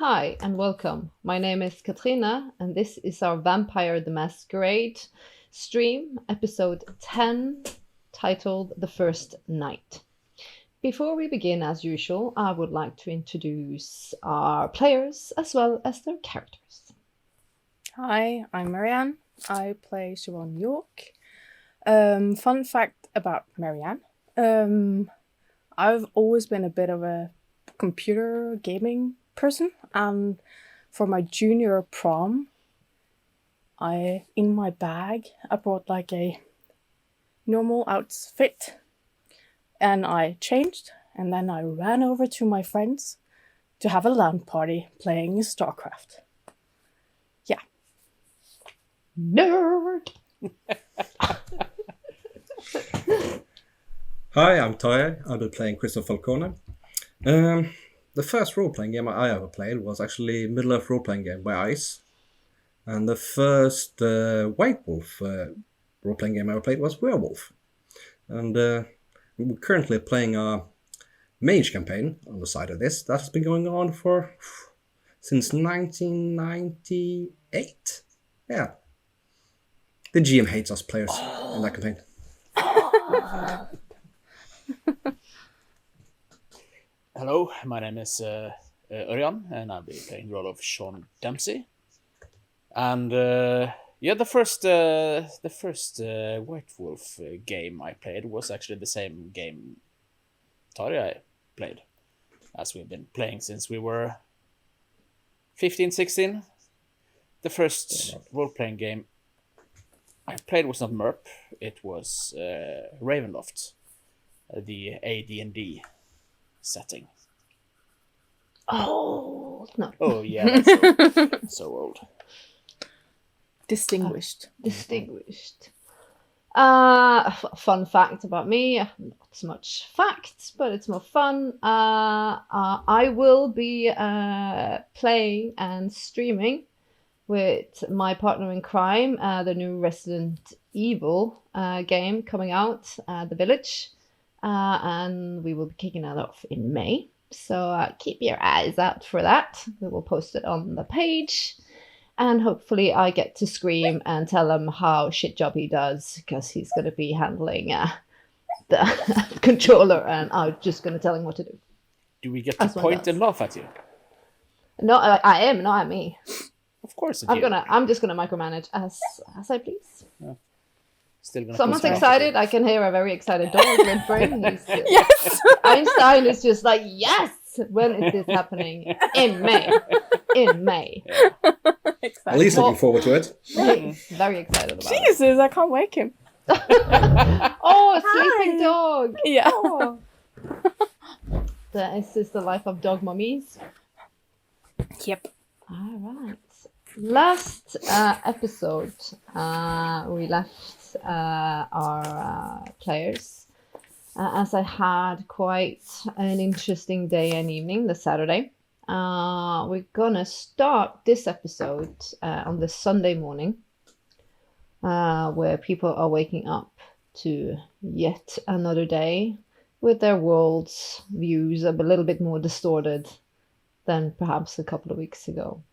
Hi and welcome. My name is Katrina, and this is our Vampire the Masquerade stream, episode 10, titled The First Night. Before we begin, as usual, I would like to introduce our players as well as their characters. Hi, I'm Marianne. I play Siobhan York. Fun fact about Marianne. I've always been a bit of a computer gaming person, and for my junior prom, in my bag I brought like a normal outfit, and I changed, and then I ran over to my friends to have a LAN party playing StarCraft. Yeah. Nerd! Hi, I'm Toya. I'll be playing Christopher Falcone. The first role-playing game I ever played was actually Middle-earth role-playing game by Ice. And the first White Wolf role-playing game I ever played was Werewolf. And we're currently playing a mage campaign on the side of this. That has been going on since 1998. Yeah. The GM hates us players in that campaign. Hello, my name is Örjan, and I'll be playing the role of Sean Dempsey. And the first White Wolf game I played was actually the same game Tarja played, as we've been playing since we were 15, 16. The first role-playing game I played was not MERP, it was Ravenloft, the AD&D setting. Oh, no. Oh, yeah, that's so old. Distinguished. Fun fact about me, not so much facts, but it's more fun. I will be playing and streaming with my partner in crime, the new Resident Evil game coming out, The Village, and we will be kicking that off in May. So keep your eyes out for that. We will post it on the page. And hopefully I get to scream and tell him how shit job he does, because he's going to be handling the controller, and I'm just going to tell him what to do. Do we get to point and laugh at you? No, I am, not at me. Of course I'm just gonna micromanage as I please. Yeah. Still gonna Someone's excited. I can hear a very excited dog whimpering. Yes! Einstein is just like, yes! When is this happening? In May. Yeah. At least looking forward to it. He's very excited about it. Jesus, I can't wake him. Oh, a sleeping dog! Yeah. Oh. This is the life of dog mummies. Yep. All right. Last episode, we left our players as I had quite an interesting day and evening this Saturday. We're gonna start this episode on the Sunday morning, where people are waking up to yet another day with their world's views a little bit more distorted than perhaps a couple of weeks ago.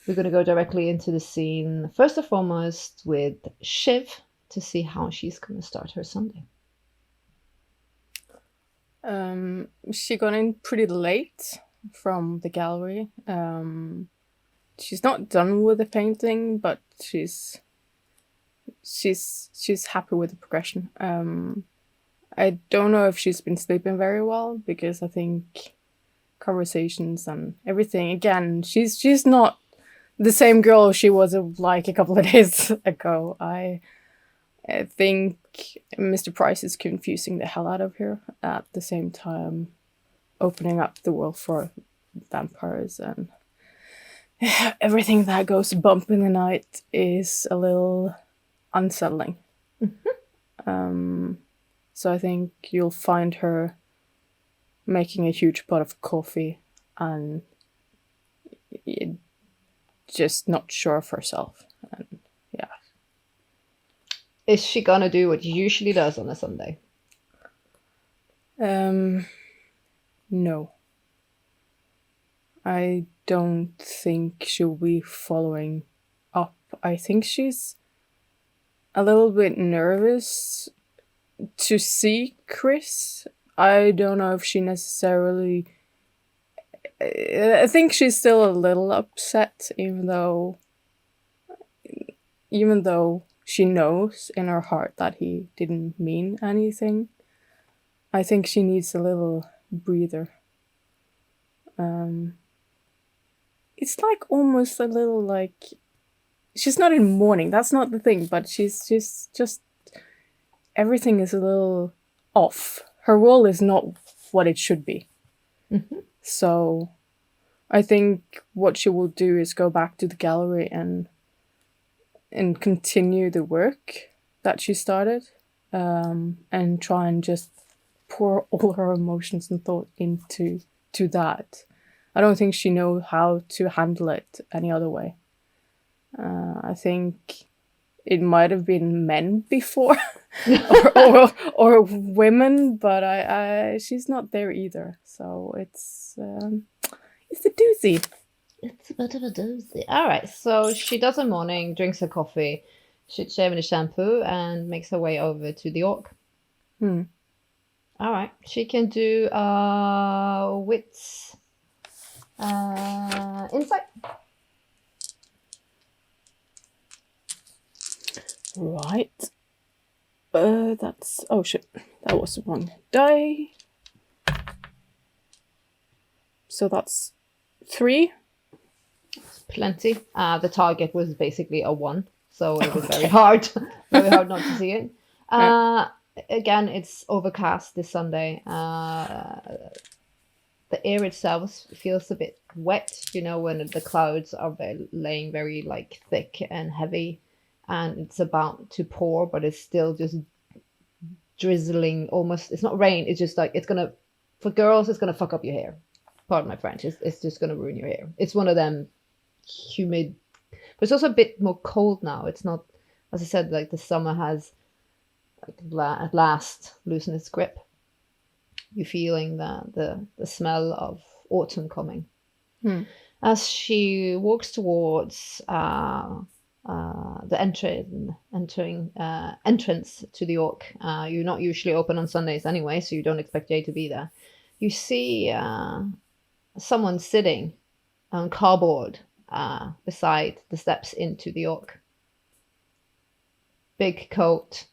We're going to go directly into the scene, first and foremost, with Shiv to see how she's going to start her Sunday. She got in pretty late from the gallery. She's not done with the painting, but she's happy with the progression. I don't know if she's been sleeping very well, because I think conversations and everything, again, she's not the same girl she was like a couple of days ago. I think Mr. Price is confusing the hell out of her, at the same time opening up the world for vampires, and everything that goes bump in the night is a little unsettling. So I think you'll find her making a huge pot of coffee and just not sure of herself. And yeah. Is she gonna do what she usually does on a Sunday? No. I don't think she'll be following up. I think she's a little bit nervous to see Chris. I don't know if she necessarily... I think she's still a little upset, even though she knows in her heart that he didn't mean anything. I think she needs a little breather. It's like almost a little like... She's not in mourning, that's not the thing, but she's just... Everything is a little off. Her role is not what it should be. Mm-hmm. So I think what she will do is go back to the gallery and continue the work that she started, and try and just pour all her emotions and thought into that. I don't think she knows how to handle it any other way. I think it might have been men before, or women, but she's not there either. So it's a doozy. It's a bit of a doozy. All right, so she does her morning, drinks her coffee, she's shaving the shampoo, and makes her way over to the orc. Hmm. All right, she can do wits, insight. Right. That's... Oh shit. That was the wrong die. So that's 3. Plenty. The target was basically a 1, so it was very hard not to see it. Again, it's overcast this Sunday. The air itself feels a bit wet, when the clouds are laying very like thick and heavy, and it's about to pour, but it's still just drizzling. Almost, it's not rain. It's just like for girls, it's gonna fuck up your hair. Pardon my French. It's just gonna ruin your hair. It's one of them humid, but it's also a bit more cold now. It's not, as I said, like the summer has at last loosened its grip. You're feeling the smell of autumn coming. As she walks towards the entrance to the Orc. You're not usually open on Sundays anyway, so you don't expect Jay to be there. You see someone sitting on cardboard beside the steps into the Orc. Big coat,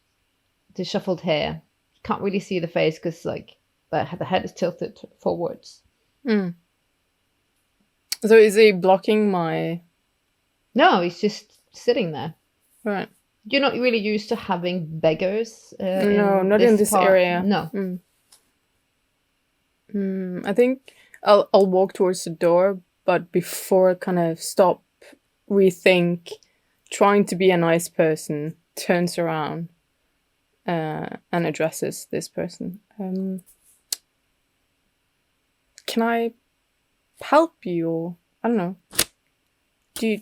disheveled hair. Can't really see the face because the head is tilted forwards. So is he blocking my... No, he's just sitting there. Right. You're not really used to having beggars. No, not in this part. area. No. I think I'll walk towards the door, but before I kind of stop, rethink, trying to be a nice person, turns around and addresses this person. Can I help you? Or, I don't know. Do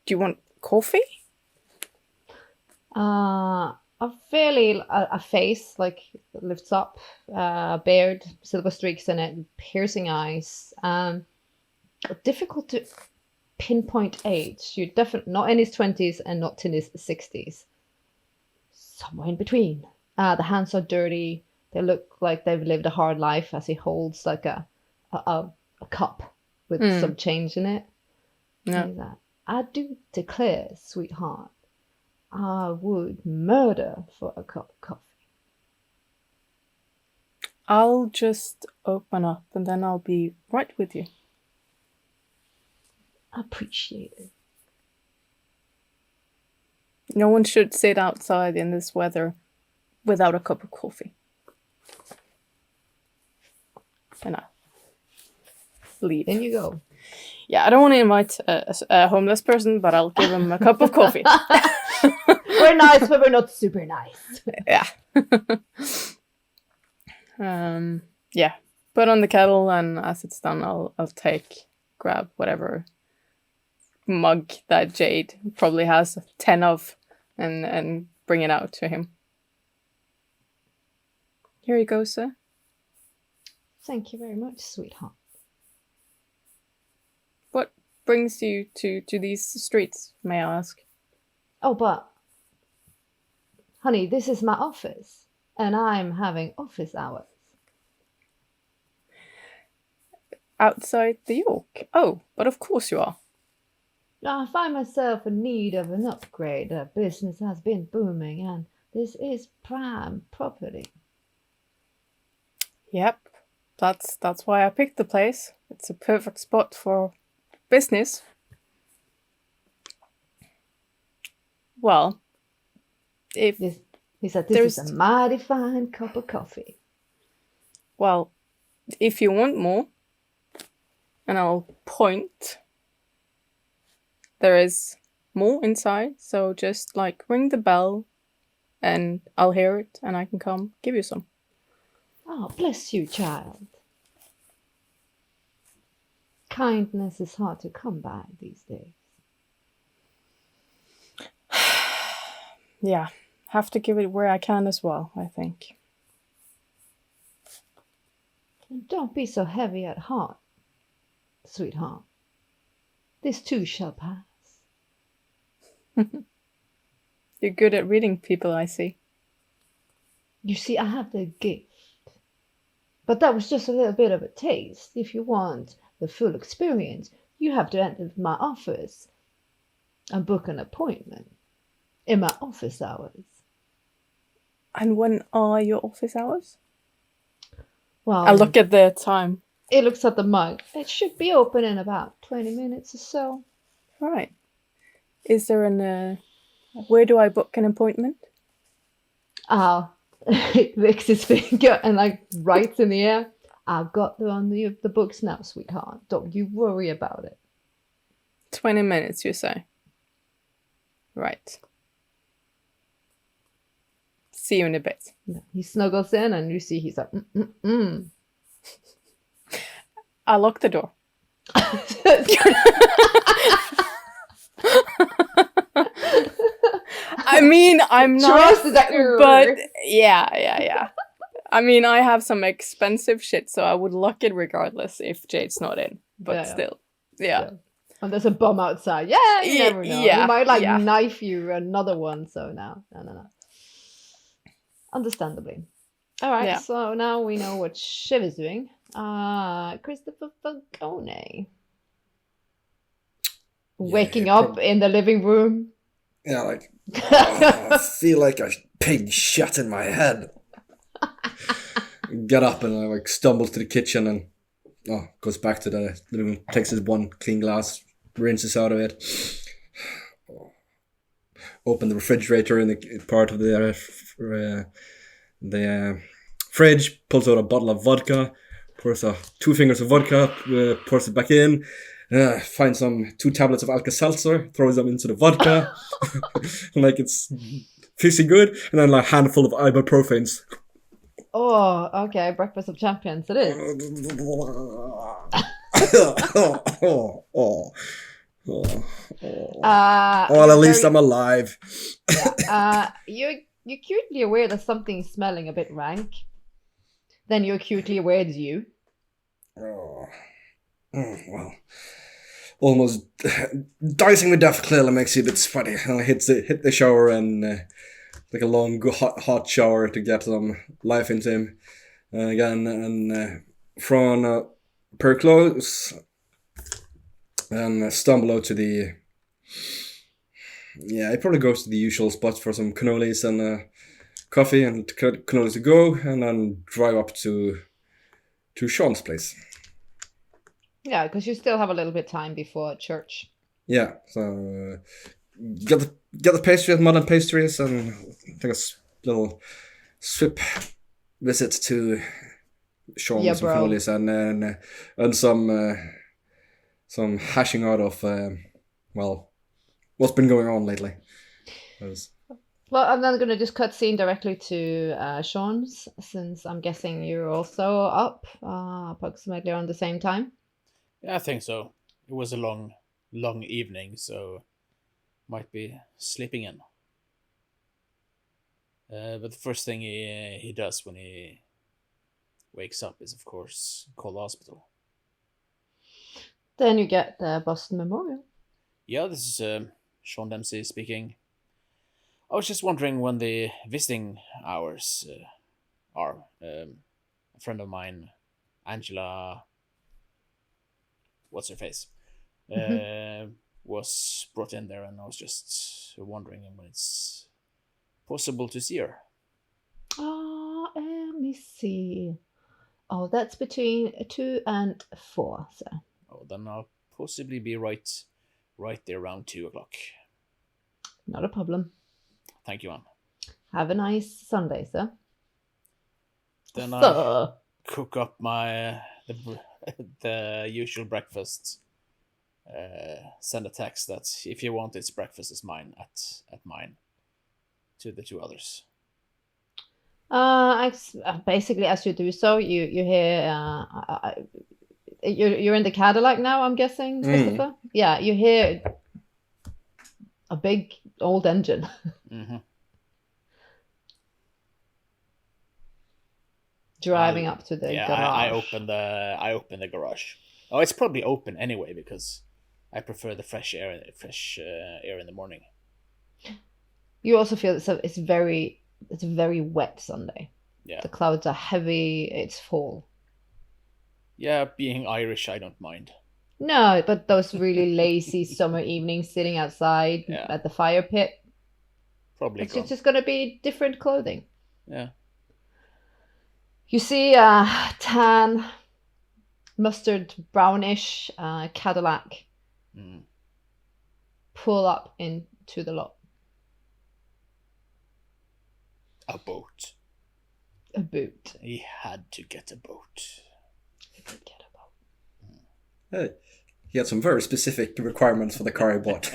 you want coffee? A face lifts up, beard, silver streaks in it, piercing eyes. Difficult to pinpoint age. You're definitely not in his 20s and not in his 60s. Somewhere in between. The hands are dirty. They look like they've lived a hard life as he holds like a cup with some change in it. No. I do declare, sweetheart, I would murder for a cup of coffee. I'll just open up and then I'll be right with you. Appreciate it. No one should sit outside in this weather without a cup of coffee. And I leave. In you go. Yeah, I don't want to invite a homeless person, but I'll give him a cup of coffee. We're nice, but we're not super nice. Yeah. Yeah. Put on the kettle, and as it's done, I'll grab whatever mug that Jade probably has 10 of, and bring it out to him. Here you go, sir. Thank you very much, sweetheart. What brings you to these streets, may I ask? Oh, but honey, this is my office, and I'm having office hours. Outside the York? Oh, but of course you are. I find myself in need of an upgrade. The business has been booming, and this is prime property. Yep, that's why I picked the place. It's a perfect spot for business. Well, if He said, "This is there's a mighty fine cup of coffee." well, if you want more, and I'll point. There is more inside, so just like ring the bell and I'll hear it and I can come give you some. Oh, bless you, child. Kindness is hard to come by these days. Yeah, have to give it where I can as well, I think. And don't be so heavy at heart, sweetheart. This too shall pass. You're good at reading people, I see. You see, I have the gift. But that was just a little bit of a taste. If you want the full experience, you have to enter my office and book an appointment in my office hours. And when are your office hours? Well, I look at the time. it looks at the mug. It should be open in about 20 minutes or so. Right. Is there where do I book an appointment? He licks his finger and like writes in the air. I've got them on the books now, sweetheart. Don't you worry about it. 20 minutes, you say? Right. See you in a bit. He snuggles in and you see he's like, I lock the door. I mean, I'm not, but yeah. I mean, I have some expensive shit, so I would lock it regardless if Jade's not in. But still, yeah. And there's a bomb outside. Yeah, you never know. Yeah, he might knife you another one. So no. Understandably. All right. So now we know what Shiv is doing. Christopher Falcone. Waking up in the living room. Yeah, like I feel like a pig shut in my head. Get up and I like stumble to the kitchen and goes back to the living room, takes his one clean glass, rinses out of it. Open the refrigerator in the part of the fridge, pulls out a bottle of vodka, pours 2 fingers of vodka, pours it back in. Finds 2 tablets of Alka-Seltzer, throws them into the vodka, like it's fizzy good, and then like a handful of ibuprofens. Oh, okay. Breakfast of champions. It is. Well, at least I'm alive. Yeah. You're acutely aware that something's smelling a bit rank. Then you're acutely aware it's you. Well, almost dicing with death clearly makes you a bit sweaty. I hit the shower and like a long hot shower to get some life into him again, and throw on a pair of clothes and stumble out to the. Yeah, he probably goes to the usual spots for some cannolis and coffee and cannolis to go, and then drive up to Sean's place. Yeah, because you still have a little bit of time before church. Yeah, so get the pastries, modern pastries, and take a little swip visit to Sean with some cannolis and some hashing out of what's been going on lately. Well, I'm then going to just cut scene directly to Sean's, since I'm guessing you're also up approximately around the same time. Yeah, I think so. It was a long evening, so might be sleeping in. But the first thing he does when he wakes up is, of course, call the hospital. Then you get the Boston Memorial. Yeah, this is Sean Dempsey speaking. I was just wondering when the visiting hours are. A friend of mine, Angela, what's her face, was brought in there, and I was just wondering when it's possible to see her. Let me see. Oh, that's between 2 and 4, so. Oh, then I'll possibly be right there around 2:00. Not a problem. Thank you, ma'am. Have a nice Sunday, sir. Then I Sir. cook up my the usual breakfast. Send a text that if you want its breakfast is mine at mine to the two others. Basically, as you do so, you hear. You're in the Cadillac now, I'm guessing, Christopher. Yeah, you hear a big old engine. Mm-hmm. Driving up to the garage. I open the garage. Oh, it's probably open anyway because I prefer the fresh air in the morning. You also feel it's a very wet Sunday. Yeah. The clouds are heavy. It's fall. Yeah, being Irish, I don't mind. No, but those really lazy summer evenings sitting outside at the fire pit. Probably It's gone. just going to be different clothing. Yeah. You see a tan, mustard brownish Cadillac pull up into the lot. A boat. A boat. He had to get a boat. He did get a boat. He had some very specific requirements for the car he bought.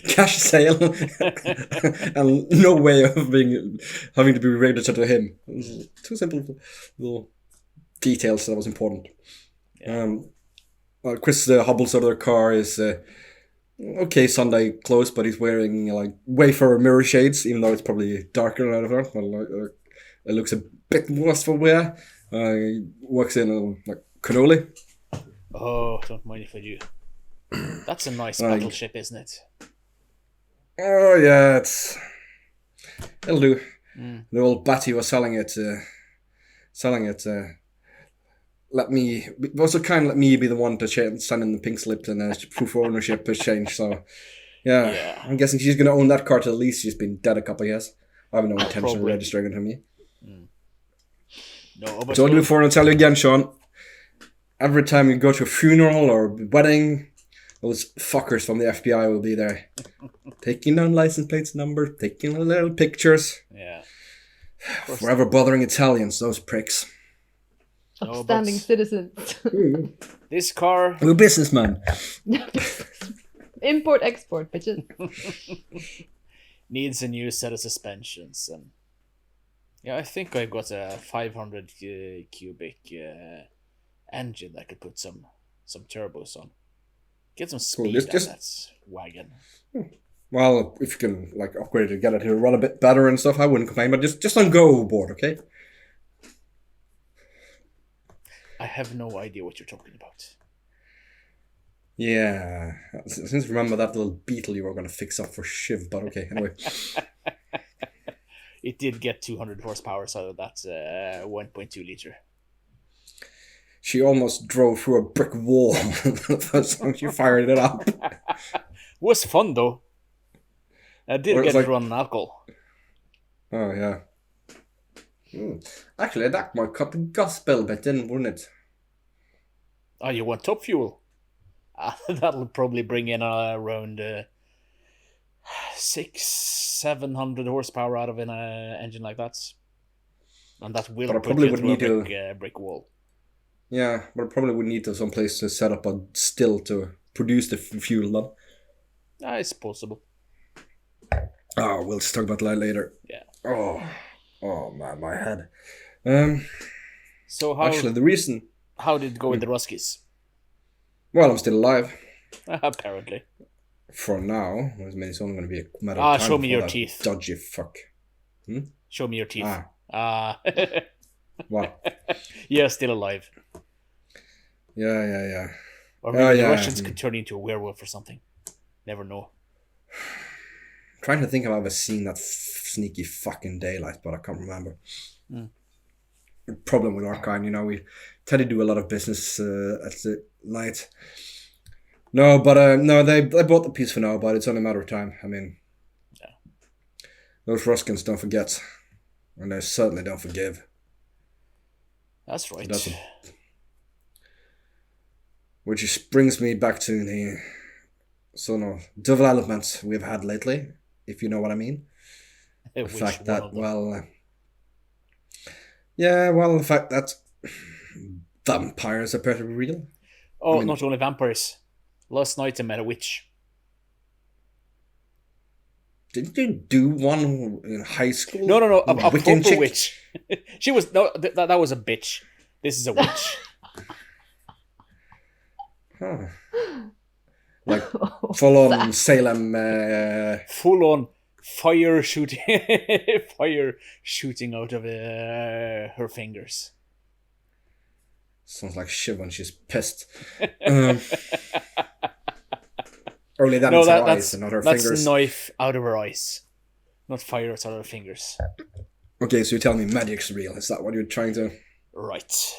Cash sale and no way of having to be registered to him. It was two simple little details that was important. Yeah. Chris hobbles out of the car is okay Sunday clothes, but he's wearing like wafer mirror shades, even though it's probably darker out of there. Well, it looks a bit worse for wear. He works in like cannoli. Oh, don't mind if I do. That's a nice battleship, isn't it? Oh yeah, it'll do. The old Batty was selling it. Let me be the one to send in the pink slip and proof of ownership has changed. So yeah, I'm guessing she's gonna own that car till at least she's been dead a couple of years. I have no intention of registering it to me. No, but So I'll do before and tell you again, Sean. Every time you go to a funeral or wedding, those fuckers from the FBI will be there. Taking down license plates numbers, taking little pictures. Yeah. Forever bothering Italians, those pricks. Upstanding citizens. This car... We're businessmen. Import, export, bitches. needs a new set of suspensions. And yeah, I think I've got a 500 cubic engine that could put some turbos on. Get some speed out of that wagon. Well, if you can like upgrade it, get it to run a bit better and stuff, I wouldn't complain. But just don't go board, okay? I have no idea what you're talking about. Yeah, since remember that little beetle you were going to fix up for Shiv, but okay, anyway. It did get 200 horsepower out of that 1.2 liter. She almost drove through a brick wall the first time she fired it up. Was fun though. I did get run on alcohol. Oh yeah. Actually, that might cut the gas bill a bit in, wouldn't it? Oh, you want top fuel? That'll probably bring in around 600-700 horsepower out of an engine like that, and that will put you through a brick wall. Yeah, but it probably would need some place to set up a still to produce the fuel then. It's possible. Oh, we'll just talk about that later. Yeah. Oh man, my head. So actually, the reason... How did it go with the Ruskies? Well, I'm still alive. Apparently. For now. It's only going to be a matter of time. Show me your teeth. Dodgy fuck. Show me your teeth. What? Yeah, still alive. Yeah. Or maybe the yeah. Russians could turn into a werewolf or something. Never know. Trying to think if I've ever seen that sneaky fucking daylight, but I can't remember. The problem with our kind, we tend to do a lot of business at the night. No, but no, they bought the piece for now, but it's only a matter of time. I mean, those Ruskins don't forget, and they certainly don't forgive. That's right. Which just brings me back to the sort of developments we've had lately, if you know what I mean. The fact that, the fact that vampires appear to be real. Oh, not only vampires. Last night I met a witch. Didn't you do one in high school? No, a proper chick? witch. She was that was a bitch. This is a witch. Huh. Like full on Salem. Full on fire shooting, fire shooting out of her fingers. Sounds like Shiv when she's pissed. Only that her eyes and not her fingers. That's knife out of her eyes, not fire out of her fingers. Okay, so you're telling me magic's real? Is that what you're trying to? Right.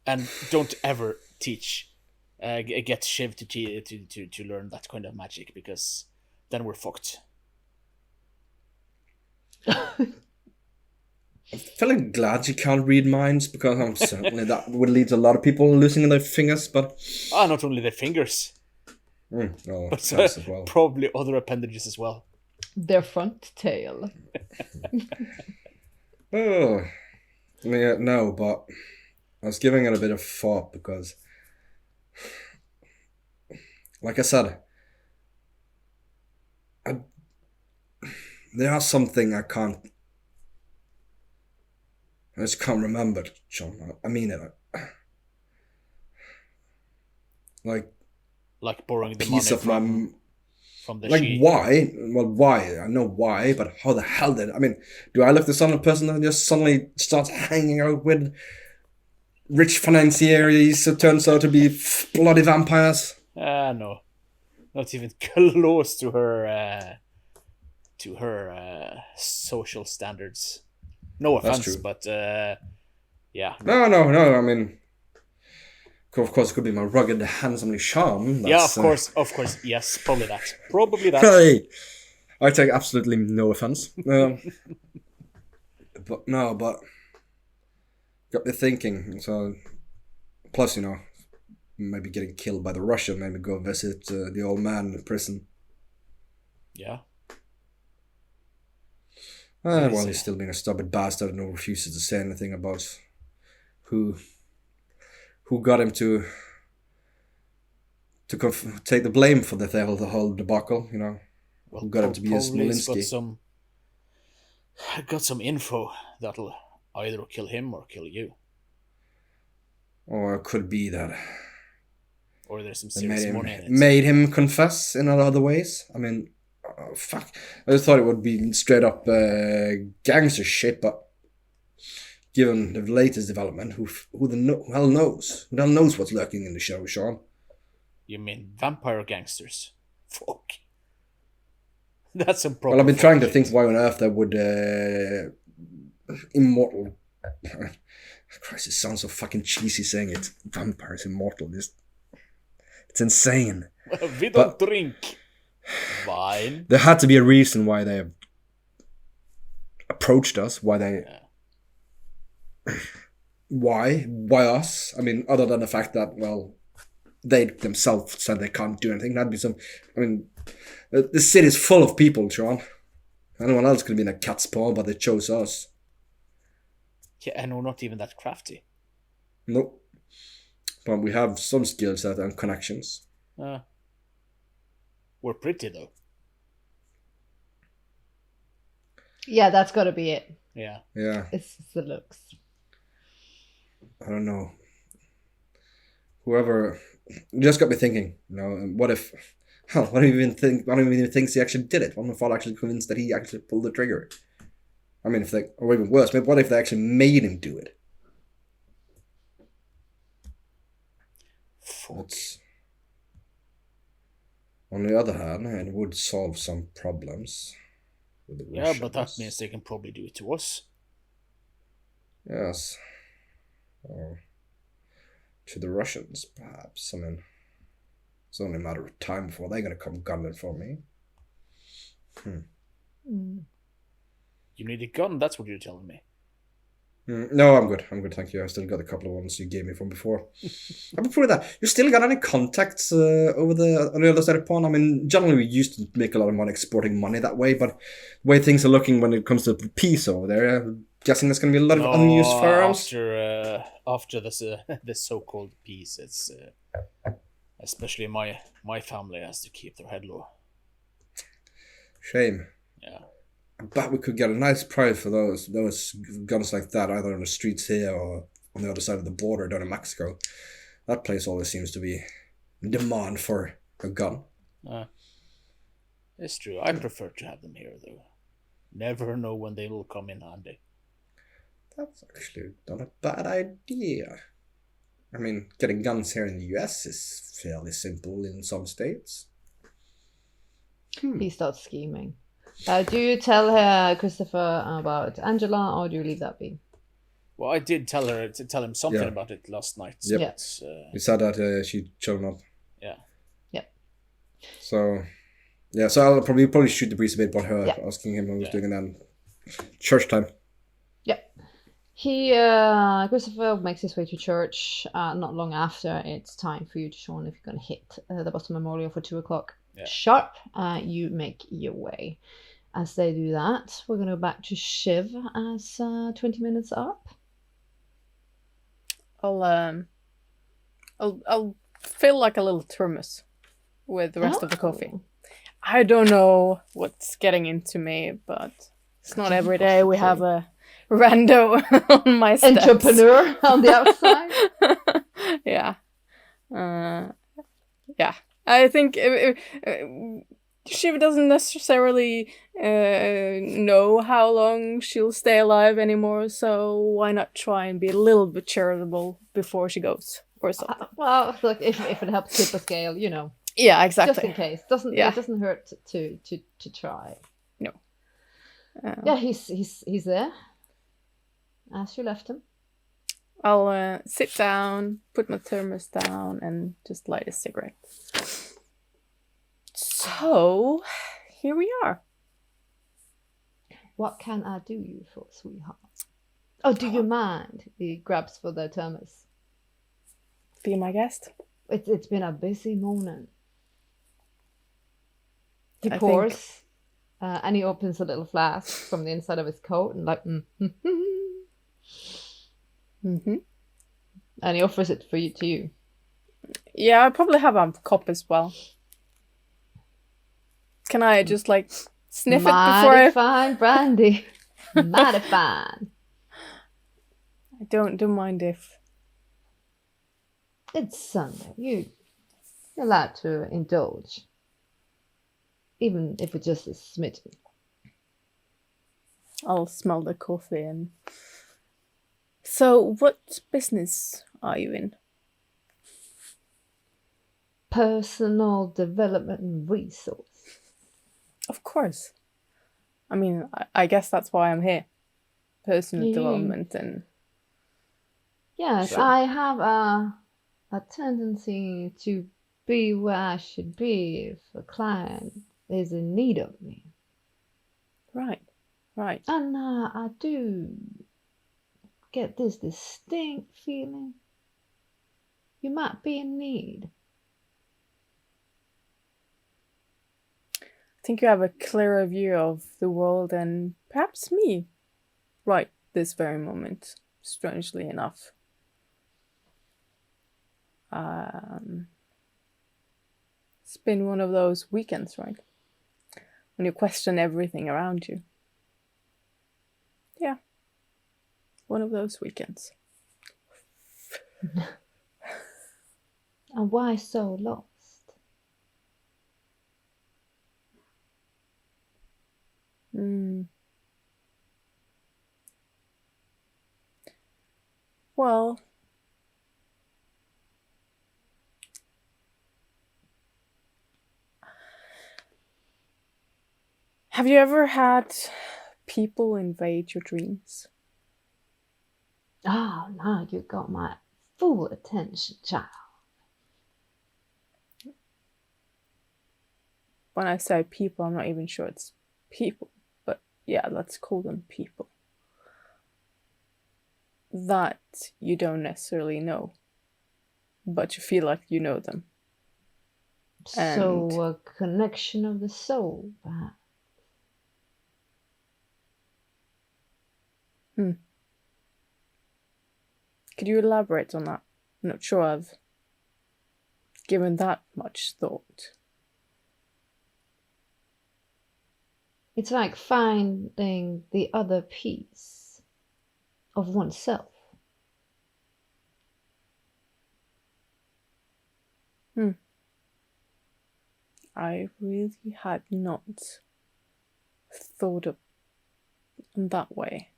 And don't ever get Shiv to learn that kind of magic, because then we're fucked. I'm feeling glad you can't read minds, because I'm certainly that would lead to a lot of people losing their fingers, but... not only their fingers. But as well. Probably other appendages as well. Their front tail. Oh. Yeah, no, but I was giving it a bit of thought, because... Like I said... There's something I just can't remember, John. I mean it. Like borrowing the piece money of from the like sheet. Why? Well, why? I know why, but how the hell did? I mean, do I look the son of a person that just suddenly starts hanging out with rich financiers who turns out to be bloody vampires? No, not even close to her social standards. No offense, but yeah. No. I mean, of course, it could be my rugged, handsomely charm. Yeah, of course. Yes, probably that. Hey, I take absolutely no offense. But got me thinking. So, plus, maybe getting killed by the Russian, maybe go visit the old man in prison. Yeah. Well, he's still being a stubborn bastard and refuses to say anything about who got him to take the blame for the whole debacle, Well, who got him to be a Smolinski. Got some info that'll either kill him or kill you. Or it could be that Or there's some serious money in it. Made him confess in other ways. I mean, fuck. I just thought it would be straight up gangster shit, but given the latest development, who the hell knows? Who the hell knows what's lurking in the shadow, Sean? You mean vampire gangsters? Fuck. That's some problem. Well, I've been trying to think why on earth they would immortal. Christ, it sounds so fucking cheesy saying it. Vampires immortal. It's insane. We don't drink wine. There had to be a reason why they approached us. Why they? Why us? I mean, other than the fact that they themselves said they can't do anything. That'd be some. I mean, the city's full of people, Sean. Anyone else could have been a cat's paw, but they chose us. Yeah, and we're not even that crafty. Nope. But we have some skill set and connections. We're pretty, though. Yeah, that's got to be it. Yeah. It's the looks. I don't know. Whoever just got me thinking. What if? What do you even think? I don't even think he actually did it. What if I'm actually convinced that he actually pulled the trigger? I mean, or even worse, maybe what if they actually made him do it? That's, on the other hand, it would solve some problems with the Yeah, but that Russians. means they can probably do it to us. Yes. Or to the Russians, perhaps. I mean, it's only a matter of time before they're going to come gunning for me. You need a gun, that's what you're telling me. No, I'm good. Thank you. I still got a couple of ones you gave me from before. And before that, you still got any contacts on the other side of the pond? I mean, generally we used to make a lot of money exporting money that way, but the way things are looking when it comes to peace over there, I'm guessing there's going to be a lot of unused firearms. After this so-called peace, it's especially my family has to keep their head low. Shame. Yeah. I bet we could get a nice price for those guns like that, either on the streets here or on the other side of the border down in Mexico. That place always seems to be in demand for a gun. It's true. I prefer to have them here, though. Never know when they will come in handy. That's actually not a bad idea. I mean, getting guns here in the US is fairly simple in some states. He starts scheming. Do you tell her, Christopher, about Angela, or do you leave that be? Well, I did tell him something about it last night. So Yep. You said that she'd shown up. Yeah. Yep. So, yeah, so I'll probably shoot the breeze a bit about her, asking him what he was doing, and then church time. Yep. Christopher makes his way to church. Not long after, it's time for you to, Sean, if you're going to hit the Boston Memorial for 2:00 sharp. You make your way. As they do that, we're going to go back to Shiv as 20 minutes up. I'll fill like a little thermos with the rest of the coffee. I don't know what's getting into me, but it's not every day we have a rando on my steps. Entrepreneur on the outside. Yeah. Yeah. I think Shiv doesn't necessarily know how long she'll stay alive anymore, so why not try and be a little bit charitable before she goes or something? Well, look, if it helps tip a scale, you know. Yeah, exactly. Just in case. It doesn't hurt to try. No. Yeah, he's there. As you left him. I'll sit down, put my thermos down, and just light a cigarette. So, here we are. What can I do you for, sweetheart? Oh, do you mind? He grabs for the thermos. Be my guest. It's been a busy morning. He I pours, and he opens a little flask from the inside of his coat, and like, and he offers it to you. Yeah, I probably have a cup as well. Can I just like sniff it before Mighty fine brandy. Mighty fine. I don't mind if... It's Sunday. You're allowed to indulge. Even if it's just a smidgen. I'll smell the coffee and... So, what business are you in? Personal development and resource. Of course. I mean, I guess that's why I'm here. Personal development and... Yes, sure. I have a tendency to be where I should be if a client is in need of me. Right. And I do get this distinct feeling you might be in need. I think you have a clearer view of the world and perhaps me right this very moment, strangely enough. It's been one of those weekends, right? When you question everything around you. Yeah. One of those weekends. And why so lost? Well, have you ever had people invade your dreams? Oh, now you got my full attention, child. When I say people, I'm not even sure it's people, but yeah, let's call them people. That you don't necessarily know, but you feel like you know them. So And- a connection of the soul, perhaps. Could you elaborate on that? I'm not sure I've given that much thought. It's like finding the other piece of oneself. I really had not thought of in that way.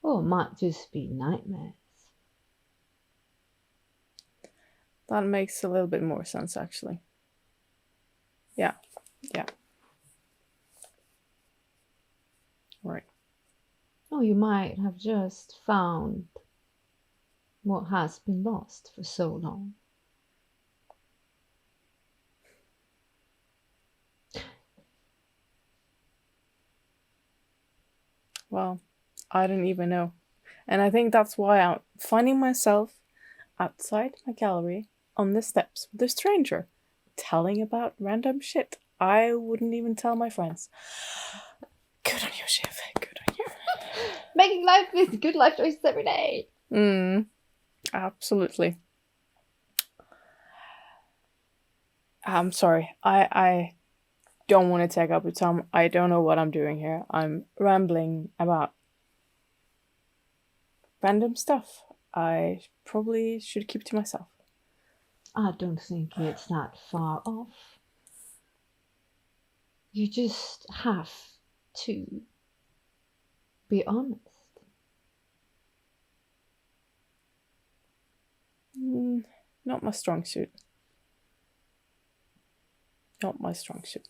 Or it might just be nightmares. That makes a little bit more sense, actually. Yeah. Right. Or you might have just found what has been lost for so long. Well, I don't even know. And I think that's why I'm finding myself outside my gallery on the steps with a stranger, telling about random shit I wouldn't even tell my friends. Good on you, Shiv. Good on you. Making life with good life choices every day. Absolutely. I'm sorry. I don't want to take up your time. I don't know what I'm doing here. I'm rambling about random stuff. I probably should keep to myself. I don't think it's that far off. You just have to be honest. Not my strong suit. Not my strong suit.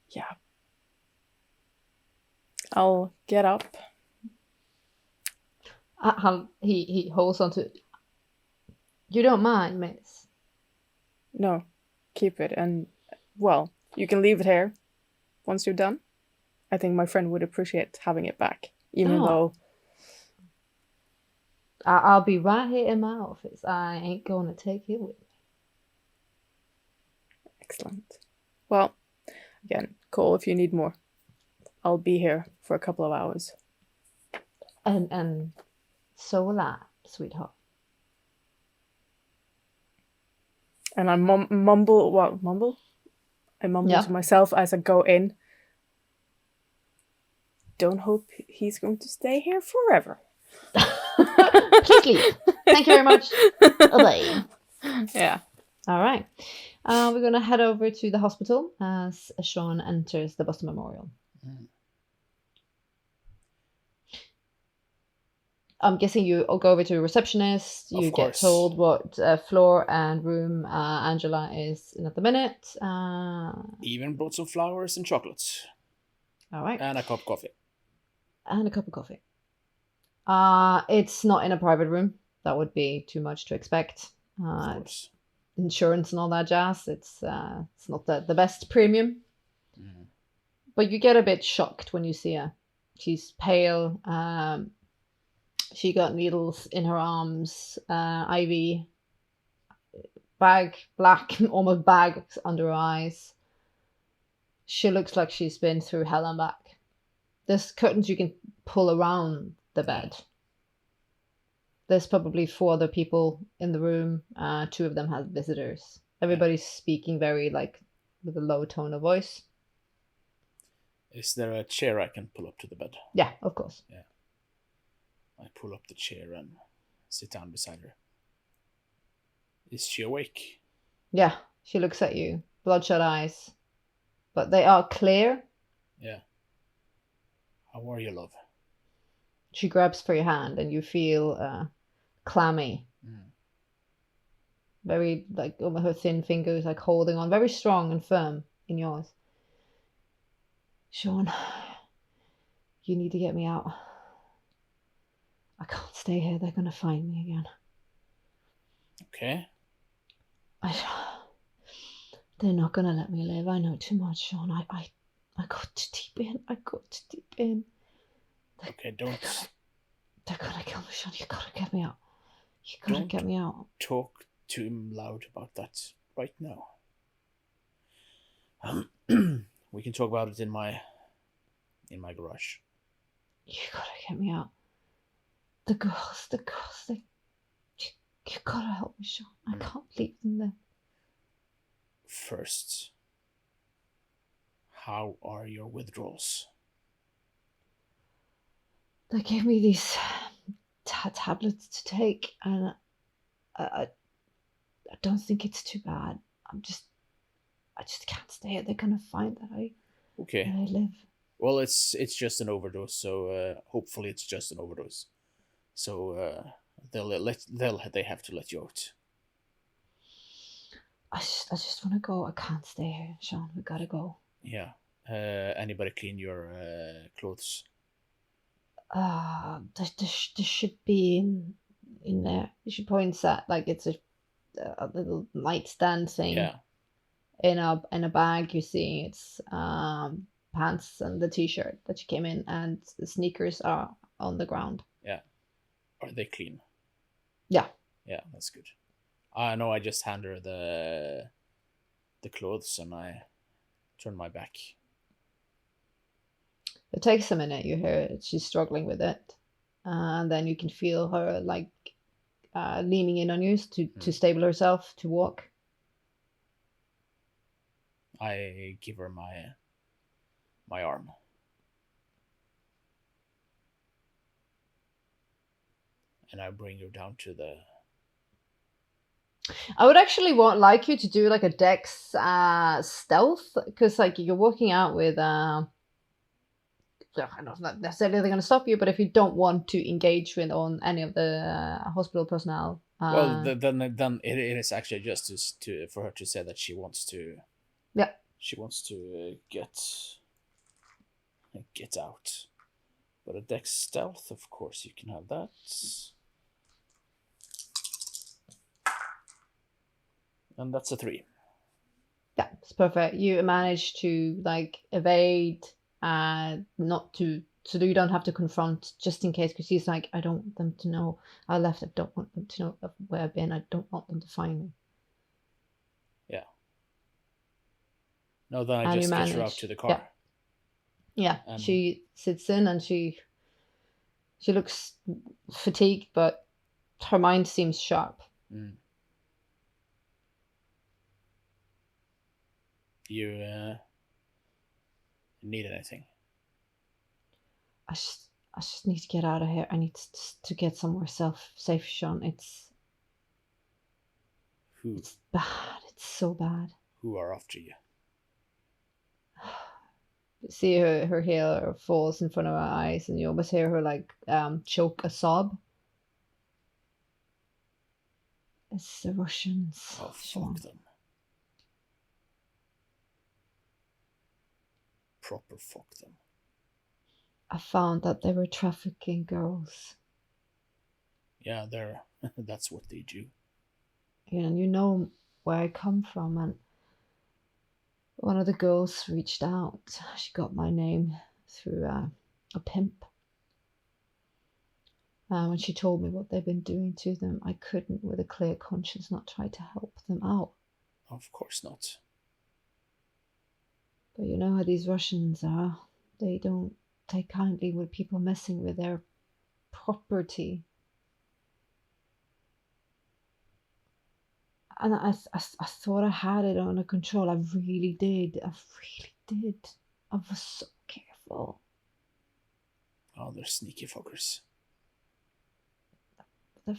Yeah. I'll get up. He holds on to. You don't mind, miss? No, keep it. And, well, you can leave it here once you're done. I think my friend would appreciate having it back. Even though... I'll be right here in my office. I ain't going to take it with me. Excellent. Well, again, call if you need more. I'll be here for a couple of hours. And so will I, sweetheart. And I mumble? I mumble to myself as I go in. Don't hope he's going to stay here forever. Please leave. Thank you very much. Bye. Yeah. All right. We're going to head over to the hospital as Sean enters the Boston Memorial. I'm guessing you all go over to a receptionist. You get told what floor and room Angela is in at the minute. Even brought some flowers and chocolates. All right. And a cup of coffee. And a cup of coffee. It's not in a private room. That would be too much to expect. Of course. Insurance and all that jazz. It's not the best premium. Mm. But you get a bit shocked when you see her. She's pale. She got needles in her arms, IV, bag, black, almost bags under her eyes. She looks like she's been through hell and back. There's curtains you can pull around the bed. There's probably 4 other people in the room. 2 of them have visitors. Everybody's speaking very with a low tone of voice. Is there a chair I can pull up to the bed? Yeah, of course. Yeah. I pull up the chair and sit down beside her. Is she awake? Yeah, she looks at you. Bloodshot eyes. But they are clear. Yeah. How are you, love? She grabs for your hand, and you feel clammy. Very, like, her thin fingers, like, holding on, very strong and firm in yours. Sean, you need to get me out. I can't stay here. They're going to find me again. Okay. They're not going to let me live. I know too much, Sean. I got too deep in. Okay, don't... They're going to kill me, Sean. You got to get me out. You got to get me out. Talk too loud about that right now. We can talk about it in my garage. You got to get me out. The girls, you got to help me, Sean. I can't leave them there. First, how are your withdrawals? They gave me these tablets to take, and I don't think it's too bad. I just can't stay here. They're gonna find that I live. Well, it's just an overdose, so hopefully it's just an overdose. So they have to let you out. I just want to go. I can't stay here, Sean. We gotta go. Yeah. Anybody clean your clothes? There should be in there. She points at, like, it's a little nightstand thing. Yeah. In a bag, you see it's pants and the t-shirt that she came in, and the sneakers are on the ground. Yeah. Are they clean? Yeah. Yeah, that's good. I know. I just hand her the clothes and I turn my back. It takes a minute. You hear she's struggling with it, and then you can feel her, like, leaning in on you to stable herself to walk. I give her my arm. And I bring her down to the... I would actually like you to do, like, a dex stealth, because, like, you're walking out with I don't know if not necessarily they're going to stop you, but if you don't want to engage with on any of the hospital personnel, well, then it is actually just to for her to say that she wants to. Yeah. She wants to get out. But a dex stealth, of course, you can have that. And that's a 3. Yeah, it's perfect. You manage to, like, evade, not to, so that you don't have to confront, just in case, because he's like, I don't want them to know I left. I don't want them to know where I've been. I don't want them to find me. Yeah. No, then I just get her out to the car. Yeah. She sits in and she looks fatigued, but her mind seems sharp. You need anything? I just need to get out of here. I need to get somewhere safe, Sean. It's bad. It's so bad. Who are after you? See her hair falls in front of her eyes, and you almost hear her, like, choke a sob. It's the Russians. Oh, Sean. fuck them. Proper fuck them. I found that they were trafficking girls. Yeah, that's what they do. And you know where I come from, and one of the girls reached out. She got my name through a pimp. When she told me what they've been doing to them, I couldn't, with a clear conscience, not try to help them out. Of course not. But you know how these Russians are. They don't take kindly with people messing with their property. And I thought I had it under control. I really did. I was so careful. Oh, they're sneaky fuckers. They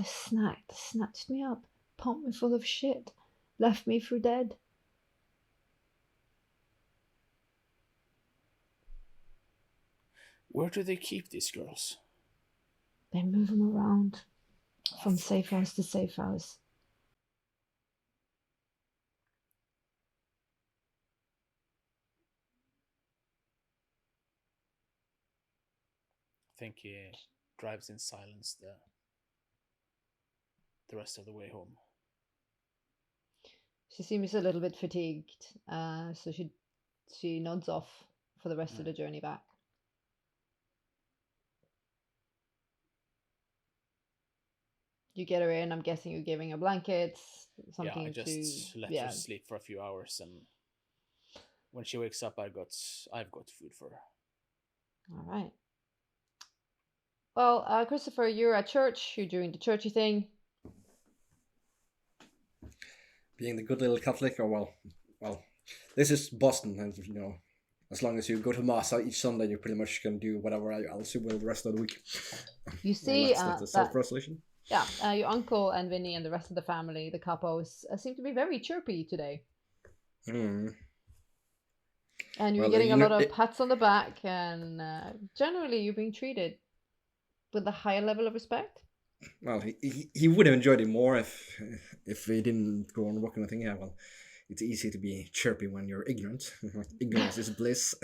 snatched me up, pumped me full of shit, left me for dead. Where do they keep these girls? They move him around from safe house to safe house. I think he drives in silence the rest of the way home. She seems a little bit fatigued, so she nods off for the rest of the journey back. You get her in. I'm guessing you're giving her blankets, something I just to let her sleep for a few hours, and when she wakes up, I've got food for her. All right. Well, Christopher, you're at church. You're doing the churchy thing. Being the good little Catholic, or well, this is Boston, and you know, as long as you go to mass each Sunday, you pretty much can do whatever else you will the rest of the week. You see that's the self-resolution. Yeah, your uncle and Vinny and the rest of the family, the Capos, seem to be very chirpy today. Mm. And you're getting a lot of pats on the back, and generally you're being treated with a higher level of respect. Well, he would have enjoyed it more if he didn't go on walking the thing. Yeah, well, it's easy to be chirpy when you're ignorant. Ignorance is bliss.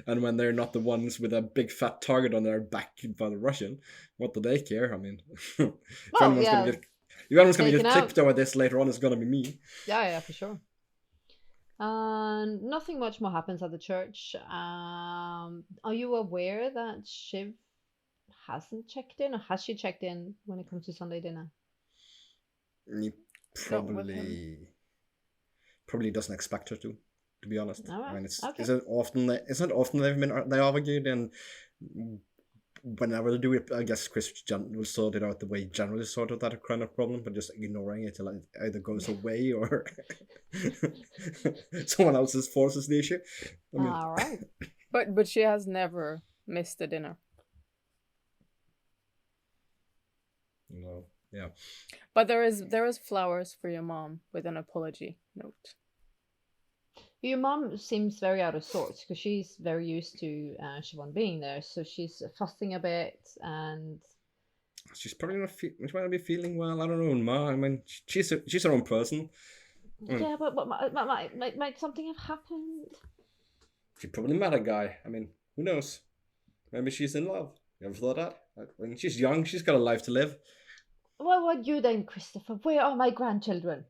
And when they're not the ones with a big fat target on their back by the Russian, what do they care? I mean, if anyone's gonna get tipped over this later on, it's gonna be me. Yeah, for sure. Nothing much more happens at the church. Are you aware that Shiv hasn't checked in, or has she checked in when it comes to Sunday dinner? He probably doesn't expect her to be honest. All right. I mean, it's okay. isn't often they argued, and whenever they do it, I guess Chris will sort it out the way he generally sorted that kind of problem, but just ignoring it till it either goes away or someone else forces the issue. I mean, all right. But she has never missed a dinner. No. Yeah. But there is flowers for your mom with an apology note. Your mom seems very out of sorts because she's very used to Siobhan being there, so she's fussing a bit, and she's probably not. She might not be feeling well. I don't know, Ma. I mean, she's her own person. Yeah, but might something have happened? She probably met a guy. I mean, who knows? Maybe she's in love. You ever thought that? I mean, she's young. She's got a life to live. Well, what you then, Christopher? Where are my grandchildren?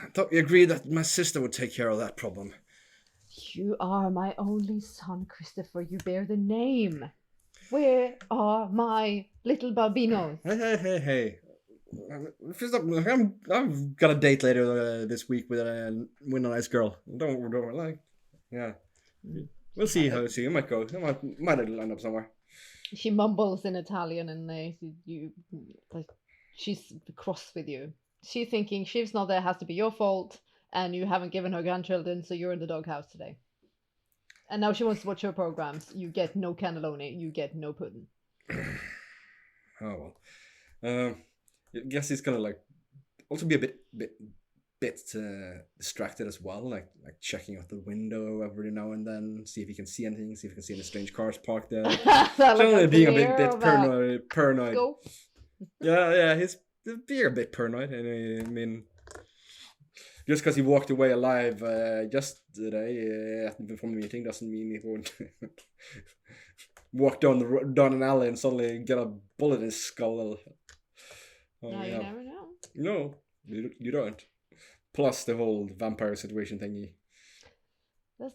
I thought we agreed that my sister would take care of that problem. You are my only son, Christopher. You bear the name. Where are my little babinos? Hey. First up, I've got a date later this week with a nice girl. Don't like, yeah. We'll see how it might go. It might end up somewhere. She mumbles in Italian, and she's cross with you. She's thinking Shiv's not there, has to be your fault, and you haven't given her grandchildren, so you're in the doghouse today. And now she wants to watch her programs. You get no cannelloni, you get no pudding. Oh well. I guess he's gonna also be a bit distracted as well, like checking out the window every now and then, see if he can see anything, see if he can see any strange cars parked there. Generally being a bit paranoid. Yeah, he's being a bit paranoid. And I mean, just because he walked away alive yesterday from the meeting doesn't mean he won't walk down an alley and suddenly get a bullet in his skull. You never know. No, you don't. Plus the whole vampire situation thingy.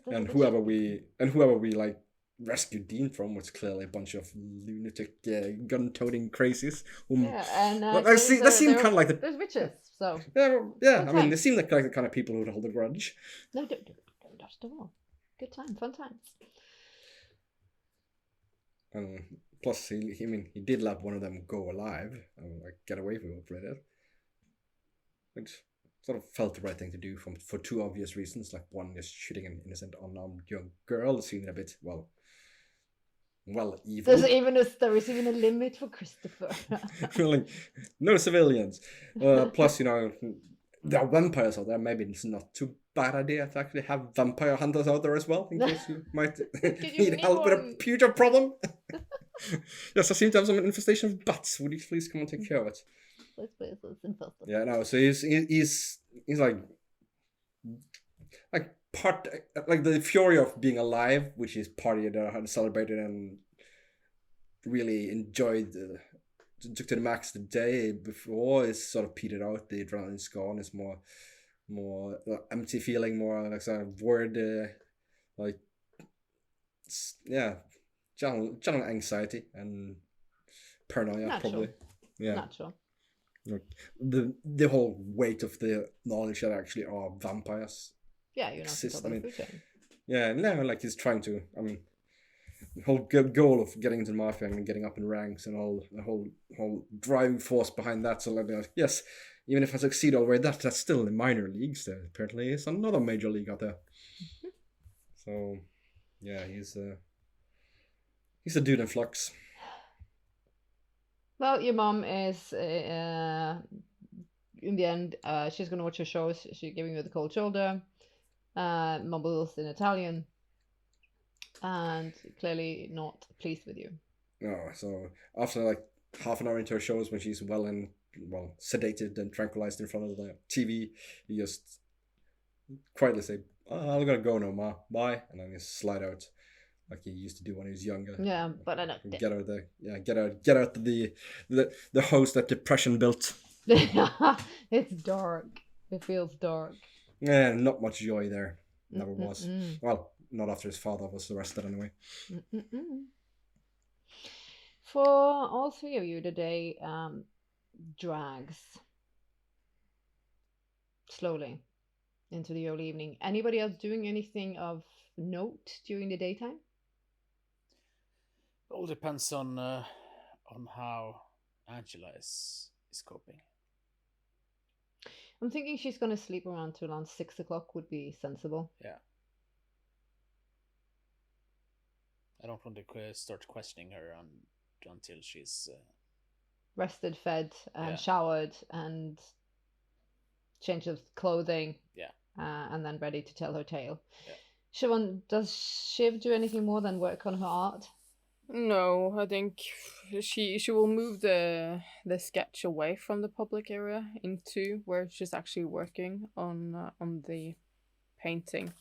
And whoever we rescued Dean from was clearly a bunch of lunatic gun-toting crazies. They seem kind of like there's witches, so yeah. I mean, they seem like the kind of people who would hold a grudge. No, don't at all. Good time, fun times. Plus, he did let one of them go alive and get away from it. Which sort of felt the right thing to do for two obvious reasons. Like, one is shooting an innocent, unarmed young girl, seeming a bit evil. There is even a limit for Christopher. No civilians. Plus, there are vampires out there. Maybe it's not too bad idea to actually have vampire hunters out there as well, in case you might need help with a future problem. Yes, I seem to have some infestation of bats. Would you please come and take care of it? Let's infest them. Yeah, no. So he's like part like the fury of being alive, which is partied and celebrated and really enjoyed. Took to the max the day before is sort of petered out. The adrenaline's gone. It's more empty feeling, more like sort of worried, like yeah, general anxiety and paranoia. Natural. Probably. Yeah. Natural. Like the whole weight of the knowledge that actually are vampires. Yeah, you're not Exist, top of I the mean- food chain. Yeah, no, like he's trying to. I mean, the whole goal of getting into the mafia and getting up in ranks and the whole driving force behind that. So like, yes, even if I succeed over that's still in the minor leagues. There apparently is another major league out there. So, yeah, he's a dude in flux. Well, your mom is, in the end, she's going to watch your shows. She's giving you the cold shoulder, mumbles in Italian, and clearly not pleased with you. No, so after like half an hour into her shows, when she's well sedated and tranquilized in front of the TV, you just quietly say, "Oh, I'm gonna go now, ma. Bye," and then you slide out like he used to do when he was younger. Yeah, but I don't. Get out the get out the house that depression built. It's dark. It feels dark. Yeah, not much joy there. Never was. Mm-mm. Well, not after his father was arrested anyway. Mm-mm. For all three of you, the day drags slowly into the early evening. Anybody else doing anything of note during the daytime? All depends on how Angela is coping. I'm thinking she's going to sleep around till around 6 o'clock would be sensible. Yeah. I don't want to start questioning her until she's Rested, fed, and Yeah. showered, and change of clothing. Yeah. And then ready to tell her tale. Yeah. Siobhan, does Shiv do anything more than work on her art? No, I think she will move the sketch away from the public area into where she's actually working on the painting,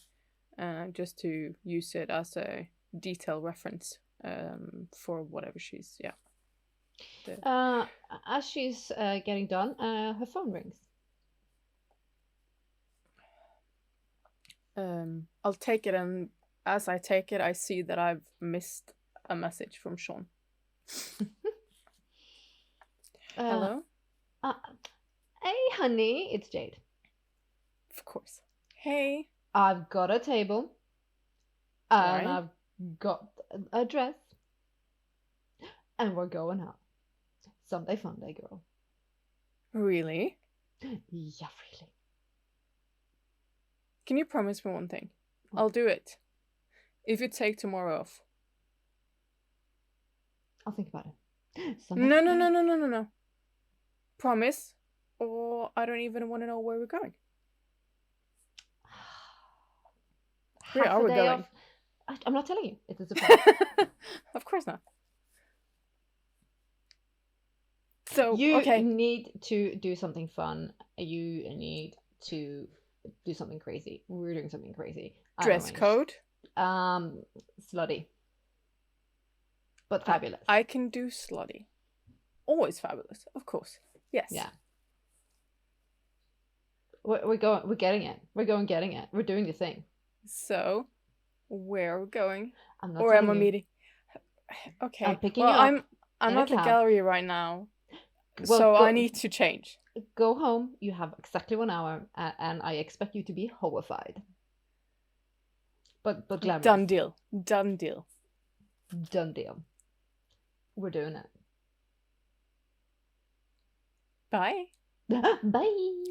just to use it as a detail reference for whatever she's As she's getting done, her phone rings. I'll take it, and as I take it, I see that I've missed a message from Sean. Hello? Hey, honey, it's Jade. Of course. Hey. I've got a table, and Right. I've got a dress, and we're going out. Sunday fun day, girl. Really? Yeah, really. Can you promise me one thing? I'll do it. If you take tomorrow off. I'll think about it. No. Promise, or I don't even want to know where we're going. Where Half are a we day going? off. I'm not telling you. It's a surprise. Of course not. So, You okay. need to do something fun. You need to do something crazy. We're doing something crazy. I Dress arranged. code. Slutty. But fabulous. I can do slutty. Always fabulous, of course. Yes. Yeah. We're going. We're getting it. We're going. Getting it. We're doing the thing. So, where are we going? I'm not. Or am I telling you. meeting? Okay. I'm picking well, you up I'm in a at the cab. gallery right now, Well, so go- I need to change. Go home. You have exactly 1 hour, and I expect you to be horrified. But glamorous. Done deal. Done deal. Done deal. We're doing it. Bye. Bye.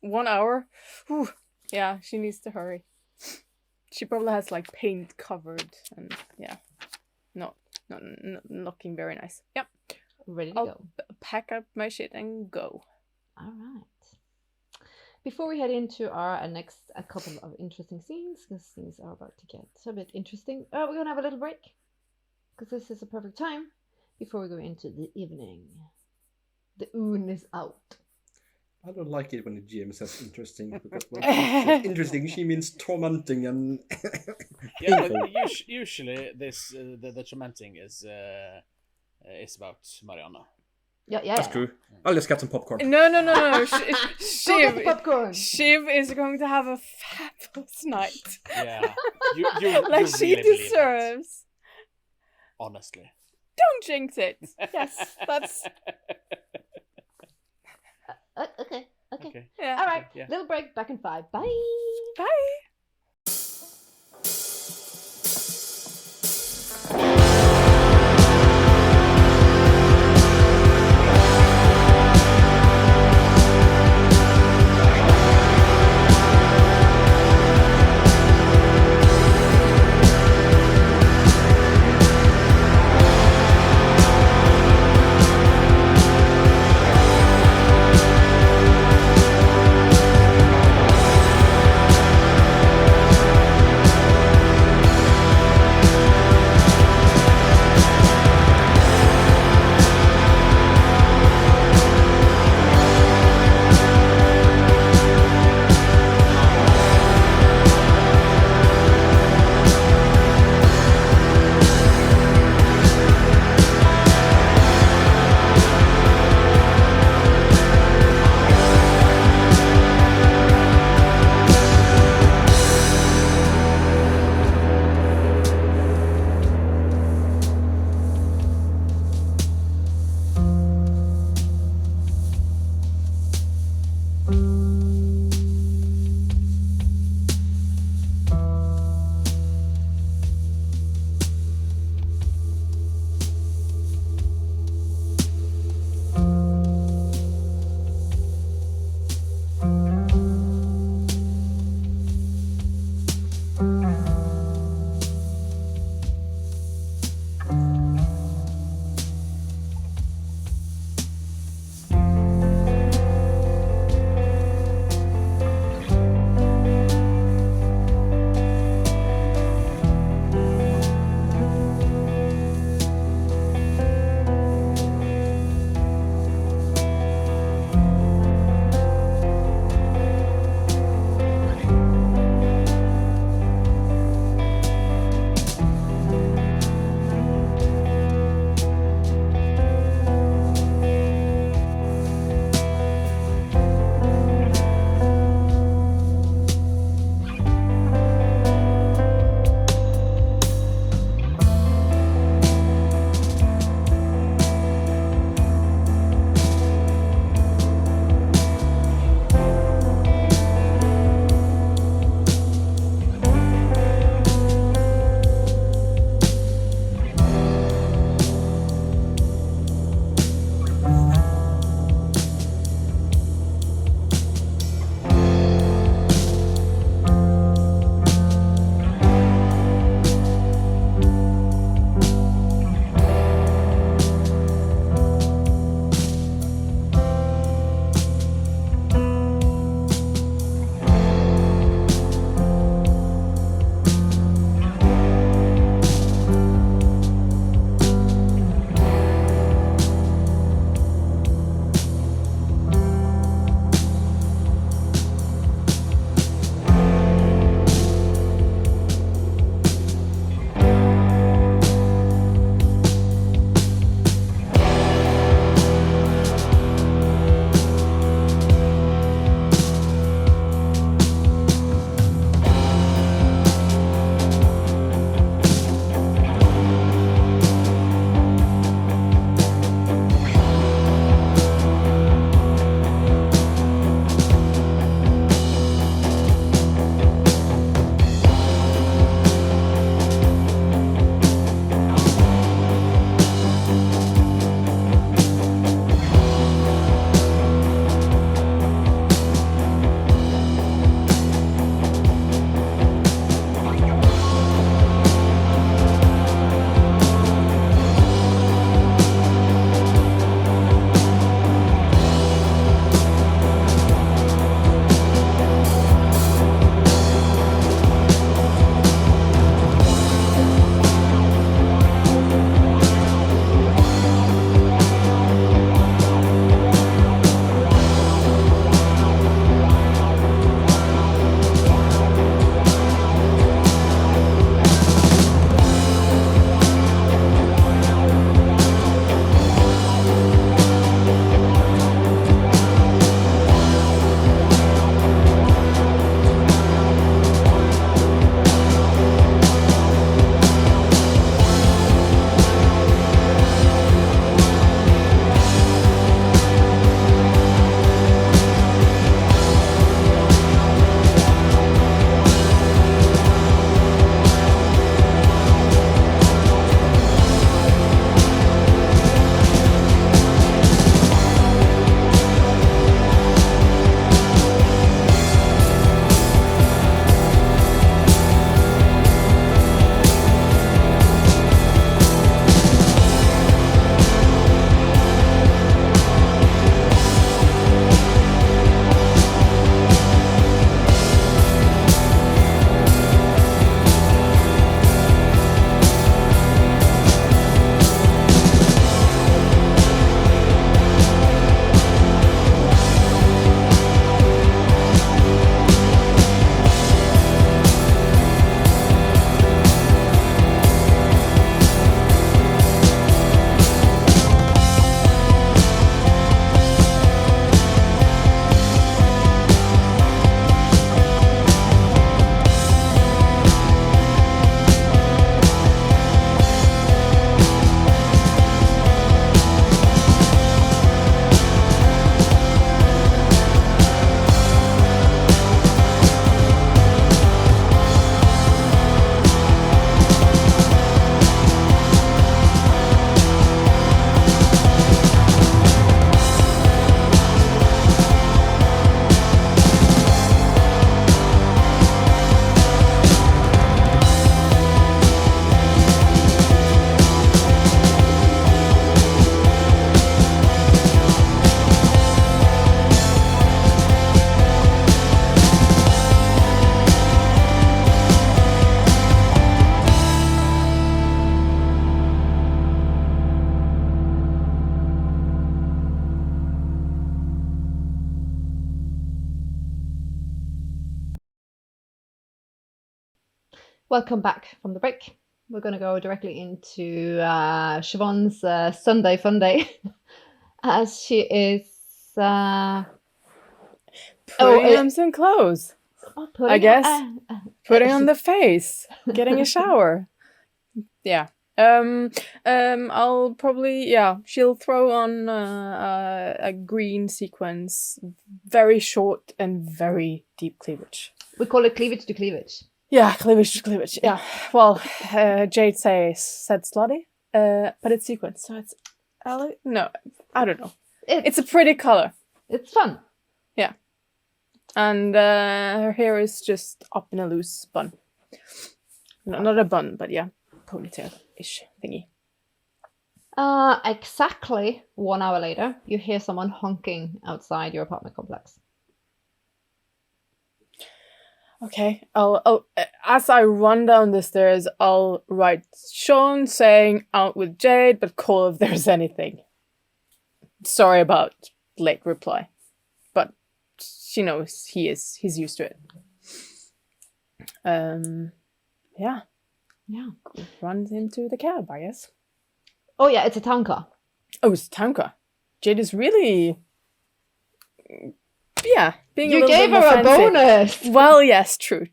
1 hour. Whew. Yeah, she needs to hurry. She probably has like paint covered and yeah, not looking very nice. Yep. Ready to I'll go. pack up my shit and go. All right. Before we head into our next a couple of interesting scenes, because things are about to get a bit interesting, we're gonna have a little break. because this is a perfect time before we go into the evening. The oon is out. I don't like it when the GM says interesting, because when she says interesting, she means tormenting and Yeah, but usually this the tormenting is about Mariana. Yeah. That's true. I'll just get some popcorn. No. Go get the Shiv. popcorn. Shiv is going to have a fabulous night. Yeah, you Like you she really believe that, deserves. honestly. Don't jinx it. Yes, that's Okay. yeah. All right. Yeah. Little break. Back in 5. Bye. Bye. Welcome back from the break. We're going to go directly into Siobhan's Sunday fun day, as she is Putting on some clothes. putting I guess. Putting on she's- the face. Getting a shower. Yeah. I'll probably, she'll throw on a green sequence, very short and very deep cleavage. we call it cleavage to cleavage. Yeah, cleavage to cleavage. Yeah. Well, Jade said slutty, but it's sequence, so it's no, I don't know. It's a pretty color. It's fun. Yeah. And her hair is just up in a loose bun. No, not a bun, but yeah, ponytail-ish thingy. Exactly 1 hour later, you hear someone honking outside your apartment complex. Okay, I'll as I run down the stairs, I'll write Sean saying out with Jade, but call if there's anything. Sorry about late reply, but she knows he's used to it. Yeah. Runs into the cab, I guess. Oh yeah, it's a town car. Oh, it's a town car. Jade is really, being a You little gave bit her more a fancy. bonus. Well, yes, true.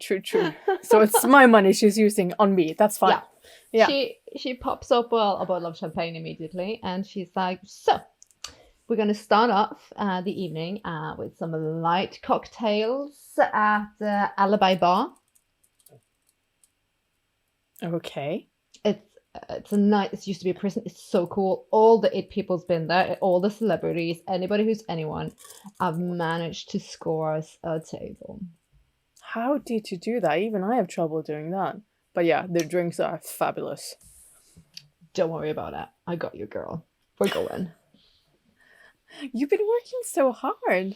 So it's my money she's using on me. That's fine. Yeah. She pops up a bottle of champagne immediately, and she's like, "So, we're gonna start off the evening with some light cocktails at the Alibi Bar. Okay. It's a night. It used to be a prison. It's so cool. All the it people's been there. All the celebrities, anybody who's anyone, have managed to score us a table. How did you do that? Even I have trouble doing that. But yeah, the drinks are fabulous. Don't worry about it. I got you, girl. We're going. You've been working so hard.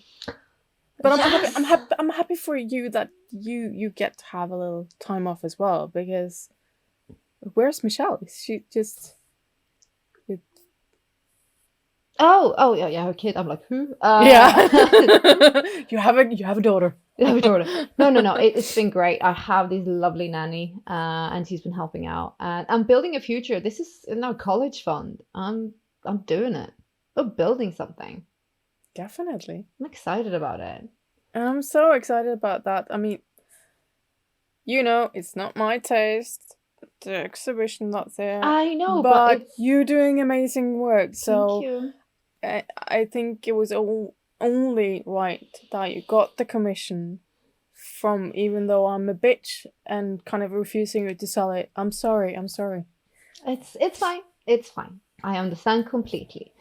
But Yes. I'm happy for you that you get to have a little time off as well, because where's Michelle? Is she just Oh yeah, her kid. I'm like, who? Yeah. You have a daughter. Yeah, we told her. No. It's been great. I have this lovely nanny, and she's been helping out. And I'm building a future. This is in our college fund. I'm doing it. We're building something. Definitely. I'm excited about it. And I'm so excited about that. I mean, it's not my taste. The exhibition not there. I know, but it's... you're doing amazing work. So Thank you. I think it was only right that you got the commission from, even though I'm a bitch and kind of refusing to sell it. I'm sorry. It's fine. It's fine. I understand completely.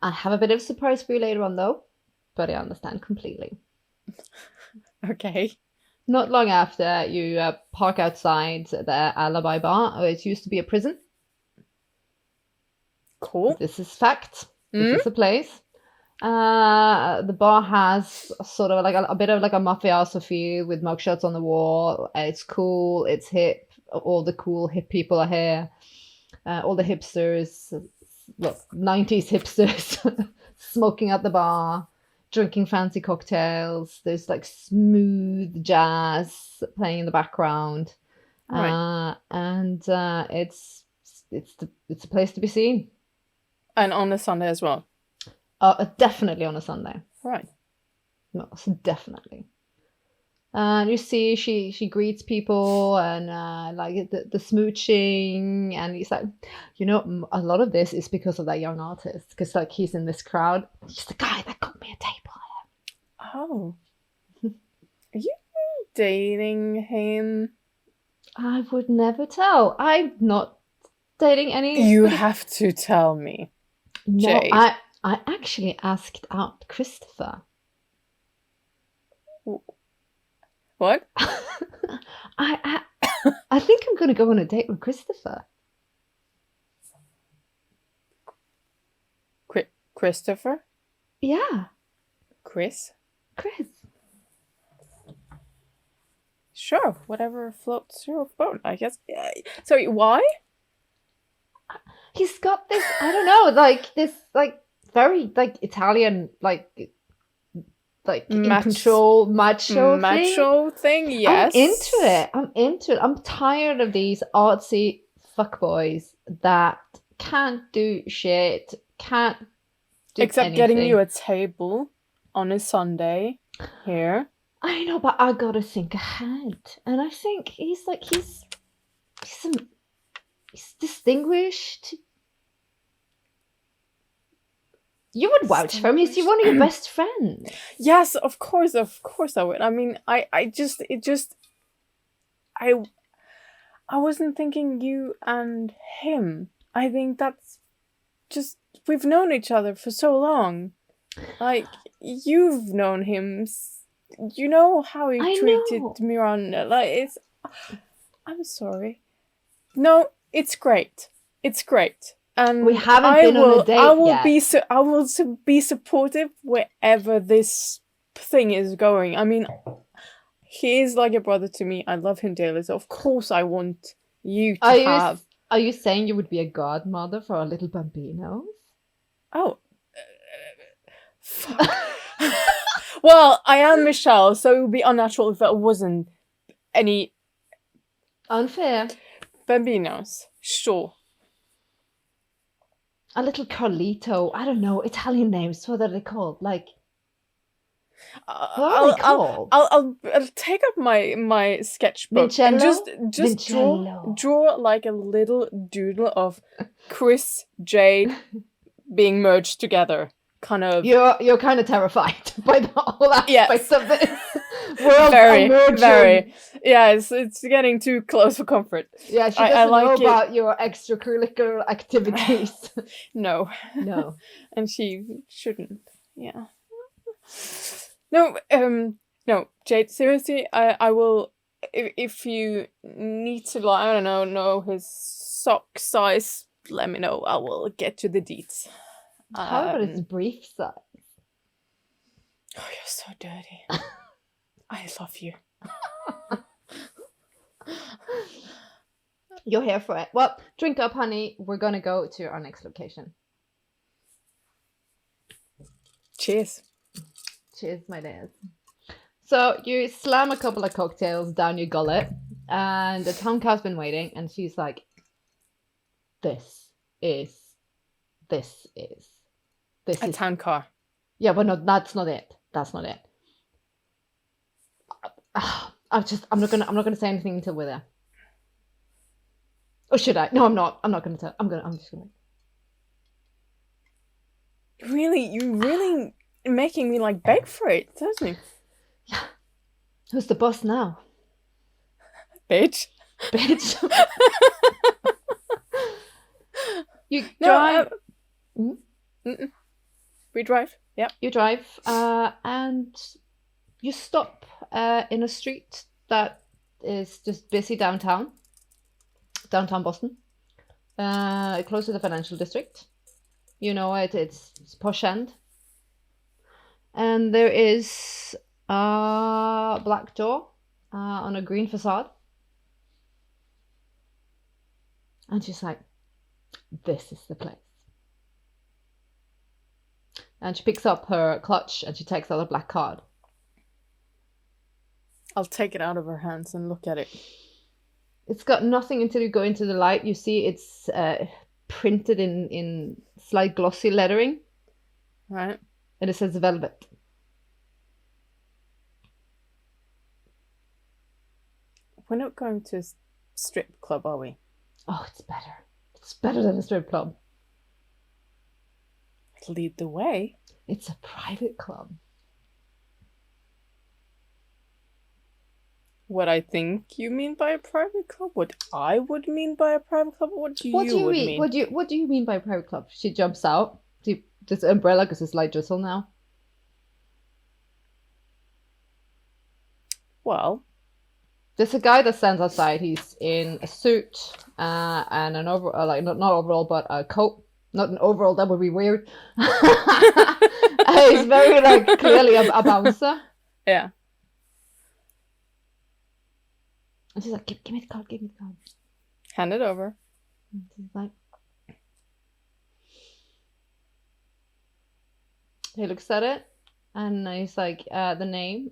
I have a bit of a surprise for you later on, though, but I understand completely. Okay. Not long after, you park outside the Alibi Bar. It used to be a prison. Cool. This is fact. This is a place. The bar has sort of like a bit of like a mafioso feel with mugshots on the wall. It's cool. It's hip. All the cool hip people are here. All the hipsters, look, 90s hipsters, smoking at the bar, drinking fancy cocktails. There's like smooth jazz playing in the background, Right. and it's a place to be seen. And on a Sunday as well. Definitely on a Sunday. Right. No, definitely. And you see, she greets people and like the smooching, and he's like, a lot of this is because of that young artist, because like he's in this crowd. He's the guy that got me a table. Oh. Are you dating him? I would never tell. I'm not dating any. You have to tell me. No, Jade. I actually asked out Christopher. What? I think I'm gonna go on a date with Christopher. Christopher? Yeah, Chris? Chris. Sure, whatever floats your boat, I guess. Sorry, why? He's got this, I don't know, like this, like very like Italian, like like in control macho thing. Yes. I'm into it. I'm tired of these artsy fuckboys that can't do shit, can't do Except anything. getting you a table on a Sunday here. I know, but I gotta think ahead, and I think he's distinguished. You would vouch for him. He's one of your best friends. Yes, of course I would. I mean, I wasn't thinking you and him. I think that's just, we've known each other for so long. Like, you've known him. You know how he treated Miranda. Like, it's... I'm sorry. No, it's great. It's great. And we haven't been on a date yet. I will be supportive wherever this thing is going. I mean, he is like a brother to me. I love him dearly. So of course I want you to have... Are you saying you would be a godmother for our little bambinos? Oh. Fuck. Well, I am Michelle, so it would be unnatural if there wasn't any... Unfair. Bambinos. Sure. A little Carlito. I don't know. Italian names. What are they called? Like... what are they called? I'll take up my sketchbook and just draw like a little doodle of Chris, Jade being merged together. Kind of. You're kind of terrified by the whole aspect of this world. Very. Yeah, it's getting too close for comfort. Yeah, she doesn't know about your extracurricular activities. No. And she shouldn't. Yeah. No, Jade, seriously, I will, if you need to, like, I don't know his sock size, let me know. I will get to the deets. How about his brief size? Oh, you're so dirty. I love you. You're here for it. Well, drink up, honey. We're gonna go to our next location. Cheers. Cheers, my dears. So you slam a couple of cocktails down your gullet, and the town cow's been waiting, and she's like, This is a town car. Yeah, but no, that's not it. That's not it. I'm not gonna say anything until we're there. Or should I? No, I'm not. I'm not gonna tell. I'm just gonna. Really, you really making me like beg for it, doesn't it? Yeah. Who's the boss now? Bitch. You drive. We drive. Yep. You drive, and you stop in a street that is just busy downtown Boston, close to the financial district. You know it. It's posh end, and there is a black door on a green facade, and she's like, "This is the place." And she picks up her clutch and she takes out a black card. I'll take it out of her hands and look at it. It's got nothing until you go into the light. You see it's printed in slight glossy lettering. Right. And it says velvet. We're not going to a strip club, are we? Oh, it's better. It's better than a strip club. Lead the way. It's a private club. What I think you mean by a private club? What I would mean by a private club? What do you mean? What do you mean by a private club? She jumps out. This umbrella because it's light drizzle now. Well, there's a guy that stands outside. He's in a suit and an overall, like not overall, but a coat. Not an overall, that would be weird. He's very, like, clearly a bouncer. Yeah. And she's like, give me the card, give me the card. Hand it over. And she's like... He looks at it, And he's like, the name,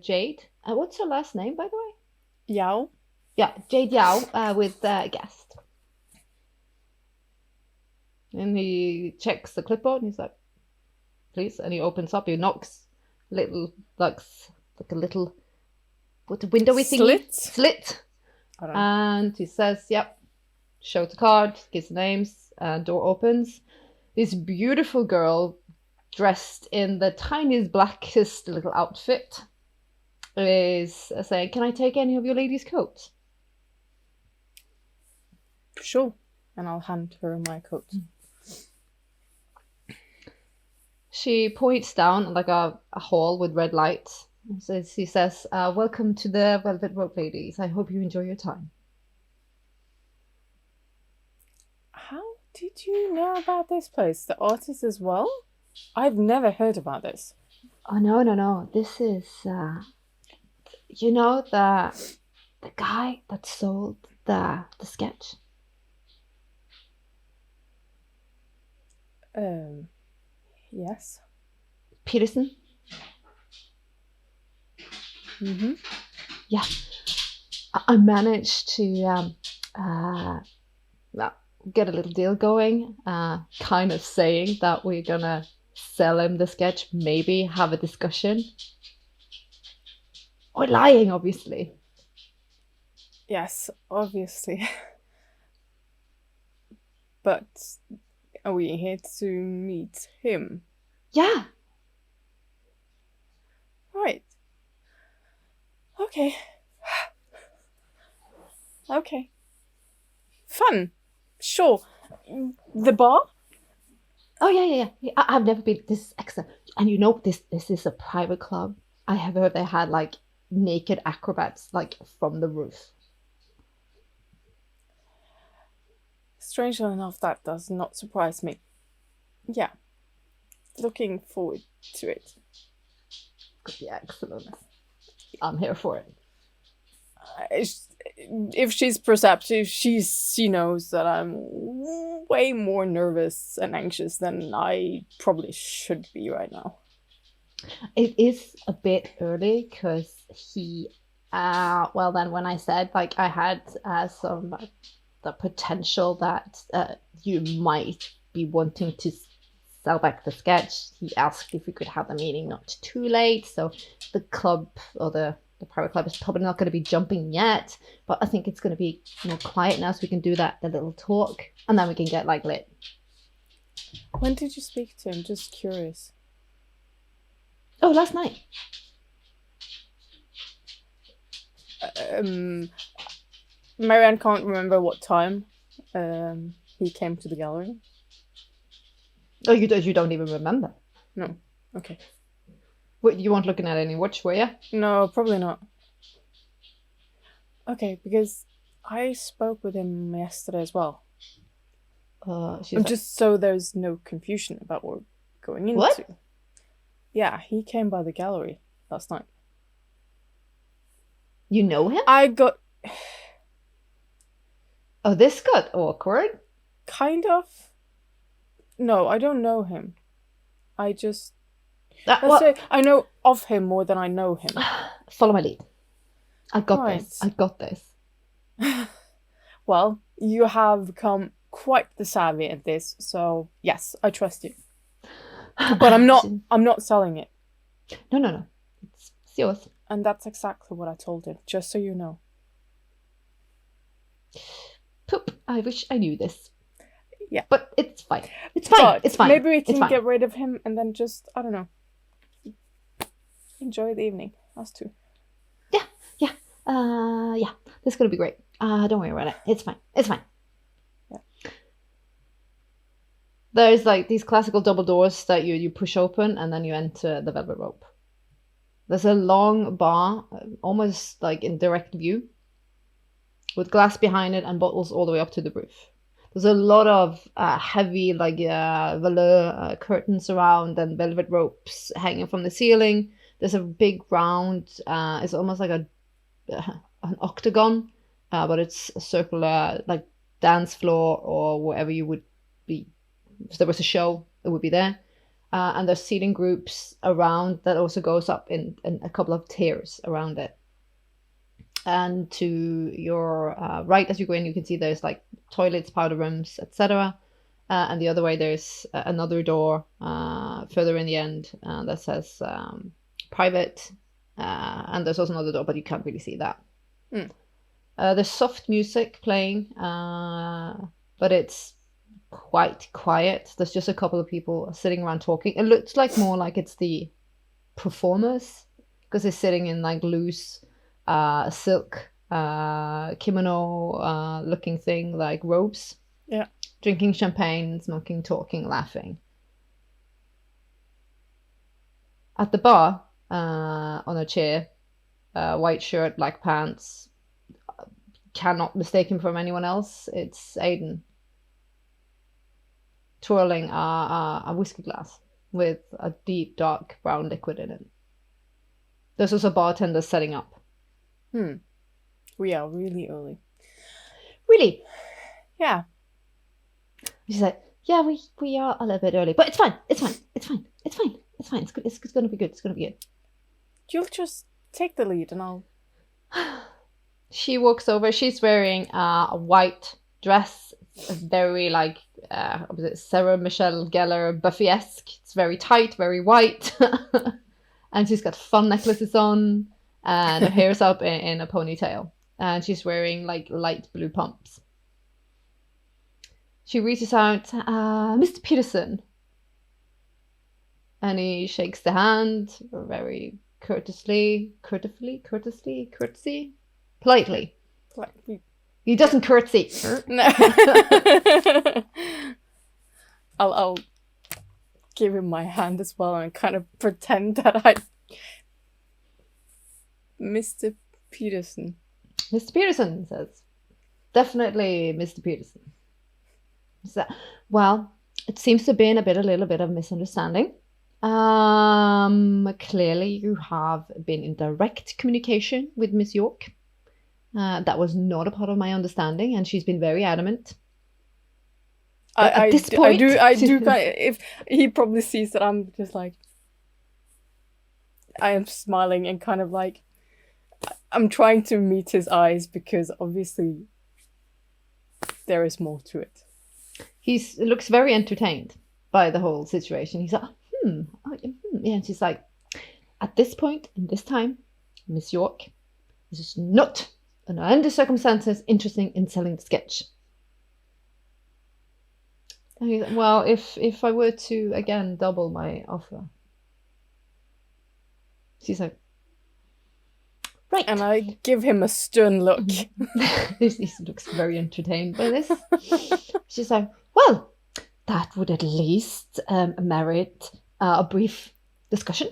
Jade. What's her last name, by the way? Yao. Yeah, Jade Yao, with guest. And he checks the clipboard and he's like, please. And he opens up, he knocks, little, like a little, what's a window thingy? Slit. I don't know. And he says, yep, shows the card, gives the names, door opens. This beautiful girl, dressed in the tiniest, blackest little outfit, is saying, can I take any of your ladies' coats? Sure. And I'll hand her my coat. She points down like a hall with red lights. So she says, welcome to the Velvet Rope, ladies. I hope you enjoy your time. How did you know about this place? The artist as well? I've never heard about this. Oh, no. This is, you know, the guy that sold the sketch? Yes. Peterson? Mm-hmm. Yeah. I managed to get a little deal going, kind of saying that we're gonna sell him the sketch, maybe have a discussion. Or lying, obviously. Yes, obviously. But are we here to meet him? Yeah. Right. Okay. Okay. Fun. Sure. The bar? Oh, yeah. I've never been. This is excellent. And you know, this is a private club. I have heard they had like naked acrobats like from the roof. Strangely enough, that does not surprise me. Yeah. Looking forward to it. Could be excellent. I'm here for it. If she's perceptive, she knows that I'm way more nervous and anxious than I probably should be right now. It is a bit early because he, well then when I said like I had some the potential that you might be wanting to sell back the sketch, he asked if we could have the meeting not too late. So the club or the private club is probably not going to be jumping yet, but I think it's going to be more quiet now, so we can do the little talk, and then we can get like lit. When did you speak to him? Just curious. Oh, last night. Marianne can't remember what time he came to the gallery. Oh, you don't even remember? No. Okay. Wait, you weren't looking at any watch, were you? No, probably not. Okay, because I spoke with him yesterday as well. Just so there's no confusion about what we're going into. What? Yeah, he came by the gallery last night. You know him? I got... Oh, this got awkward. Kind of. No, I don't know him. I just... Well, say I know of him more than I know him. follow my lead. I got Right. this. I got this. Well, you have become quite the savvy at this, so yes, I trust you. But I'm not selling it. No. It's yours. And that's exactly what I told him, just so you know. Poop. I wish I knew this. Yeah. But it's fine. It's fine. But it's fine. Maybe we It's can fine. get rid of him and then just, I don't know, enjoy the evening. Us two. Yeah. This is gonna be great. Don't worry about it. It's fine. Yeah. There's like these classical double doors that you push open and then you enter the velvet rope. There's a long bar, almost like in direct view, with glass behind it and bottles all the way up to the roof. There's a lot of heavy like velour curtains around and velvet ropes hanging from the ceiling. There's a big round, it's almost like an octagon, but it's a circular like dance floor or wherever you would be. If there was a show, it would be there. and there's seating groups around that also goes up in a couple of tiers around it. And to your right as you go in, you can see there's like toilets, powder rooms, etc. And the other way there's another door further in the end that says private, and there's also another door, but you can't really see that. There's soft music playing, but it's quite quiet. There's just a couple of people sitting around talking. It looks like more like it's the performers, because they're sitting in like loose silk kimono looking thing, like robes. Yeah. Drinking champagne, smoking, talking, laughing. At the bar, on a chair, white shirt, black pants, cannot mistake him from anyone else. It's Aiden, twirling a whiskey glass with a deep, dark brown liquid in it. There's also a bartender setting up. We are really early. Really? Yeah. She's like, yeah, we are a little bit early, but it's fine. It's fine. It's fine. It's fine. It's fine. It's good. It's going to be good. It's going to be good. You'll just take the lead and I'll... She walks over. She's wearing a white dress, very like Sarah Michelle Gellar Buffy-esque. It's very tight, very white, and she's got fun necklaces on, and her hair's up in a ponytail, and she's wearing like light blue pumps. She reaches out, Mr. Peterson, and he shakes the hand very courteously, politely. He doesn't curtsy. No. I'll give him my hand as well and kind of pretend that I... Mr. Peterson. Mr. Peterson says, definitely Mr. Peterson. So, well, it seems to have been a little bit of misunderstanding. Clearly you have been in direct communication with Miss York. That was not a part of my understanding, and she's been very adamant. I do kind of, if he probably sees that I'm just like, I am smiling and kind of like, I'm trying to meet his eyes because obviously there is more to it. He looks very entertained by the whole situation. He's like, yeah, and she's like, at this point in this time, Miss York, this is not under any circumstances interesting in selling the sketch. And he's like, well, if I were to again double my offer, she's like, right. And I give him a stern look. He looks very entertained by this. She's like, well, that would at least merit a brief discussion.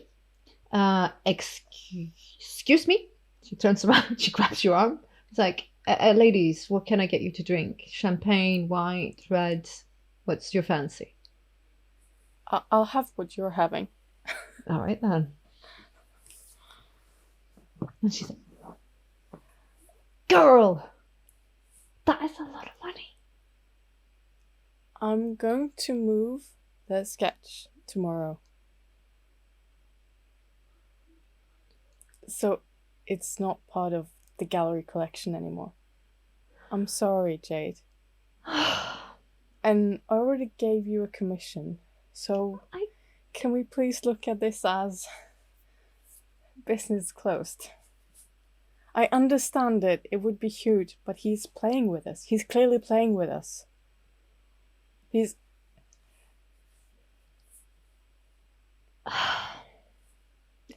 Excuse me. She turns around, she grabs your arm. It's like, ladies, what can I get you to drink? Champagne, white, red? What's your fancy? I'll have what you're having. All right, then. And she's like, girl, that is a lot of money. I'm going to move the sketch tomorrow. So it's not part of the gallery collection anymore. I'm sorry, Jade. And I already gave you a commission, so can we please look at this as business closed? I understand it would be huge, but he's playing with us. He's clearly playing with us.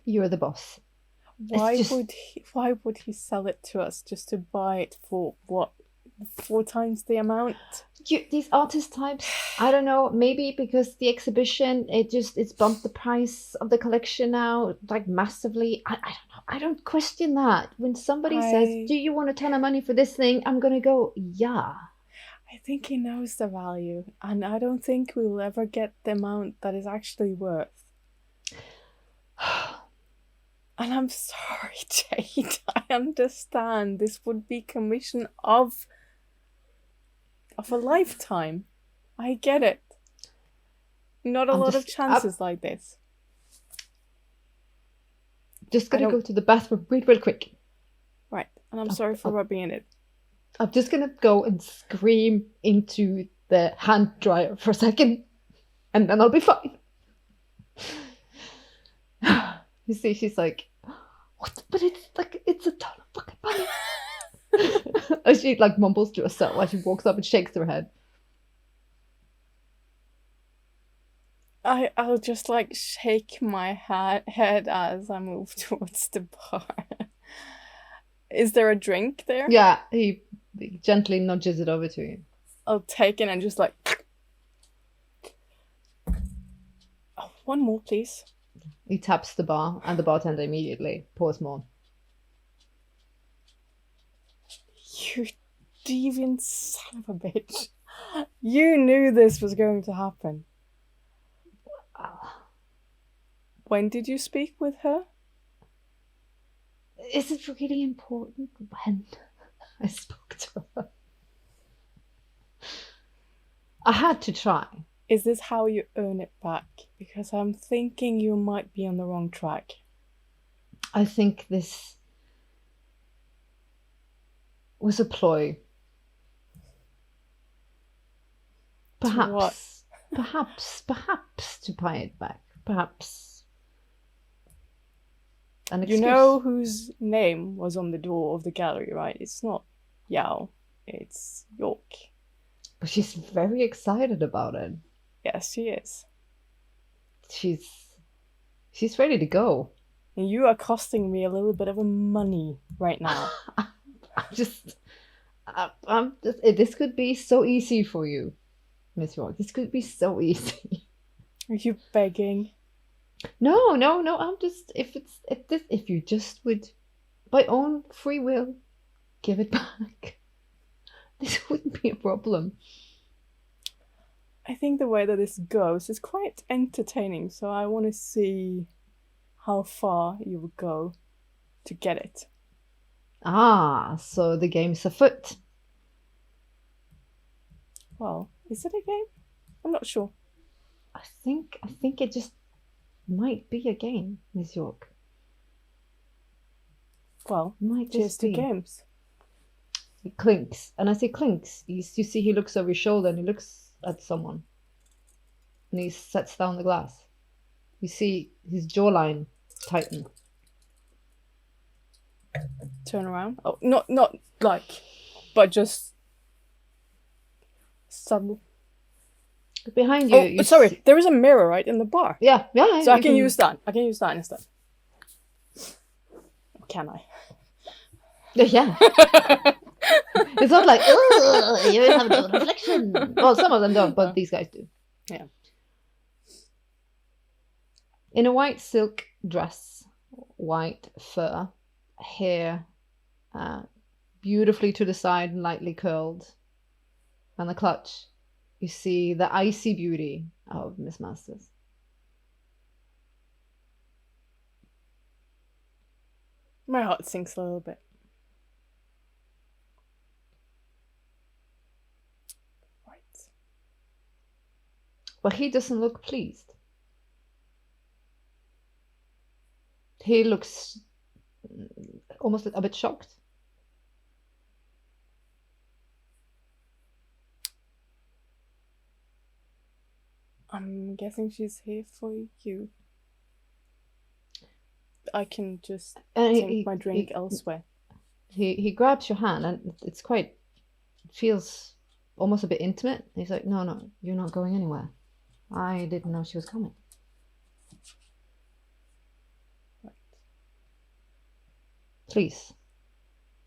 You're the boss. Why would he sell it to us just to buy it for what, 4 times the amount? These artist types, I don't know, maybe because the exhibition, it's bumped the price of the collection now like massively. I don't know. I don't question that. When somebody says, do you want a ton of money for this thing? I'm gonna go, yeah. I think he knows the value, and I don't think we'll ever get the amount that is actually worth. And I'm sorry, Jade. I understand this would be commission of a lifetime. I get it. not a I'm lot of just- chances like this. Just I gonna don't- go to the bathroom real quick. Right, and I'm sorry for rubbing in it. I'm just gonna go and scream into the hand dryer for a second, and then I'll be fine. You see, she's like, "What? But it's a ton of fucking money." And she like mumbles to herself while she walks up and shakes her head. I'll just like shake my head as I move towards the bar. Is there a drink there? Yeah, he gently nudges it over to you. I'll take it and just like. Oh, one more, please. He taps the bar, and the bartender immediately pours more. You deviant son of a bitch. You knew this was going to happen. When did you speak with her? Is it really important when I spoke to her? I had to try. Is this how you earn it back? Because I'm thinking you might be on the wrong track. I think this was a ploy. what? Perhaps to buy it back. Perhaps an You excuse. know whose name was on the door of the gallery, right? It's not Yao, it's York. But she's very excited about it. Yes, she is. She's ready to go. And you are costing me a little bit of money right now. This could be so easy for you, Miss York. This could be so easy. Are you begging? No. I'm just if you just would, by own free will, give it back. This wouldn't be a problem. I think the way that this goes is quite entertaining, so I want to see how far you will go to get it. Ah, so the game's afoot. Well, is it a game? I'm not sure. I think it just might be a game, Miss York. Well, Might cheers just to be. games. It clinks, and as he clinks, you see he looks over his shoulder and he looks at someone, and he sets down the glass. You see his jawline tighten. Turn around. Oh, not like, but just subtle. Behind you, Oh, sorry. see- There is a mirror right in the bar, Yeah. so I you can use that. I can use that instead. Can I? Yeah. It's not like, oh, you have no reflection. Well, some of them don't, but these guys do. Yeah. In a white silk dress, white fur, hair beautifully to the side and lightly curled, and the clutch, you see the icy beauty of Miss Masters. My heart sinks a little bit. Right. But he doesn't look pleased. He looks almost a bit shocked. I'm guessing she's here for you. I can just And take my drink elsewhere. He grabs your hand, and it's quite, it feels almost a bit intimate. He's like, no, you're not going anywhere. I didn't know she was coming. Right. Please,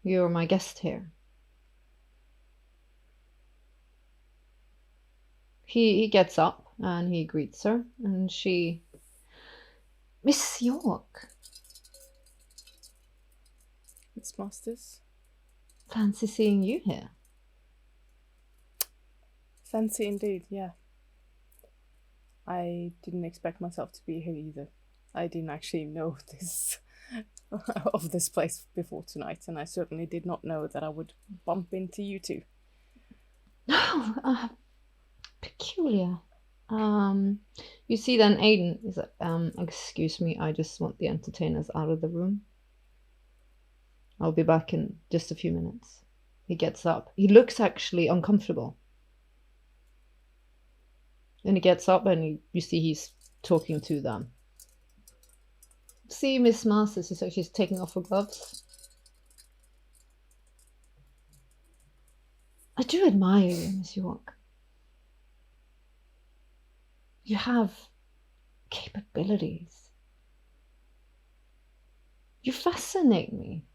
you're my guest here. He gets up and he greets her, and she, Miss York, Miss Masters. fancy seeing you here. Fancy indeed, yeah. I didn't expect myself to be here either. I didn't actually know this of this place before tonight, and I certainly did not know that I would bump into you two. No, peculiar. You see then Aiden is like, excuse me, I just want the entertainers out of the room. I'll be back in just a few minutes. He gets up. He looks actually uncomfortable. And he gets up and you see he's talking to them. See Miss Masters is actually taking off her gloves. I do admire you, Miss York. You have capabilities. You fascinate me.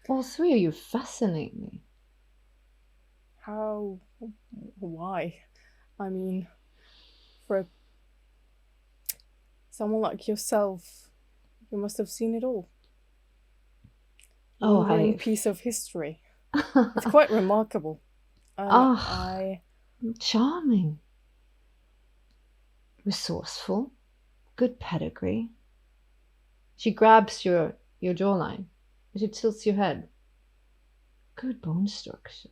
All three of you fascinate me. How? Why? I mean, for someone like yourself, you must have seen it all. Wandering piece of history. It's quite remarkable. Charming. Resourceful. Good pedigree. She grabs your jawline. She tilts your head. Good bone structure.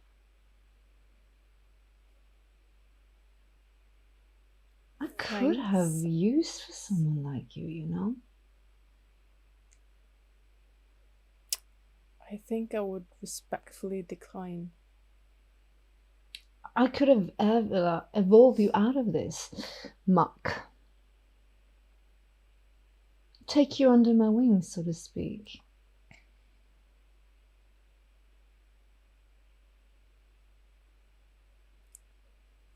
I could have use for someone like you, you know? I think I would respectfully decline. I could have evolved you out of this muck. Take you under my wings, so to speak.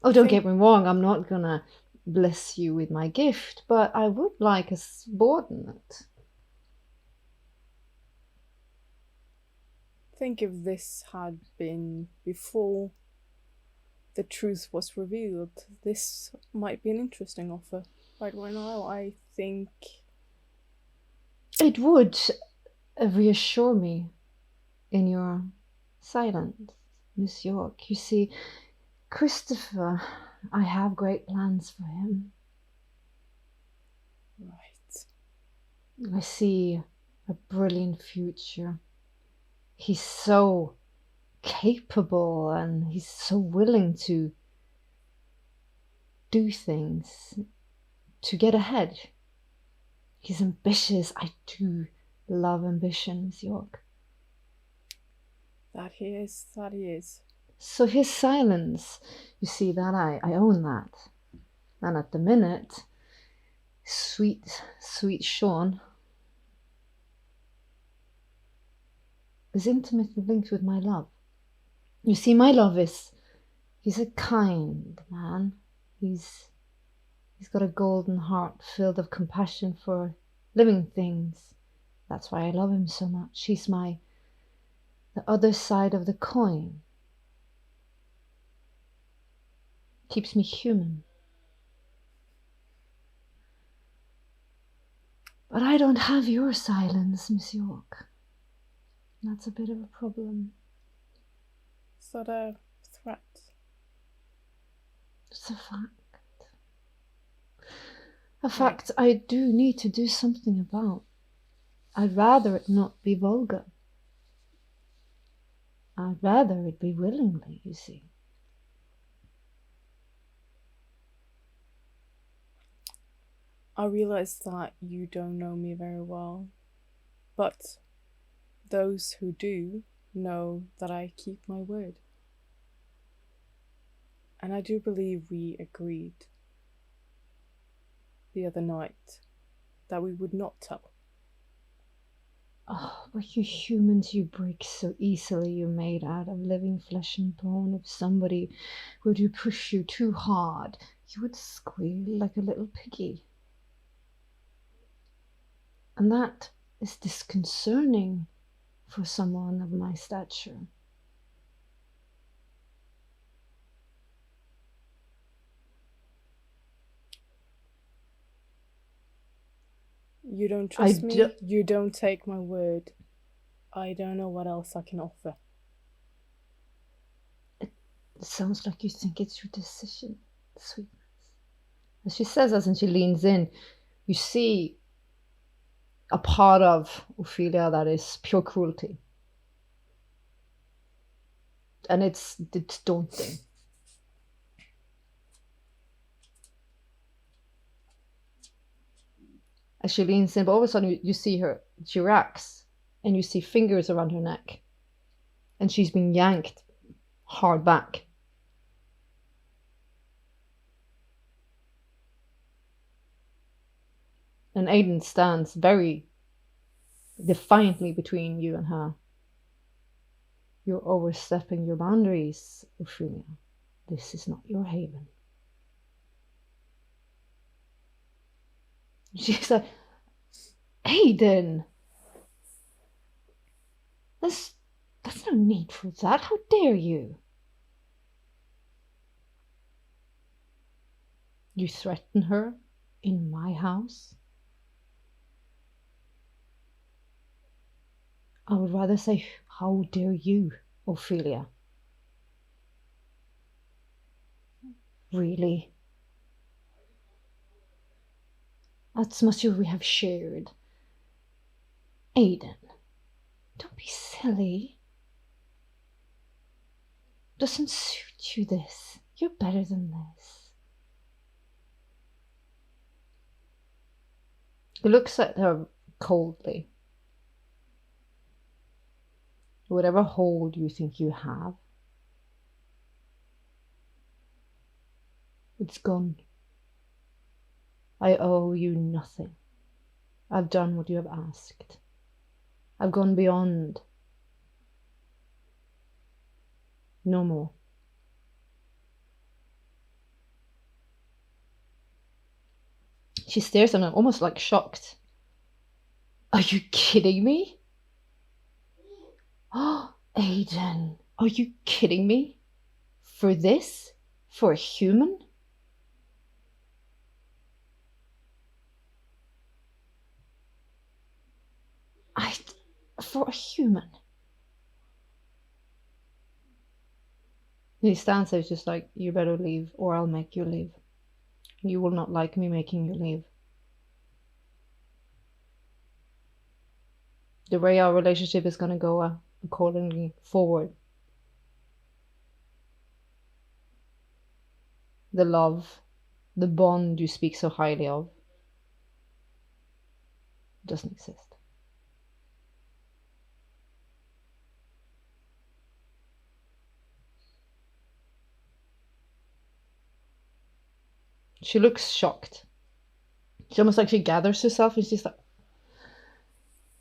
Oh, don't get me wrong, I'm not gonna bless you with my gift, but I would like a subordinate. I think if this had been before the truth was revealed, this might be an interesting offer. Right now, I think it would reassure me in your silence, Miss York. You see, Christopher, I have great plans for him. Right. I see a brilliant future. He's so capable and he's so willing to do things to get ahead. He's ambitious. I do love ambition, Miss York. That he is. So his silence, you see that I own that. And at the minute, sweet Sean is intimately linked with my love. You see, my love he's a kind man. He's got a golden heart filled of compassion for living things. That's why I love him so much. He's the other side of the coin. Keeps me human. But I don't have your silence, Miss York. That's a bit of a problem. Is that a threat? It's a fact. A fact I do need to do something about. I'd rather it not be vulgar. I'd rather it be willingly, you see. I realize that you don't know me very well, but those who do know that I keep my word. And I do believe we agreed the other night that we would not tell. Oh, but you humans, you break so easily. You're made out of living flesh and bone. If somebody were to push you too hard, you would squeal like a little piggy. And that is disconcerting for someone of my stature. You don't trust me? You don't take my word. I don't know what else I can offer. It sounds like you think it's your decision, sweetness. As she says this and she leans in, you see a part of Ophelia that is pure cruelty. And it's daunting. as she leans in, but all of a sudden you see her, she reacts, and you see fingers around her neck, and she's been yanked hard back. And Aiden stands very defiantly between you and her. You're overstepping your boundaries, Ophelia. This is not your haven. She's like, Aiden! There's no need for that. How dare you? You threaten her in my house? I would rather say, how dare you, Ophelia? Really? That's much we have shared. Aiden, don't be silly. Doesn't suit you this. You're better than this. He looks at her coldly. Whatever hold you think you have, it's gone. I owe you nothing. I've done what you have asked. I've gone beyond. No more. She stares at him, almost like shocked. Are you kidding me? Oh, Aiden, are you kidding me? For this? For a human? For a human? He stands there just like, you better leave or I'll make you leave. You will not like me making you leave. The way our relationship is going to go accordingly forward. The love, the bond you speak so highly of, doesn't exist. She looks shocked. It's almost like she gathers herself and she's like,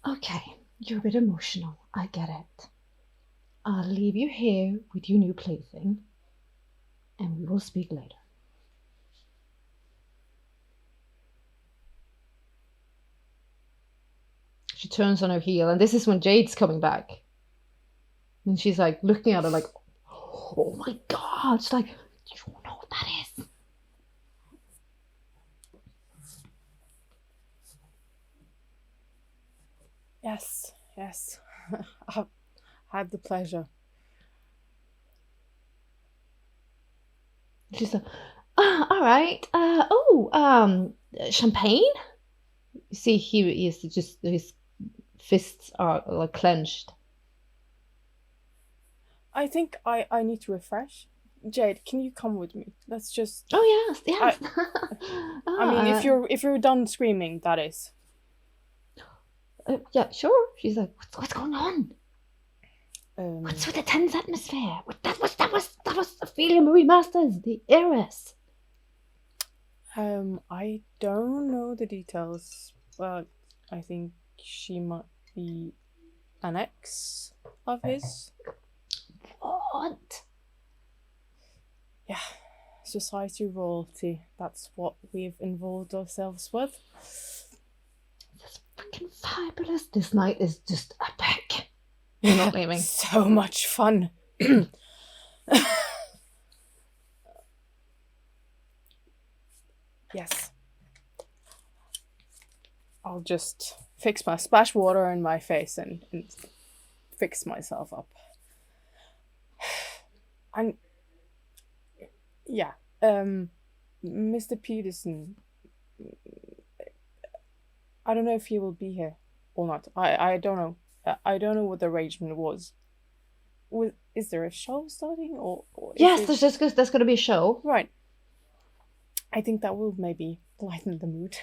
okay, you're a bit emotional. I get it. I'll leave you here with your new plaything and we will speak later. She turns on her heel, and this is when Jade's coming back. And she's like looking at her like, oh my god. She's like, you don't know what that is. Yes. I've had the pleasure. She's like, all right. Champagne? You see, he is just, his fists are like clenched. I think I need to refresh. Jade, can you come with me? Let's just. Oh yes. I mean, if you're done screaming, that is. Yeah, sure. She's like, what's going on? What's with the tense atmosphere? That was Ophelia Marie Masters, the heiress. I don't know the details, but I think she might be an ex of his. What? Yeah, society royalty. That's what we've involved ourselves with. That's freaking fabulous. This night is just epic. You're not leaving. So much fun. Yes. I'll just fix my splash water in my face and fix myself up. And yeah, Mr. Peterson, I don't know if he will be here or not. I don't know. I don't know what the arrangement was. Is there a show starting or yes, there's going to be a show. Right. I think that will maybe lighten the mood.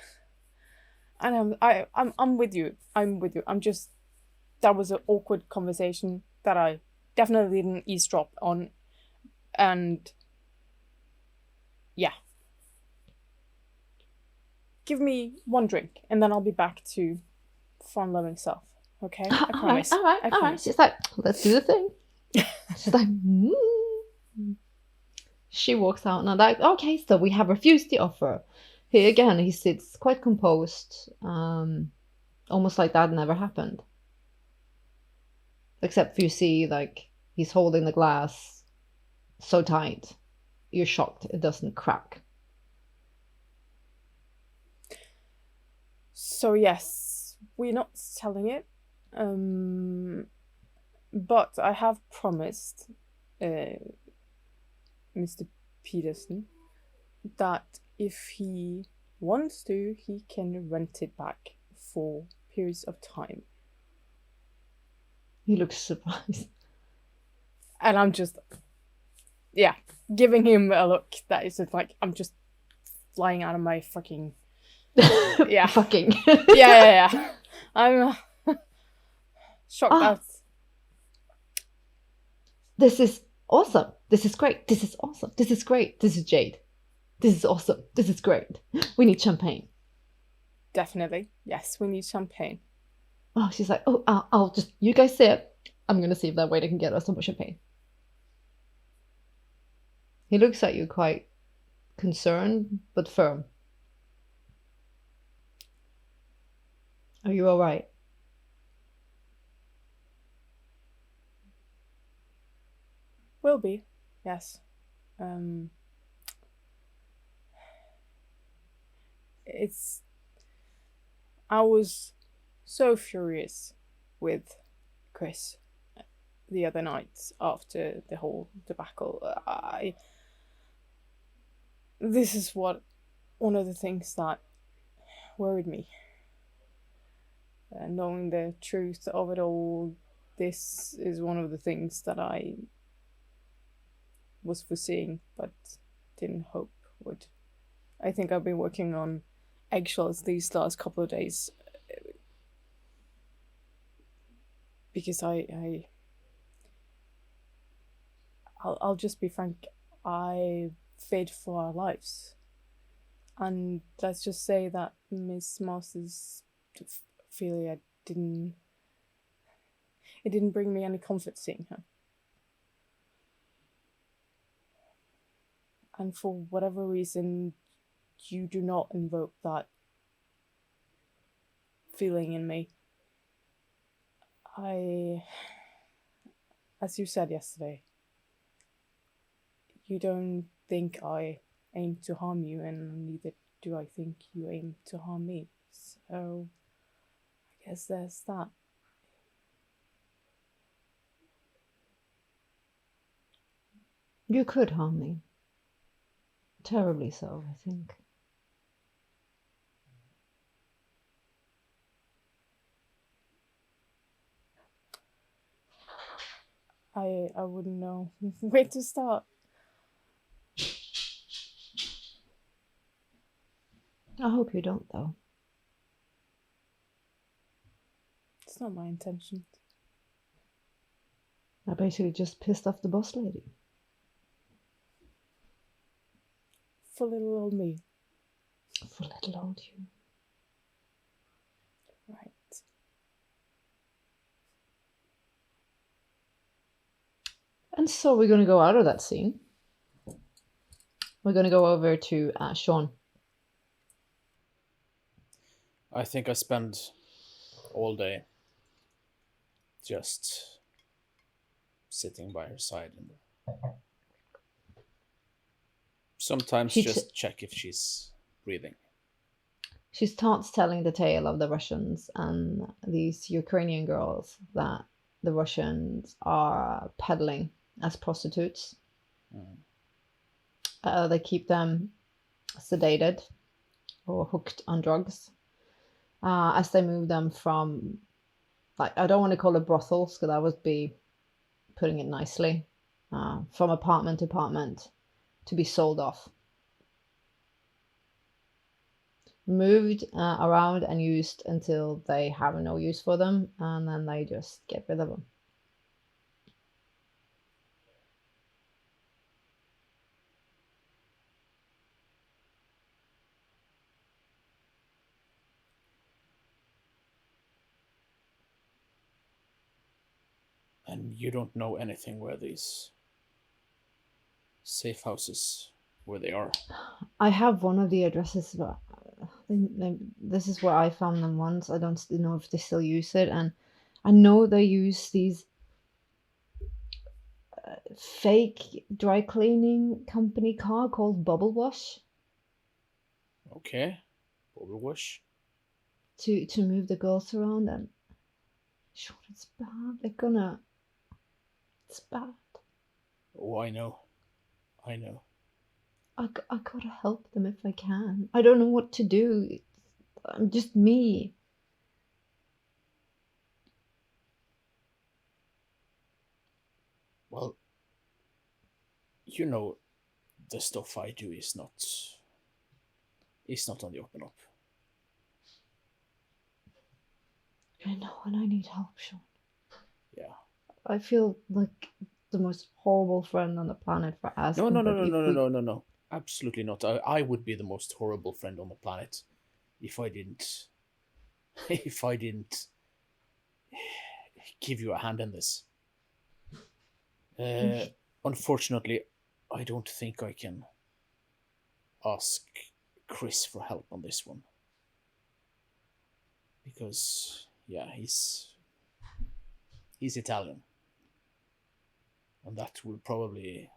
And I'm with you. I'm with you. I'm just, that was an awkward conversation that I definitely didn't eavesdrop on, and yeah. Give me one drink, and then I'll be back to fun-loving self. Okay, I promise. All right. I promise. She's like, let's do the thing. She's like, She walks out, and I'm like, okay, so we have refused the offer. He sits quite composed, almost like that never happened. Except for you see, like, he's holding the glass so tight, you're shocked it doesn't crack. So yes, we're not selling it, but I have promised Mr. Peterson that if he wants to, he can rent it back for periods of time. He looks surprised. And I'm just, yeah, giving him a look that is just like, I'm just flying out of my fucking, yeah. Fucking. yeah. I'm shocked that. This is awesome. This is great. This is awesome. This is great. This is Jade. This is awesome. This is great. We need champagne. Definitely. Yes, we need champagne. Oh, she's like, oh, I'll just, you guys sip. I'm going to see if that waiter can get us some more champagne. He looks at you quite concerned, but firm. Are you all right? Will be, yes. I was so furious with Chris the other night after the whole debacle. This is one of the things that worried me. Knowing the truth of it all, this is one of the things that I was foreseeing but didn't hope would. I think I've been working on eggshells these last couple of days because I'll just be frank, I feared for our lives. And let's just say that Miss Masters' failure didn't bring me any comfort seeing her. And for whatever reason, you do not invoke that feeling in me. As you said yesterday, you don't think I aim to harm you, and neither do I think you aim to harm me. So, I guess there's that. You could harm me. Terribly so, I think. I wouldn't know where to start. I hope you don't, though. It's not my intention. I basically just pissed off the boss lady. For little old me. For little old you. Right. And so we're going to go out of that scene. We're going to go over to Sean. I think I spend all day just sitting by her side and sometimes just check if she's breathing. She starts telling the tale of the Russians and these Ukrainian girls that the Russians are peddling as prostitutes. They keep them sedated or hooked on drugs as they move them from, like, I don't want to call it brothels because that would be putting it nicely, from apartment to apartment to be sold off. moved around and used until they have no use for them, and then they just get rid of them. And you don't know anything where these safe houses, where they are? I have one of the addresses, but this is where I found them once. I don't know if they still use it, and I know they use these fake dry cleaning company car called Bubble Wash Okay. Bubble wash. to move the girls around, and sure, it's bad. It's bad. Oh, I know. I know. I gotta help them if I can. I don't know what to do. I'm just me. Well, you know, the stuff I do is not on the up and up. I know, and I need help, Sean. Yeah. I feel like the most horrible friend on the planet for asking. No. Absolutely not. I would be the most horrible friend on the planet if I didn't if I didn't give you a hand in this. Unfortunately, I don't think I can ask Chris for help on this one. Because, yeah, he's Italian. And that will probably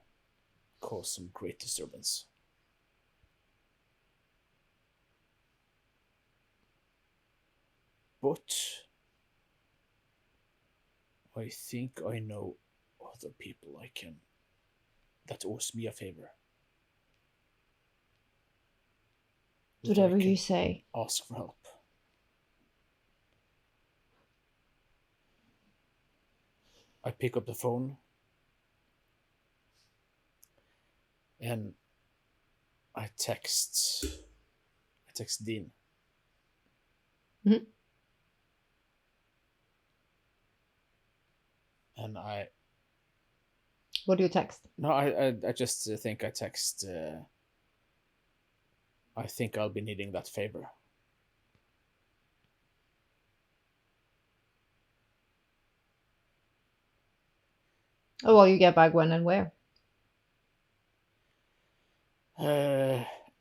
cause some great disturbance. But I think I know other people that owes me a favor. That I Whatever can you say. ask for help. I pick up the phone and I text Dean. Mhm. And What do you text? no, I just think I text. I think I'll be needing that favor. Oh, well, you get back when and where?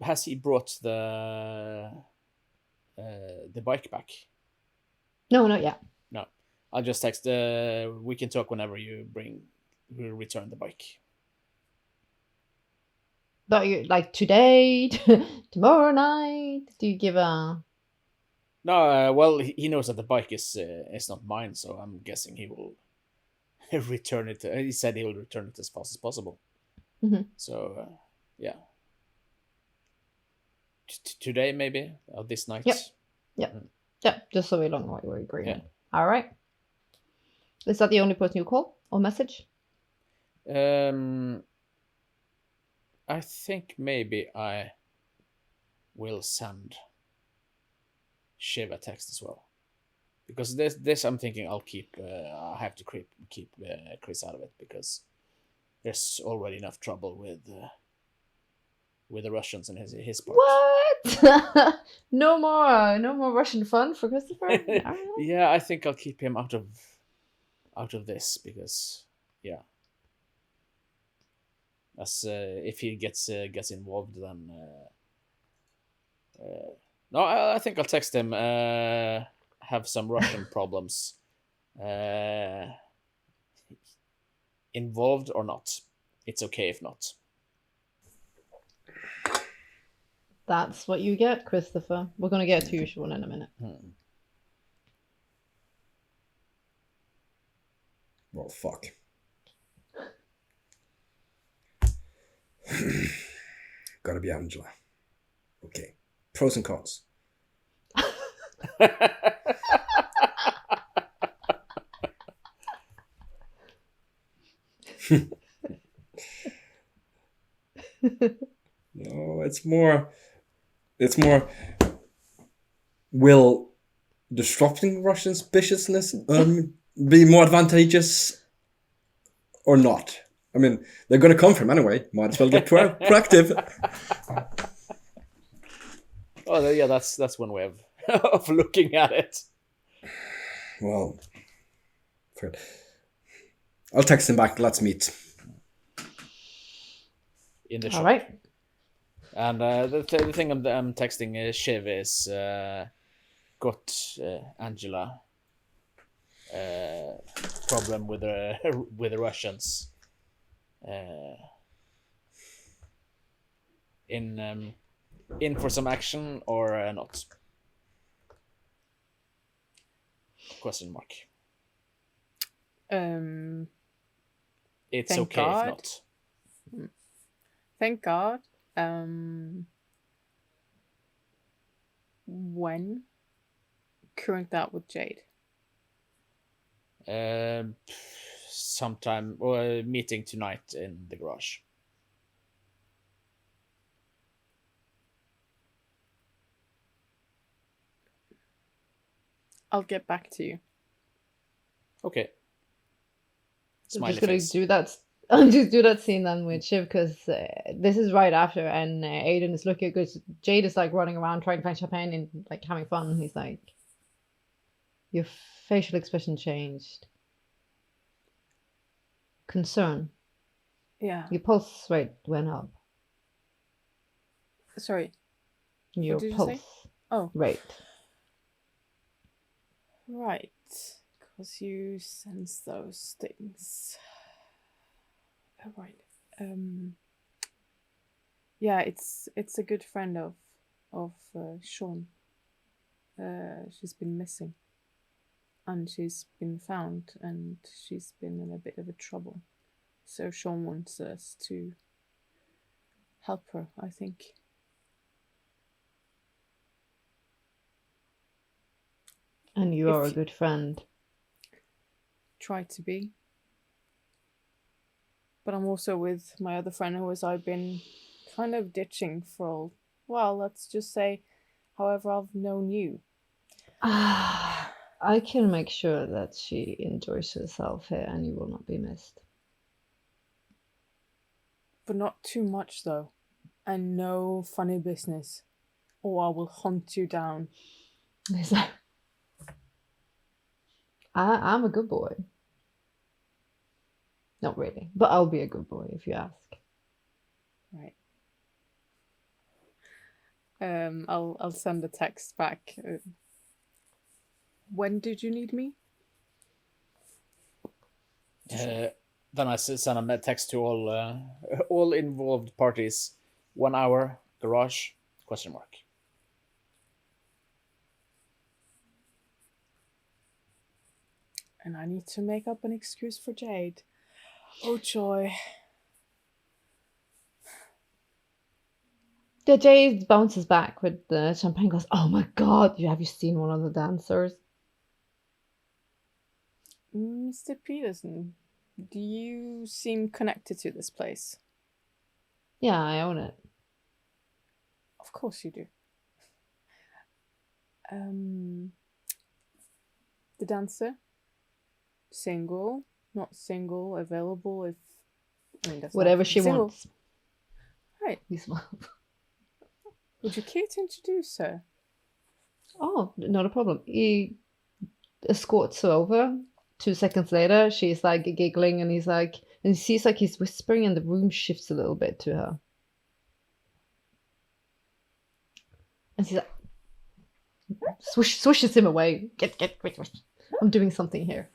Has he brought the bike back? No, not yet. No, I'll just text. We can talk whenever you return the bike. But you like today, tomorrow night? Do you give a? No, well, he knows that the bike is not mine, so I'm guessing he will return it. He said he will return it as fast as possible. Mhm. So, yeah. Today, maybe? Or this night? Yep. Yep. Just so we don't know what we're agreeing. Yeah. All right. Is that the only person you call or message? I think maybe I will send Shiv a text as well, because this I'm thinking I'll keep. I have to keep Chris out of it, because there's already enough trouble with the Russians in his part. What? No more Russian fun for Christopher. All right. Yeah, I think I'll keep him out of this, because yeah, as if he gets involved, then no, I think I'll text him. Have some Russian problems. Involved or not, it's okay if not. That's what you get, Christopher. We're gonna get to you, Sean, in a minute. Well, fuck. Gotta be Angela. Okay. Pros and cons. No, it's more will disrupting Russians' viciousness be more advantageous or not? I mean, they're going to come from anyway. Might as well get proactive. Oh, yeah, that's one way of of looking at it. Well, I'll text him back. Let's meet. In the All shop. right. And the thing I'm texting Shiv is got Angela problem with the with the Russians. In for some action or not? Question mark. It's Thank okay God. if not. Thank God. When? Current that with Jade. Sometime or meeting tonight in the garage. I'll get back to you. Okay. I'm Smiley just gonna face. do that. I'll just do that scene then with Shiv because this is right after, and Aiden is looking because Jade is like running around trying to find champagne and like having fun. He's like, your facial expression changed. Concern. Yeah. Your pulse rate went up. Sorry. Your did you pulse say? Oh. rate. Right. Because you sense those things. Oh, right. Yeah, it's a good friend of Sean. She's been missing. And she's been found, and she's been in a bit of a trouble. So Sean wants us to help her, I think. And you are a good friend. Try to be. But I'm also with my other friend who I've been kind of ditching for, well, let's just say, however I've known you. I can make sure that she enjoys herself here and you will not be missed. But not too much, though. And no funny business, or I will hunt you down. I'm a good boy. Not really, but I'll be a good boy if you ask. Right. I'll send a text back. When did you need me? Then I send a text to all involved parties. 1 hour garage? Question mark. And I need to make up an excuse for Jade. Oh joy. The Jade bounces back with the champagne glass. Oh my god, have you seen one of the dancers? Mr. Peterson, do you seem connected to this place? Yeah, I own it. Of course you do. The dancer? Single? Not single? Available if... that's Whatever she single. wants. Right. He smiles. Would you care to introduce her? Oh, not a problem. He escorts her over. 2 seconds later, she's like giggling, and he's like, and he sees like he's whispering, and the room shifts a little bit to her. And she's like, swishes him away. Get, I'm doing something here.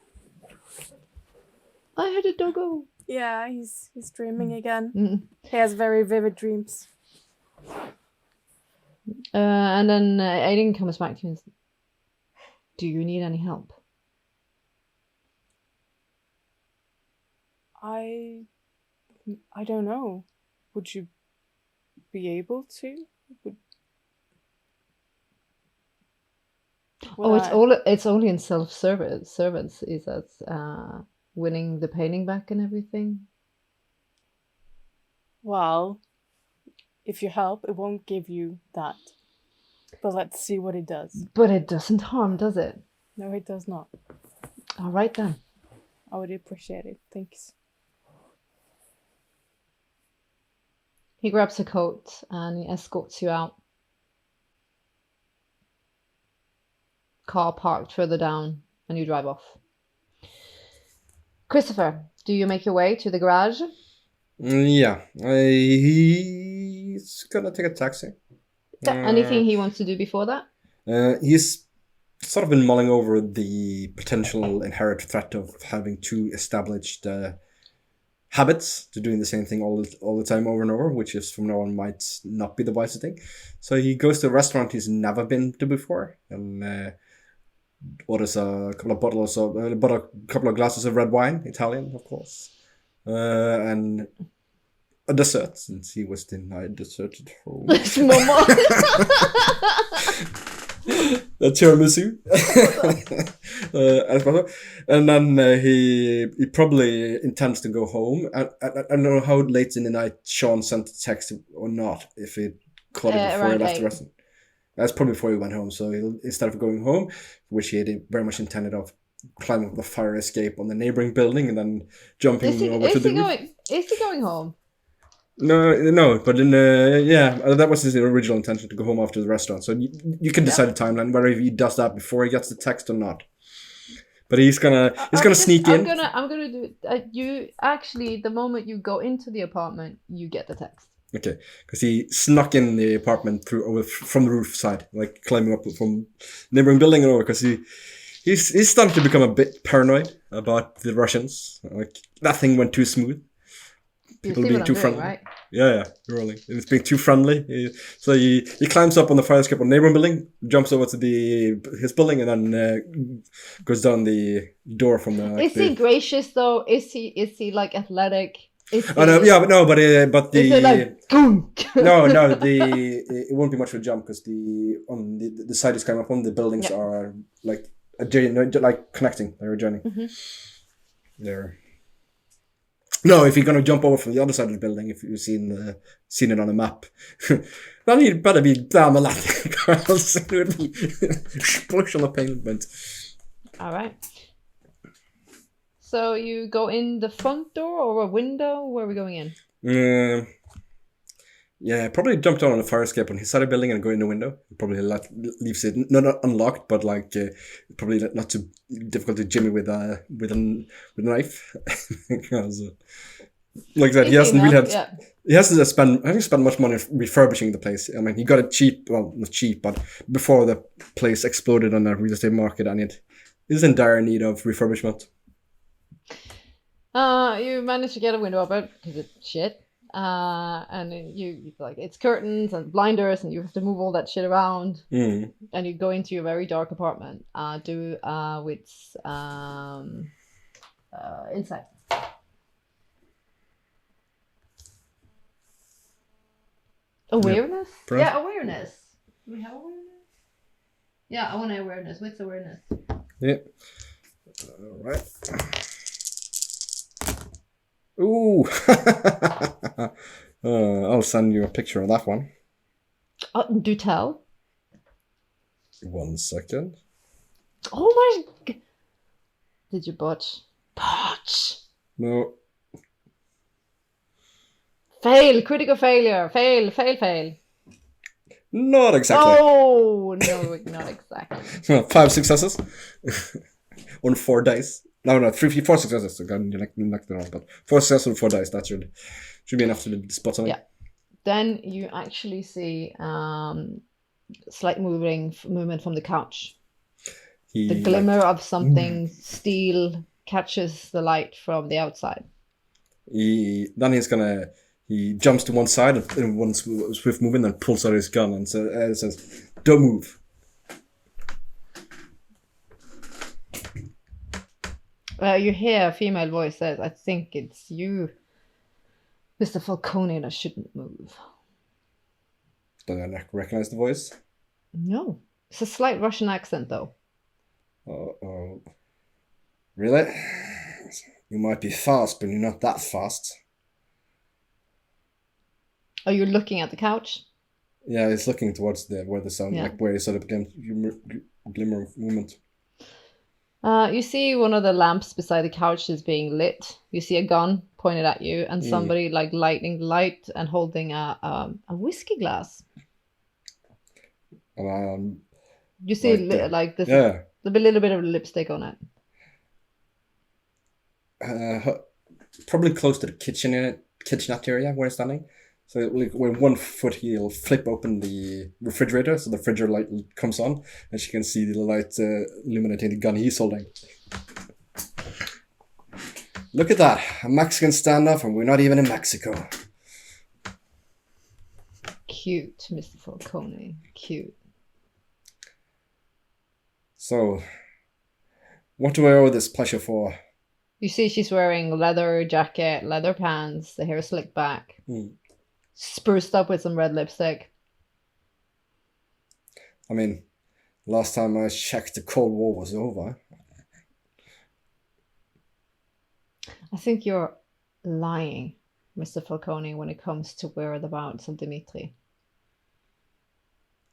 I had a doggo. Yeah, he's dreaming again. Mm. He has very vivid dreams. And then Aiden comes back to you and says, do you need any help? I don't know. Would you be able to? It's only in servants is that winning the painting back and everything. Well, if you help, it won't give you that. But let's see what it does. But it doesn't harm, does it? No, it does not. All right then. I would appreciate it. Thanks. He grabs a coat and he escorts you out. Car parked further down, and you drive off. Christopher, do you make your way to the garage? Yeah, he's gonna take a taxi. Anything he wants to do before that? He's sort of been mulling over the potential inherent threat of having two established habits to doing the same thing all the time over and over, which is from now on might not be the wisest thing. So he goes to a restaurant he's never been to before and orders a couple of bottles of a couple of glasses of red wine, Italian of course, and a dessert since he was denied dessert at home. A tiramisu. And then he probably intends to go home. I don't know how late in the night Sean sent a text or not, if he caught it before he left the restaurant. That's probably before he went home. So instead of going home, which he had very much intended of, climbing up the fire escape on the neighboring building and then jumping over to the roof. Is he going home? No, but that was his original intention, to go home after the restaurant. So you can decide the timeline whether he does that before he gets the text or not. But he's gonna sneak in. I'm gonna do it. You actually, the moment you go into the apartment, you get the text. Okay, because he snuck in the apartment from the roof side, like climbing up from neighboring building and over. Because he's starting to become a bit paranoid about the Russians. Like nothing went too smooth. People being too friendly, right? Yeah, really. It's being too friendly. So he climbs up on the fire escape on the neighboring building, jumps over to his building, and then goes down the door from the. Is he gracious though? Is he like athletic? But the is it like gunk? no, it won't be much of a jump because the side he's climbing up on, the buildings are like like connecting. They're adjoining. Mm-hmm. They're. No, if you're gonna jump over from the other side of the building, if you've seen it on a map, then you'd better be damn athletic, or else it would be spush on the pavement. All right. So you go in the front door or a window? Where are we going in? Yeah, probably jump down on the fire escape on his side of the building and go in the window. Probably leaves it not unlocked, but like probably not too difficult to jimmy with a knife. Because, like I said, he hasn't spent much money refurbishing the place. I mean, he got it cheap. Well, not cheap, but before the place exploded on the real estate market, and it is in dire need of refurbishment. You managed to get a window open because it's shit. And you like it's curtains and blinders, and you have to move all that shit around. And you go into your very dark apartment. Do with insight. Awareness? Yep. Yeah, awareness. Do we have awareness? Yeah, I want awareness. What's awareness? Yeah. All right. Ooh. I'll send you a picture of that one. Do tell. 1 second. Oh my... Did you botch? Botch! No. Fail! Critical failure! Fail! Not exactly. Oh, no, not exactly. 5 successes. On 4 dice. No, 4 successes. You knocked it off, but 4 successes on 4 dice. That should be enough to spot something. Yeah. Then you actually see slight movement from the couch. The glimmer of something steel catches the light from the outside. He jumps to one side and in one swift movement and pulls out his gun and says, "Don't move." You hear a female voice says, "I think it's you, Mr. Falcone, that shouldn't move." Don't I recognize the voice? No. It's a slight Russian accent, though. Oh. Really? You might be fast, but you're not that fast. Are you looking at the couch? Yeah, he's looking towards where the sun, Yeah. like where he sort of glimmer of movement. You see one of the lamps beside the couch is being lit. You see a gun pointed at you, and somebody like lighting the light and holding a whiskey glass. You see like this, Yeah. a little bit of lipstick on it. Probably close to the kitchenette area where he's standing. So like, with 1 foot, he'll flip open the refrigerator, so the refrigerator light comes on, and she can see the light illuminating the gun he's holding. Look at that, a Mexican standoff, and we're not even in Mexico. Cute, Mr. Falcone. Cute. So, what do I owe this pleasure for? You see she's wearing leather jacket, leather pants, the hair slicked back, spruced up with some red lipstick. I mean, last time I checked, the Cold War was over. I think you're lying, Mr. Falcone, when it comes to whereabouts of Dimitri.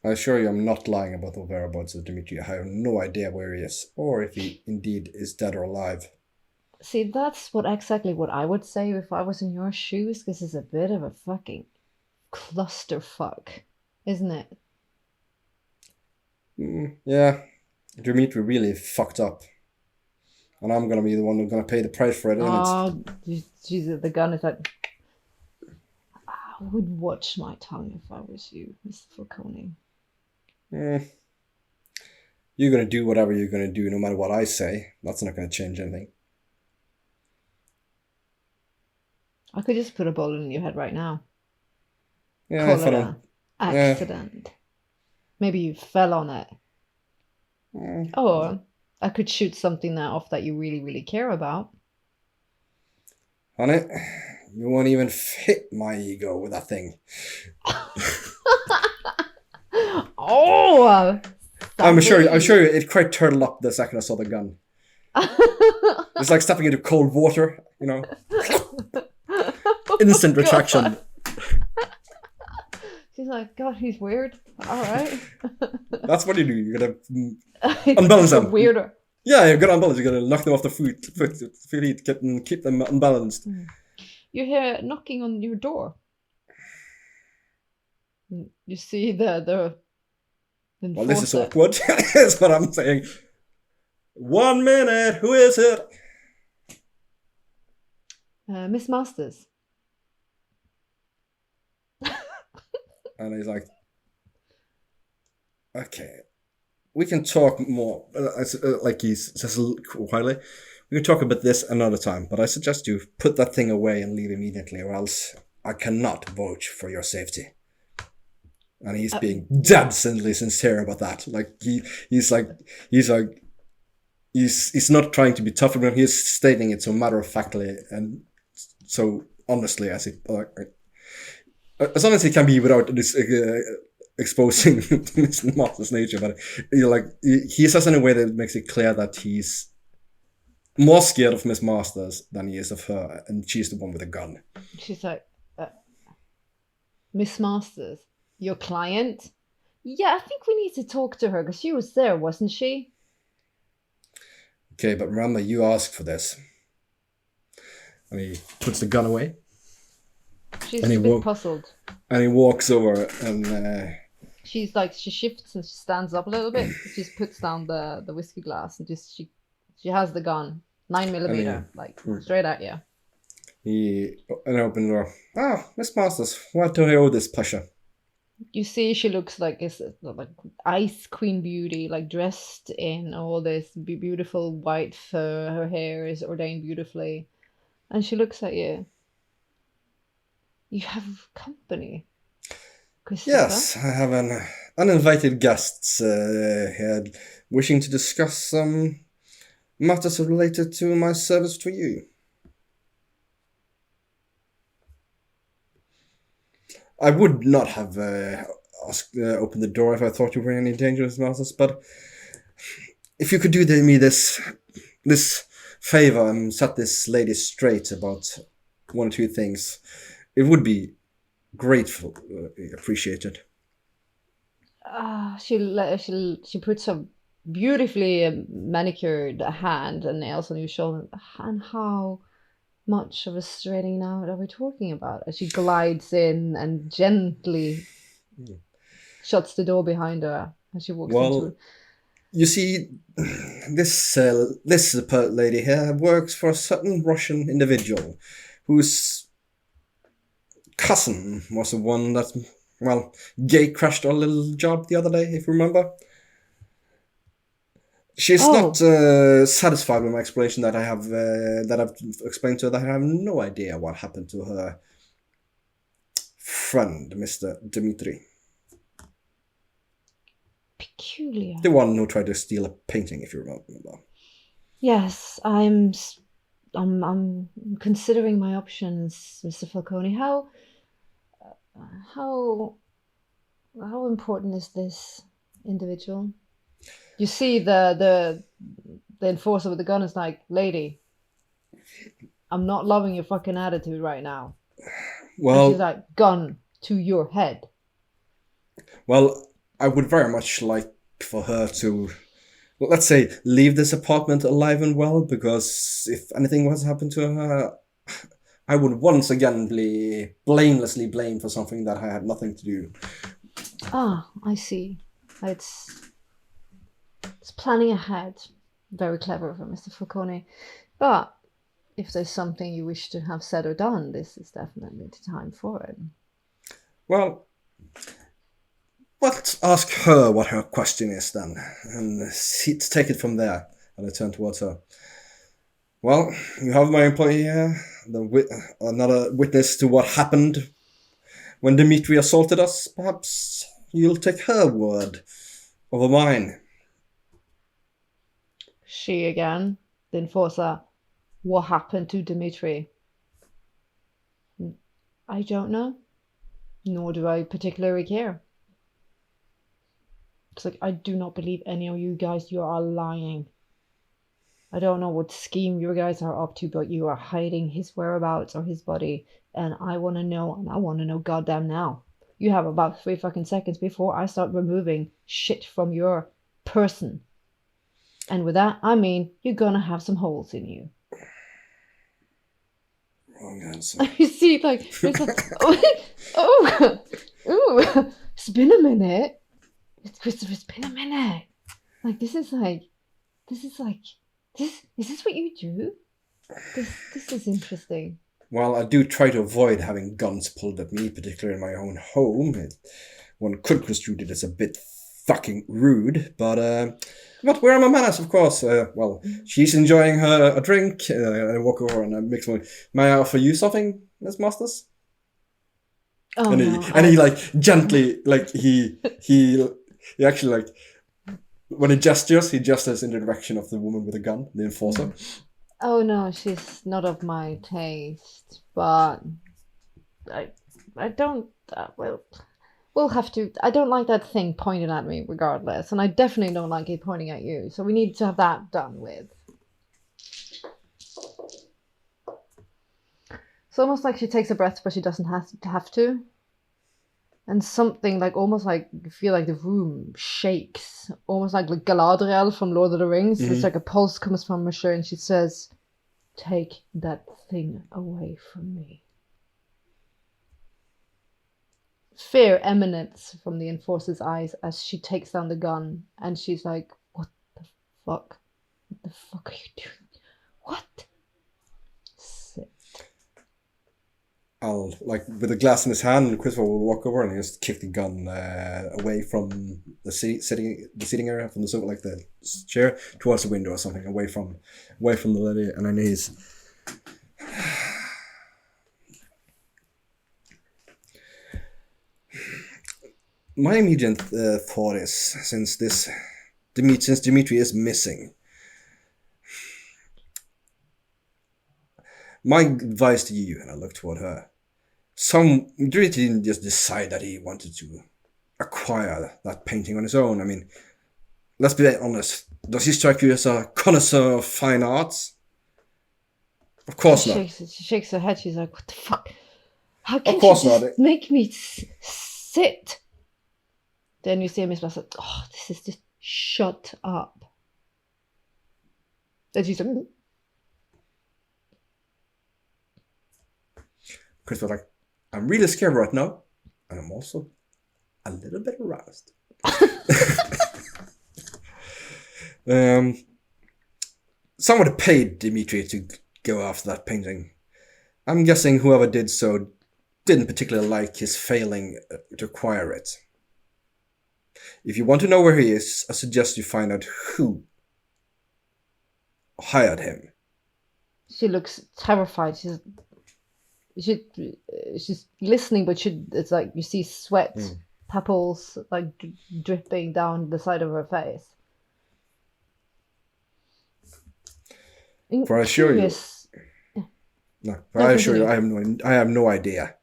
I assure you I'm not lying about the whereabouts of Dimitri. I have no idea where he is, or if he indeed is dead or alive. See, that's exactly what I would say if I was in your shoes, because it's a bit of a fucking clusterfuck, isn't it? Yeah, Dimitri really fucked up. And I'm gonna be the one who's gonna pay the price for it, isn't it? Oh, Jesus, the gun is like... I would watch my tongue if I was you, Mr. Falcone. You're gonna do whatever you're gonna do, no matter what I say. That's not gonna change anything. I could just put a bullet in your head right now. Yeah, Call if I it don't. an accident. Maybe you fell on it. Or I could shoot something off that you really, really care about. Honey, you won't even fit my ego with that thing. Oh! I'm sure you, it quite turned up the second I saw the gun. It's like stepping into cold water, you know. Instant retraction. She's like, God, he's weird. All right. That's what you do. You gotta unbalance them. Weirder. Yeah, you gotta unbalance. You gotta knock them off the feet, keep them unbalanced. You hear knocking on your door. You see the well, this is awkward. That's what I'm saying. 1 minute. Who is it? Miss Masters. And he's like, okay, we can talk more. Like he says quietly, we can talk about this another time, but I suggest you put that thing away and leave immediately, or else I cannot vouch for your safety. And he's being dead-cently sincere about that. Like he's not trying to be tough about him. He's stating it so matter-of-factly and so honestly as long as he can be without this exposing Miss Master's nature. But he says in a way that makes it clear that he's more scared of Miss Masters than he is of her, and she's the one with a gun. She's like, Miss Masters, your client? Yeah, I think we need to talk to her because she was there, wasn't she? Okay, but remember, you asked for this. And he puts the gun away. She's a bit puzzled. And he walks over and... she shifts and she stands up a little bit. She just puts down the whiskey glass and she has the gun. 9mm, straight at you. He opened the door. Ah, Miss Masters, what do I owe this pleasure? You see she looks like ice queen beauty, like dressed in all this beautiful white fur. Her hair is ordained beautifully. And she looks at you. You have company, Christopher. Yes, I have an uninvited guests here wishing to discuss some matters related to my service to you. I would not have opened the door if I thought you were in any danger, Miss Masters, but if you could do me this favor and set this lady straight about one or two things, it would be grateful, appreciated. She puts a beautifully manicured hand and nails on your shoulder. And how much of a straightening out are we talking about? As she glides in and gently shuts the door behind her as she walks Well, into. you see, this lady here works for a certain Russian individual whose cousin was the one that, well, gay crashed our little job the other day, if you remember. She's not satisfied with my explanation that I've explained to her that I have no idea what happened to her friend, Mr. Dmitri. Peculiar. The one who tried to steal a painting, if you remember. Yes, I'm considering my options, Mr. Falcone. How important is this individual? You see the enforcer with the gun is like, lady, I'm not loving your fucking attitude right now. Well, and she's like, gun to your head. Well, I would very much like for her to, well, let's say, leave this apartment alive and well, because if anything was to happen to her, I would once again be blamelessly blamed for something that I had nothing to do. Ah, I see. It's planning ahead. Very clever from Mr. Falcone. But if there's something you wish to have said or done, this is definitely the time for it. Well, let's ask her what her question is then, and take it from there. And I turn towards her. Well, you have my employee here, another witness to what happened when Dmitri assaulted us. Perhaps you'll take her word over mine. She again, the enforcer. What happened to Dmitri? I don't know. Nor do I particularly care. It's like, I do not believe any of you guys. You are lying. I don't know what scheme you guys are up to, but you are hiding his whereabouts or his body. And I want to know, and I want to know goddamn now. You have about 3 fucking seconds before I start removing shit from your person. And with that, I mean, you're gonna have some holes in you. Wrong answer. You see, like, it's like, ooh, it's been a minute. It's been a minute. Like, is this what you do? This is interesting. Well, I do try to avoid having guns pulled at me, particularly in my own home. One could construe it as a bit fucking rude, but where are my manners, of course? Well, she's enjoying a drink. I walk over and I mix one. May I offer you something, Miss Masters? Oh, and he like gently, like he actually, like, when he gestures in the direction of the woman with the gun, the enforcer. Oh no, she's not of my taste, but I don't. We'll have to. I don't like that thing pointed at me, regardless, and I definitely don't like it pointing at you. So we need to have that done with. It's almost like she takes a breath, but she doesn't have to. And something like almost like you feel like the room shakes, almost like Galadriel from Lord of the Rings. Mm-hmm. It's like a pulse comes from her, and she says, "Take that thing away from me." Fear emanates from the enforcer's eyes as she takes down the gun, and she's like, "What the fuck? What the fuck are you doing? What?" I'll, like, with the glass in his hand, Christopher will walk over and just kick the gun away from the seating area, from the sofa, like the chair, towards the window or something, away from the lady and her knees. My immediate thought is, since Dmitri is missing, my advice to you, and I look toward her, Dmitri didn't just decide that he wanted to acquire that painting on his own. I mean, let's be honest. Does he strike you as a connoisseur of fine arts? Of course not. She shakes her head. She's like, "What the fuck? How can Of course you not. just make me sit?" Then you see Miss Master, oh, this is just shut up. Then she's like, Chris was like, I'm really scared right now, and I'm also a little bit aroused. Somebody paid Dimitri to go after that painting. I'm guessing whoever did so didn't particularly like his failing to acquire it. If you want to know where he is, I suggest you find out who hired him. she looks terrified. She's listening, but it's like you see sweat pebbles like dripping down the side of her face. For I assure you, I have no idea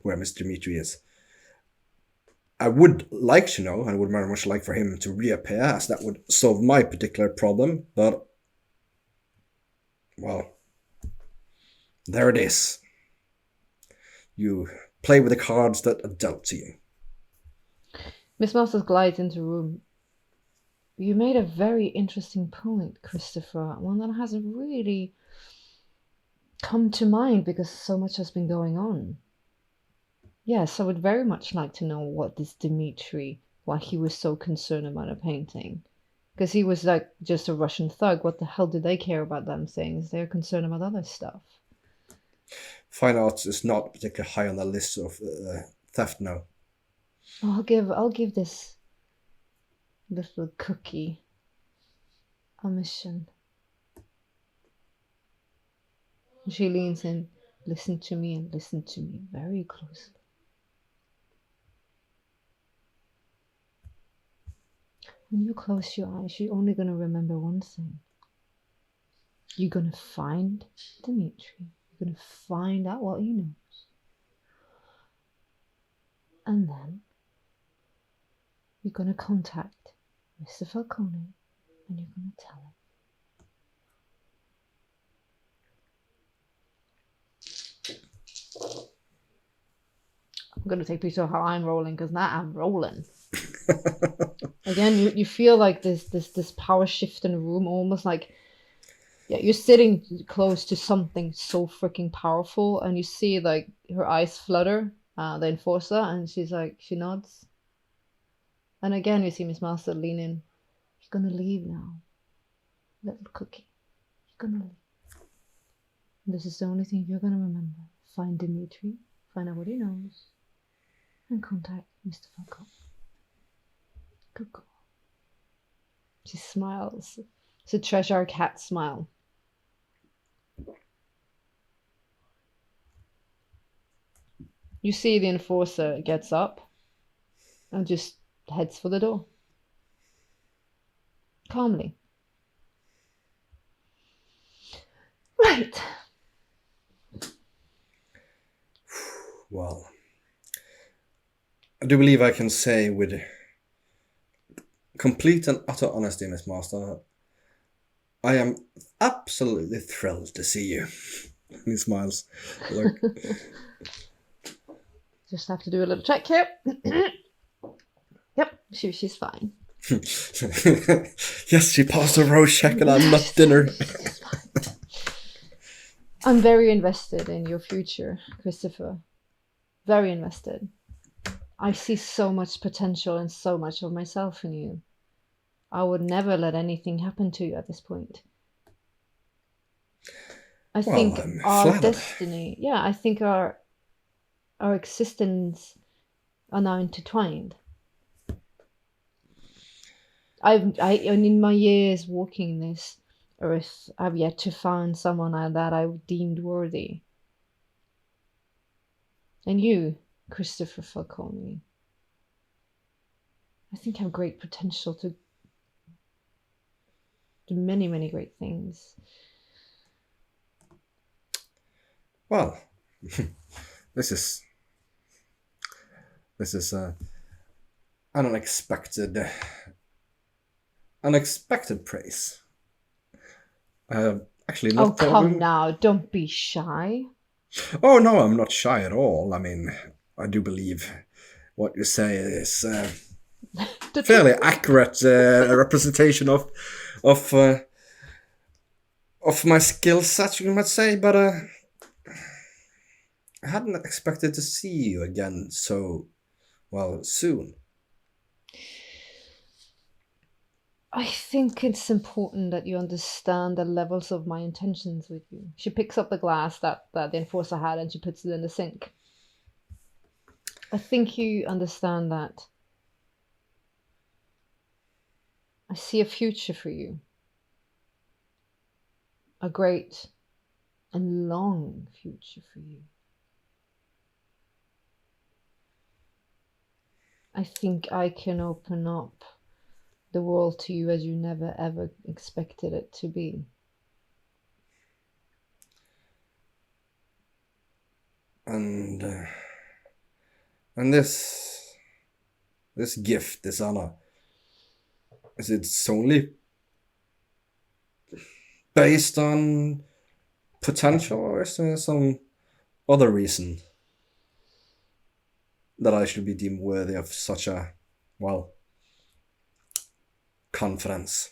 where Mr. Dimitri is. I would like to know, and would very much like for him to reappear, as that would solve my particular problem, but, well, there it is. You play with the cards that are dealt to you. Miss Masters glides into the room. You made a very interesting point, Christopher, one that hasn't really come to mind because so much has been going on. Yes, I would very much like to know what this Dimitri, why he was so concerned about a painting. Because he was like just a Russian thug. What the hell do they care about them things? They're concerned about other stuff. Fine arts is not particularly high on the list of theft now. I'll give this little cookie a mission. She leans in, listen to me very closely. When you close your eyes, you're only going to remember one thing. You're going to find Dimitri. You're going to find out what he knows. And then you're going to contact Mr. Falcone and you're going to tell him. I'm going to take a picture of how I'm rolling because now I'm rolling. Again, you feel like this power shift in the room, almost like you're sitting close to something so freaking powerful, and you see like her eyes flutter, the enforcer, and she nods. And again, you see Miss Master lean in. You're gonna leave now, little cookie. You're gonna leave. And this is the only thing you're gonna remember. Find Dimitri, find out what he knows, and contact Mr. Falcone. Good girl. She smiles. It's a Treasure Cat smile. You see the enforcer gets up and just heads for the door. Calmly. Right. Well, I do believe I can say with complete and utter honesty, Miss Master, I am absolutely thrilled to see you. He smiles. Like, just have to do a little check here. Yep, she's fine. Yes, she passed a road check and I'm not dinner. I'm very invested in your future, Christopher. Very invested. I see so much potential and so much of myself in you. I would never let anything happen to you at this point. I think our flattered. destiny, I think our existence are now intertwined. In my years walking this earth, I've yet to find someone that I deemed worthy. And you, Christopher Falcone, I think have great potential to do many, many great things. Well, this is an unexpected praise. Actually, not. Oh, come now! Don't be shy. Oh no, I'm not shy at all. I mean, I do believe what you say is fairly accurate representation of my skill set, you might say. But I hadn't expected to see you again so soon. I think it's important that you understand the levels of my intentions with you. She picks up the glass that the enforcer had and she puts it in the sink. I think you understand that I see a future for you. A great and long future for you. I think I can open up the world to you as you never ever expected it to be. And this gift, this honor, is it solely based on potential, or is there some other reason that I should be deemed worthy of such a, confidence?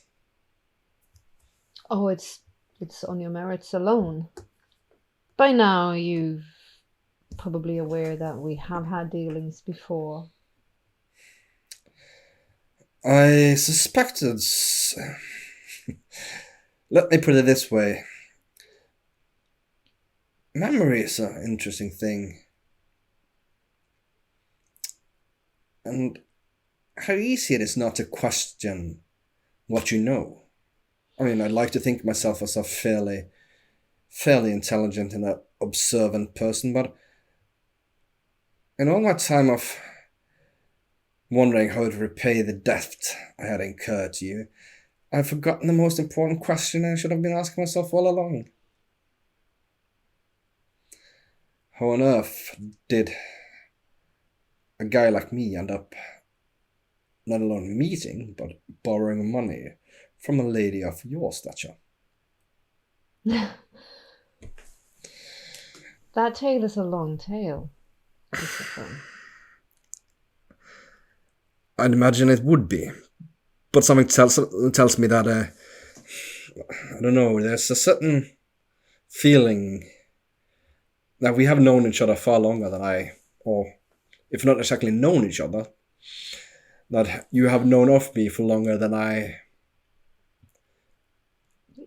Oh, it's on your merits alone. By now, you're probably aware that we have had dealings before. I suspected. Let me put it this way. Memory is an interesting thing. And how easy it is not to question what you know. I mean, I'd like to think of myself as a fairly intelligent and observant person, but in all my time of wondering how to repay the debt I had incurred to you, I've forgotten the most important question I should have been asking myself all along. How on earth did a guy like me end up not alone meeting, but borrowing money from a lady of your stature? That tale is a long tale. I'd imagine it would be, but something tells me that I don't know. There's a certain feeling that we have known each other far longer than or if not exactly known each other, that you have known of me for longer than I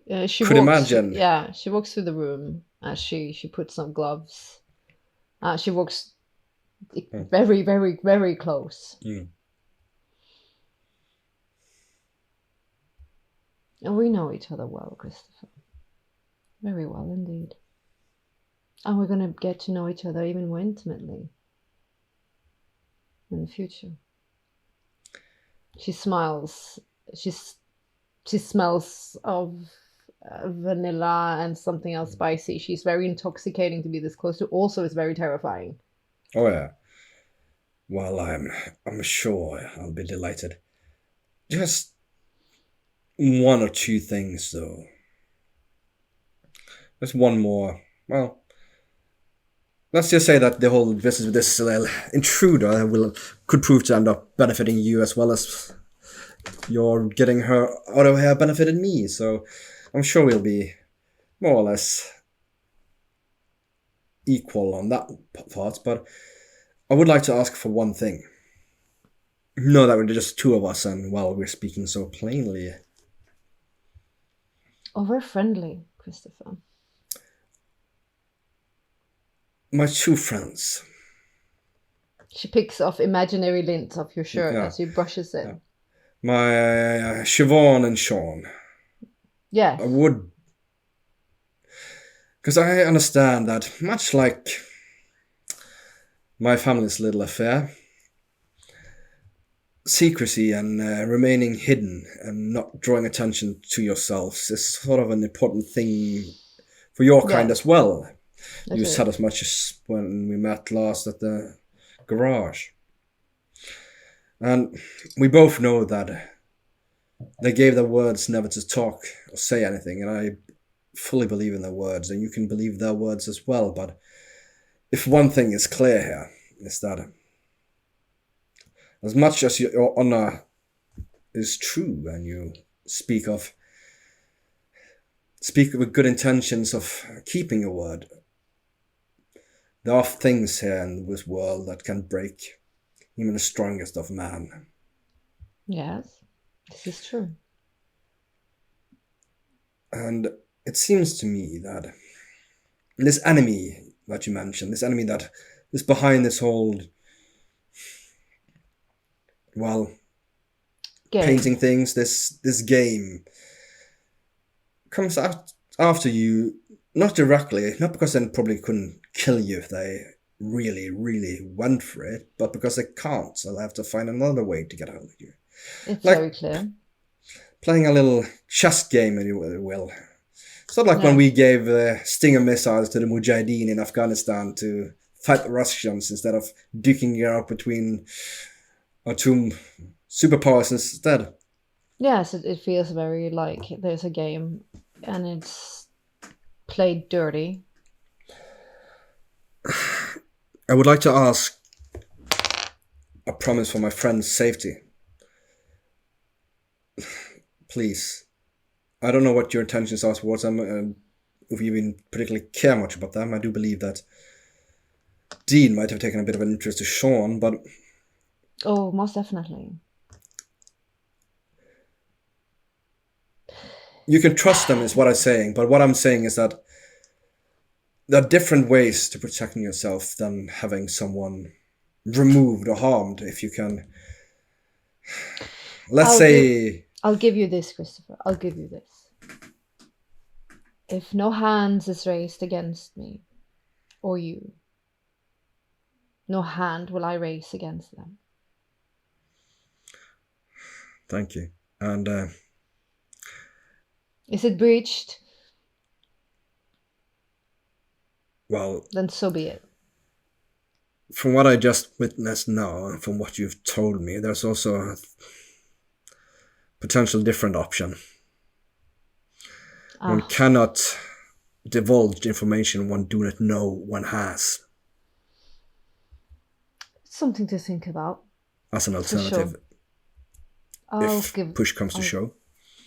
could imagine. Yeah, she walks through the room as she puts on gloves. She walks very, very, very close. Mm. And we know each other well, Christopher. Very well indeed. And we're going to get to know each other even more intimately in the future. She smiles. She smells of vanilla and something else spicy. She's very intoxicating to be this close to. Also, is very terrifying. Oh yeah. Well, I'm sure I'll be delighted. Just one or two things, though. There's one more. Well, let's just say that the whole business with this intruder could prove to end up benefiting you as well as you're getting her out of here benefited me. So I'm sure we'll be more or less equal on that part. But I would like to ask for one thing. Know that we're just two of us, and we're speaking so plainly. Oh, we're friendly, Christopher. My two friends. She picks off imaginary lint off your shirt as she brushes it. Yeah. My Siobhan and Sean. Yes. I would... Because I understand that, much like my family's little affair, secrecy and remaining hidden and not drawing attention to yourselves is sort of an important thing for your kind as well. You said as much as when we met last at the garage. And we both know that they gave their words never to talk or say anything, and I fully believe in their words, and you can believe their words as well. But if one thing is clear here, is that as much as your honor is true and you speak with good intentions of keeping your word, there are things here in this world that can break even the strongest of man. Yes, this is true. And it seems to me that this enemy that you mentioned, this enemy that is behind this whole, well, Game. painting things, this game, comes out after you, not directly, not because they probably couldn't kill you if they really, really went for it, but because they can't, so they have to find another way to get hold of you. It's Like- very clear. Playing a little chess game, if you will. It's not like when Yeah. we gave Stinger missiles to the Mujahideen in Afghanistan to fight the Russians instead of duking it out between our two superpowers instead. Yes, it feels very like there's a game and it's played dirty. I would like to ask a promise for my friend's safety. Please. I don't know what your intentions are towards them, if you even particularly care much about them. I do believe that Dean might have taken a bit of an interest to Sean, but Oh, most definitely. you can trust them is what I'm saying. But what I'm saying is that there are different ways to protecting yourself than having someone removed or harmed. If you can, let's say, I'll give you this, Christopher. I'll give you this. If no hands is raised against me or you, no hand will I raise against them. thank you. And Is it breached? well, Then so be it. from what I just witnessed now, and from what you've told me, there's also a potential different option. One cannot divulge information one do not know one has Something to think about. as an For alternative if push comes to shove.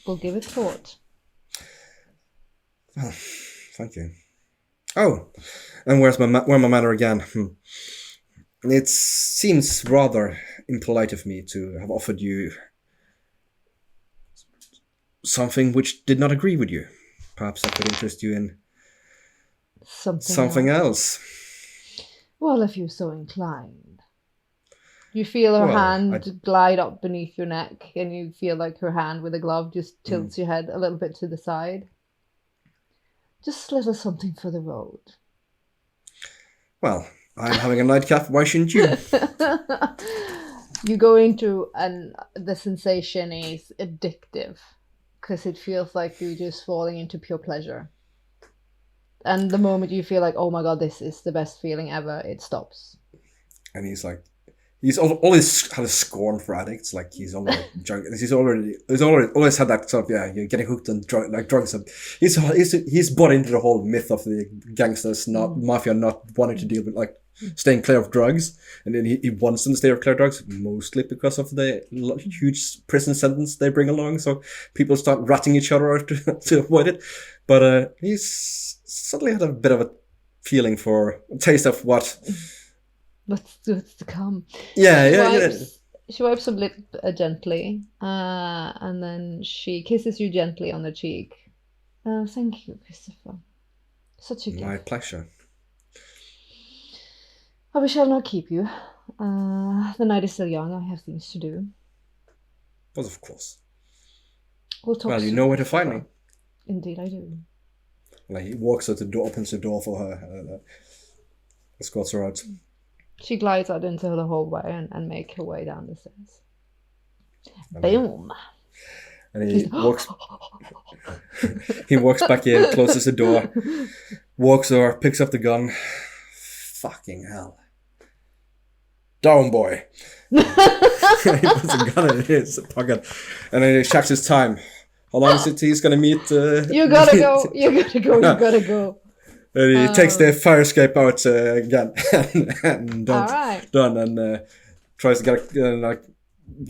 We'll give it thought. Oh, thank you. Oh, and where my manner again? It seems rather impolite of me to have offered you something which did not agree with you. Perhaps I could interest you in something else. Well, if you're so inclined. You feel her Well, hand glide up beneath your neck, and you feel like her hand with a glove just tilts your head a little bit to the side. Just a little something for the road. Well, I'm having a nightcap. Why shouldn't you? You go into, and the sensation is addictive because it feels like you're just falling into pure pleasure. And the moment you feel like, oh my god, this is the best feeling ever, it stops. And he's like, he's always had a scorn for addicts. Like he's always drunk. He's always had that sort of, yeah, you're getting hooked on drugs. And he's bought into the whole myth of the gangsters, not mafia, not wanting to deal with like staying clear of drugs. And then he wants them to stay clear of drugs, mostly because of the huge prison sentence they bring along. So people start ratting each other out to avoid it. But he's suddenly had a bit of a feeling for a taste of what. What's to come? Yeah. She wipes her lip gently, and then she kisses you gently on the cheek. Thank you, Christopher. Such a gift. My pleasure. We shall not keep you. The night is still young. I have things to do. But of course. We'll talk Well, you soon, know where to find me. Indeed, I do. Like he walks out the door, opens the door for her, escorts her out. She glides out into the hallway and make her way down the stairs. Boom! And he walks. He walks back in, closes the door, walks over, picks up the gun. Fucking hell! Down, boy. He puts a gun in his pocket, and then he checks his time. How long is it till he's gonna meet? You gotta go. You gotta go. And he takes the fire escape out again, and All right. done, and tries to get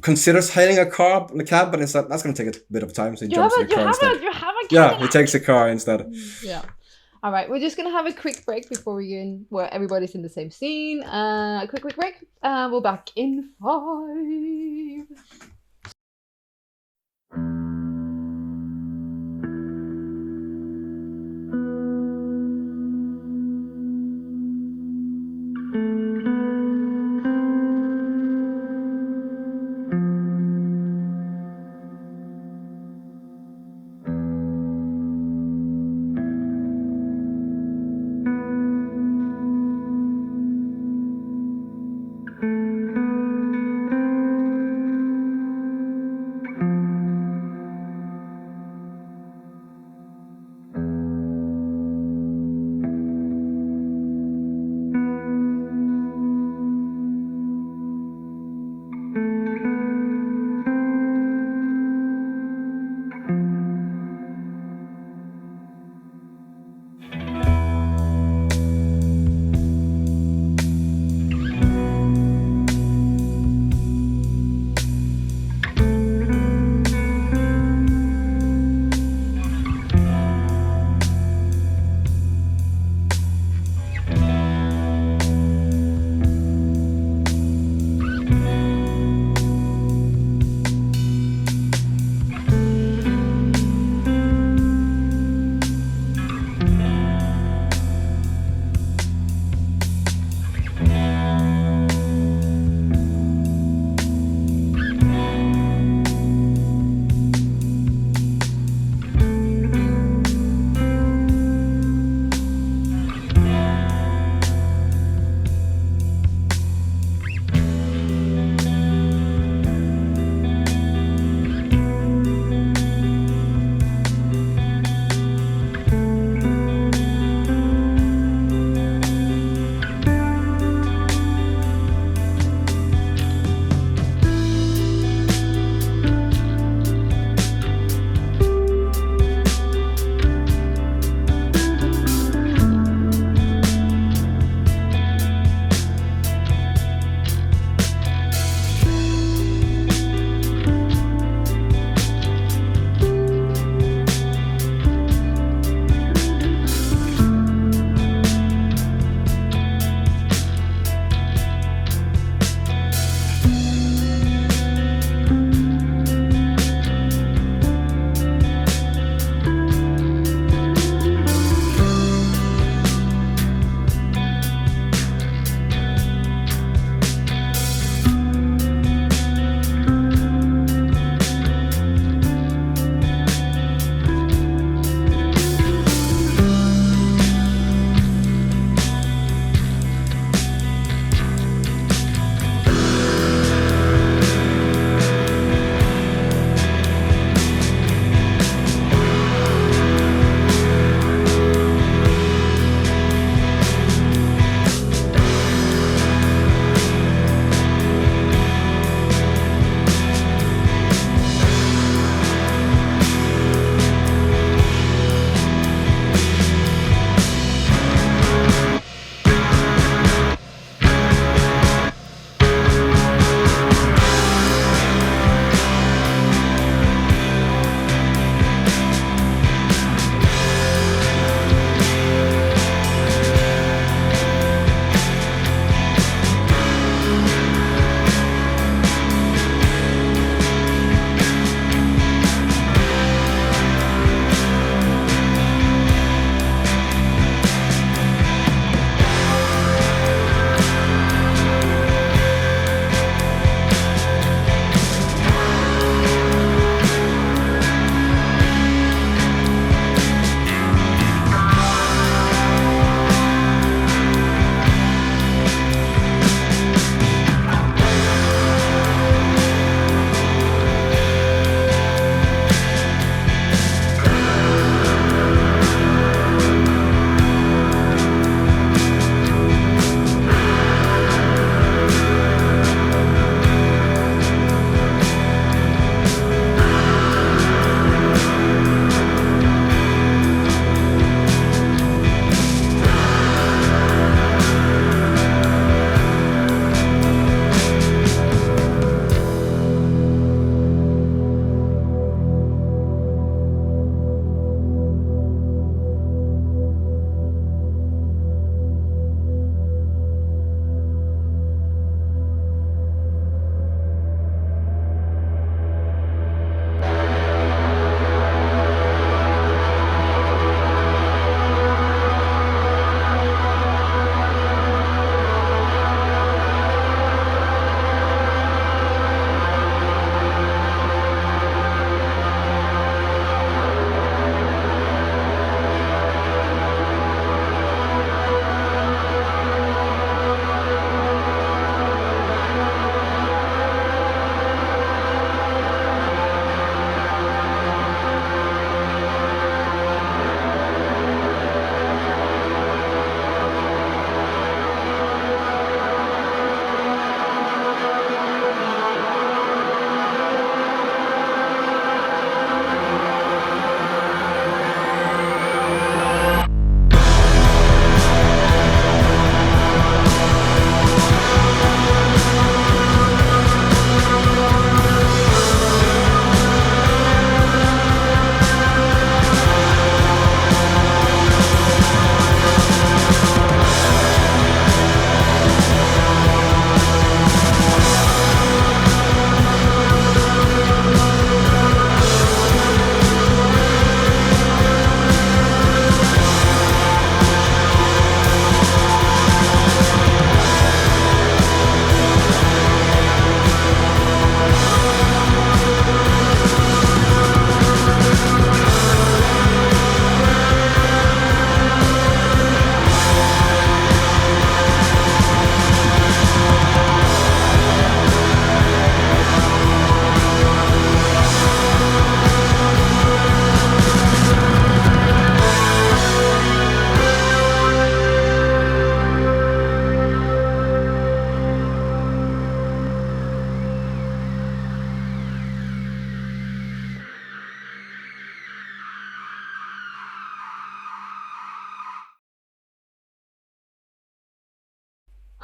considers hailing a cab, but instead that's going to take a bit of time, so he jumps in the car instead. You have a Yeah, he Cadillac. takes a car instead. Yeah. All right, we're just gonna have a quick break before we get in where everybody's in the same scene. Quick break. We'll back in 5.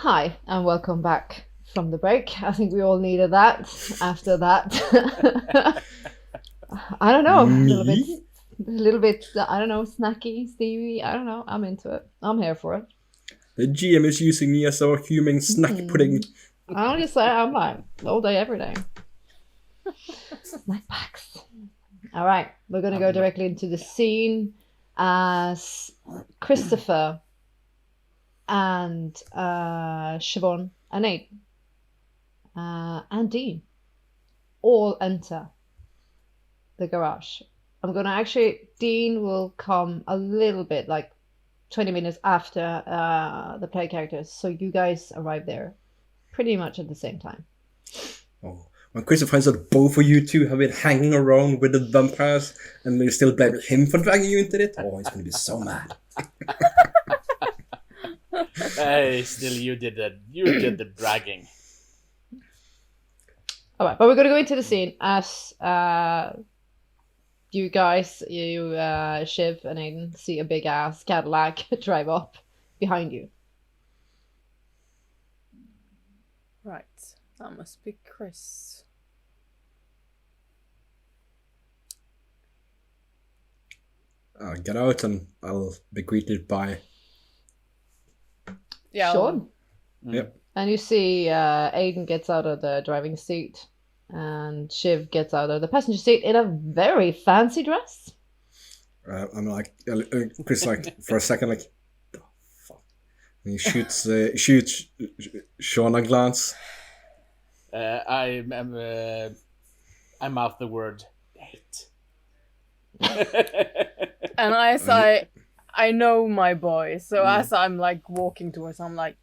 Hi, and welcome back from the break. I think we all needed that after that. I don't know, a little bit, I don't know, snacky, steamy. I don't know. I'm into it. I'm here for it. The GM is using me as our human snack pudding. I only say I'm like all day, every day. Snack packs. All right, we're gonna go directly into the scene as Christopher and Siobhan and Aiden and Dean all enter the garage. I'm gonna actually, Dean will come a little bit, like 20 minutes after the play characters, so you guys arrive there pretty much at the same time. Oh, when Christopher finds out both of you two have been hanging around with the vampires and they still blame him for dragging you into it, he's gonna be so mad. Hey, still you did the dragging. All right, but we're gonna go into the scene as you guys, Shiv and Aiden, see a big ass Cadillac drive up behind you. Right. That must be Chris. I'll get out and I'll be greeted by... Yeah. Sean. Yep. And you see Aiden gets out of the driving seat and Shiv gets out of the passenger seat in a very fancy dress. I'm like, Chris, like, for a second, like, the fuck? And he shoots Sean a glance. I mouth the word date. And as I know my boy, so as I'm like walking towards him, I'm like,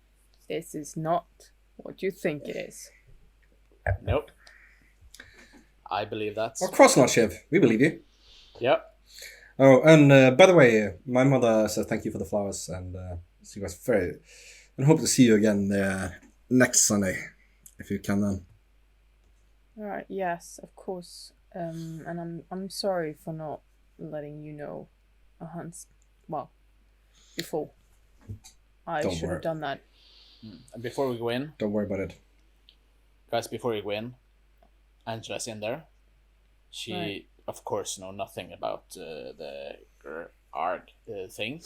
this is not what you think it is. Nope. I believe that. Of course not, Shiv. We believe you. Yep. Oh, and by the way, my mother said thank you for the flowers, and she was very... And hope to see you again next Sunday, if you can then. Alright, yes, of course. And I'm sorry for not letting you know before. I Don't should worry. have done that. And before we go in, Don't worry about it. guys, before we go in, Angela's in there. She, Right. of course, know nothing about the ARG thing.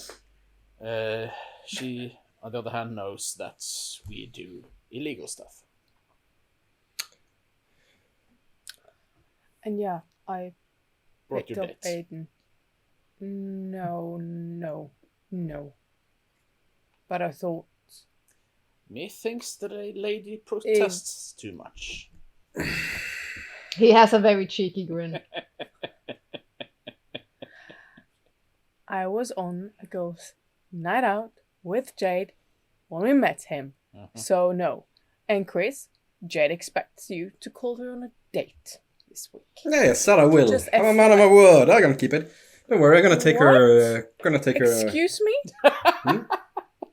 She, on the other hand, knows that we do illegal stuff. And yeah, I Brought picked your up date. Aiden. No. But I thought, Methinks that a lady protests too much. He has a very cheeky grin. I was on a girl's night out with Jade when we met him. So no. And Chris, Jade expects you to call her on a date this week. Yeah, yes, that I will. Just I'm a man of my word. I'm gonna keep it. Don't worry, I'm gonna take her... Excuse me?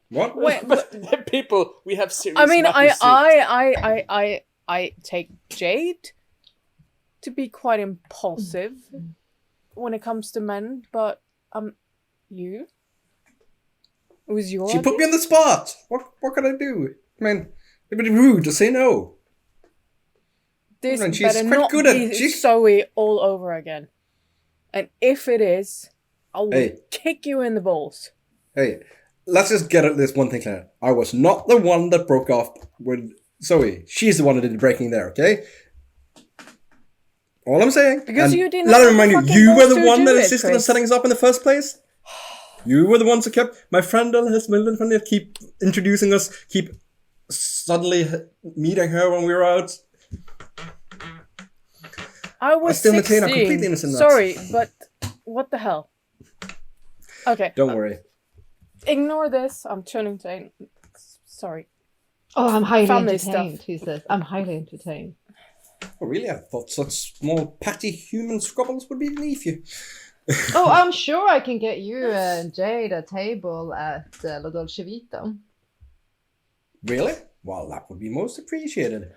What? Wait, but, People, we have serious I mean, matters to- I take Jade to be quite impulsive when it comes to men, but you? It was your She put me on the spot! What can I do? I mean, it'd be rude to say no. This And she's better quite not good at- be she's- Zoe all over again. And if it is, I will Hey. kick you in the balls. Hey, let's just get this one thing clear. I was not the one that broke off with Zoe. She's the one that did the breaking there, okay? All I'm saying. Because and you didn't let me have remind the you, fucking you were balls the to one do that it, insisted on Chris. setting us up in the first place. You were the ones that kept my friend and his million friend that keep introducing us, keep suddenly meeting her when we were out. I was still maintain 16. I'm completely innocent in that. Sorry, but what the hell? Okay. Don't worry. Ignore this. I'm turning to... Sorry. Oh, I'm highly Family entertained, stuff. he says. I'm highly entertained. Oh, really? I thought such small, petty human squabbles would be beneath you. Oh, I'm sure I can get you and Jade a table at La Dolce Vita. Really? Well, that would be most appreciated.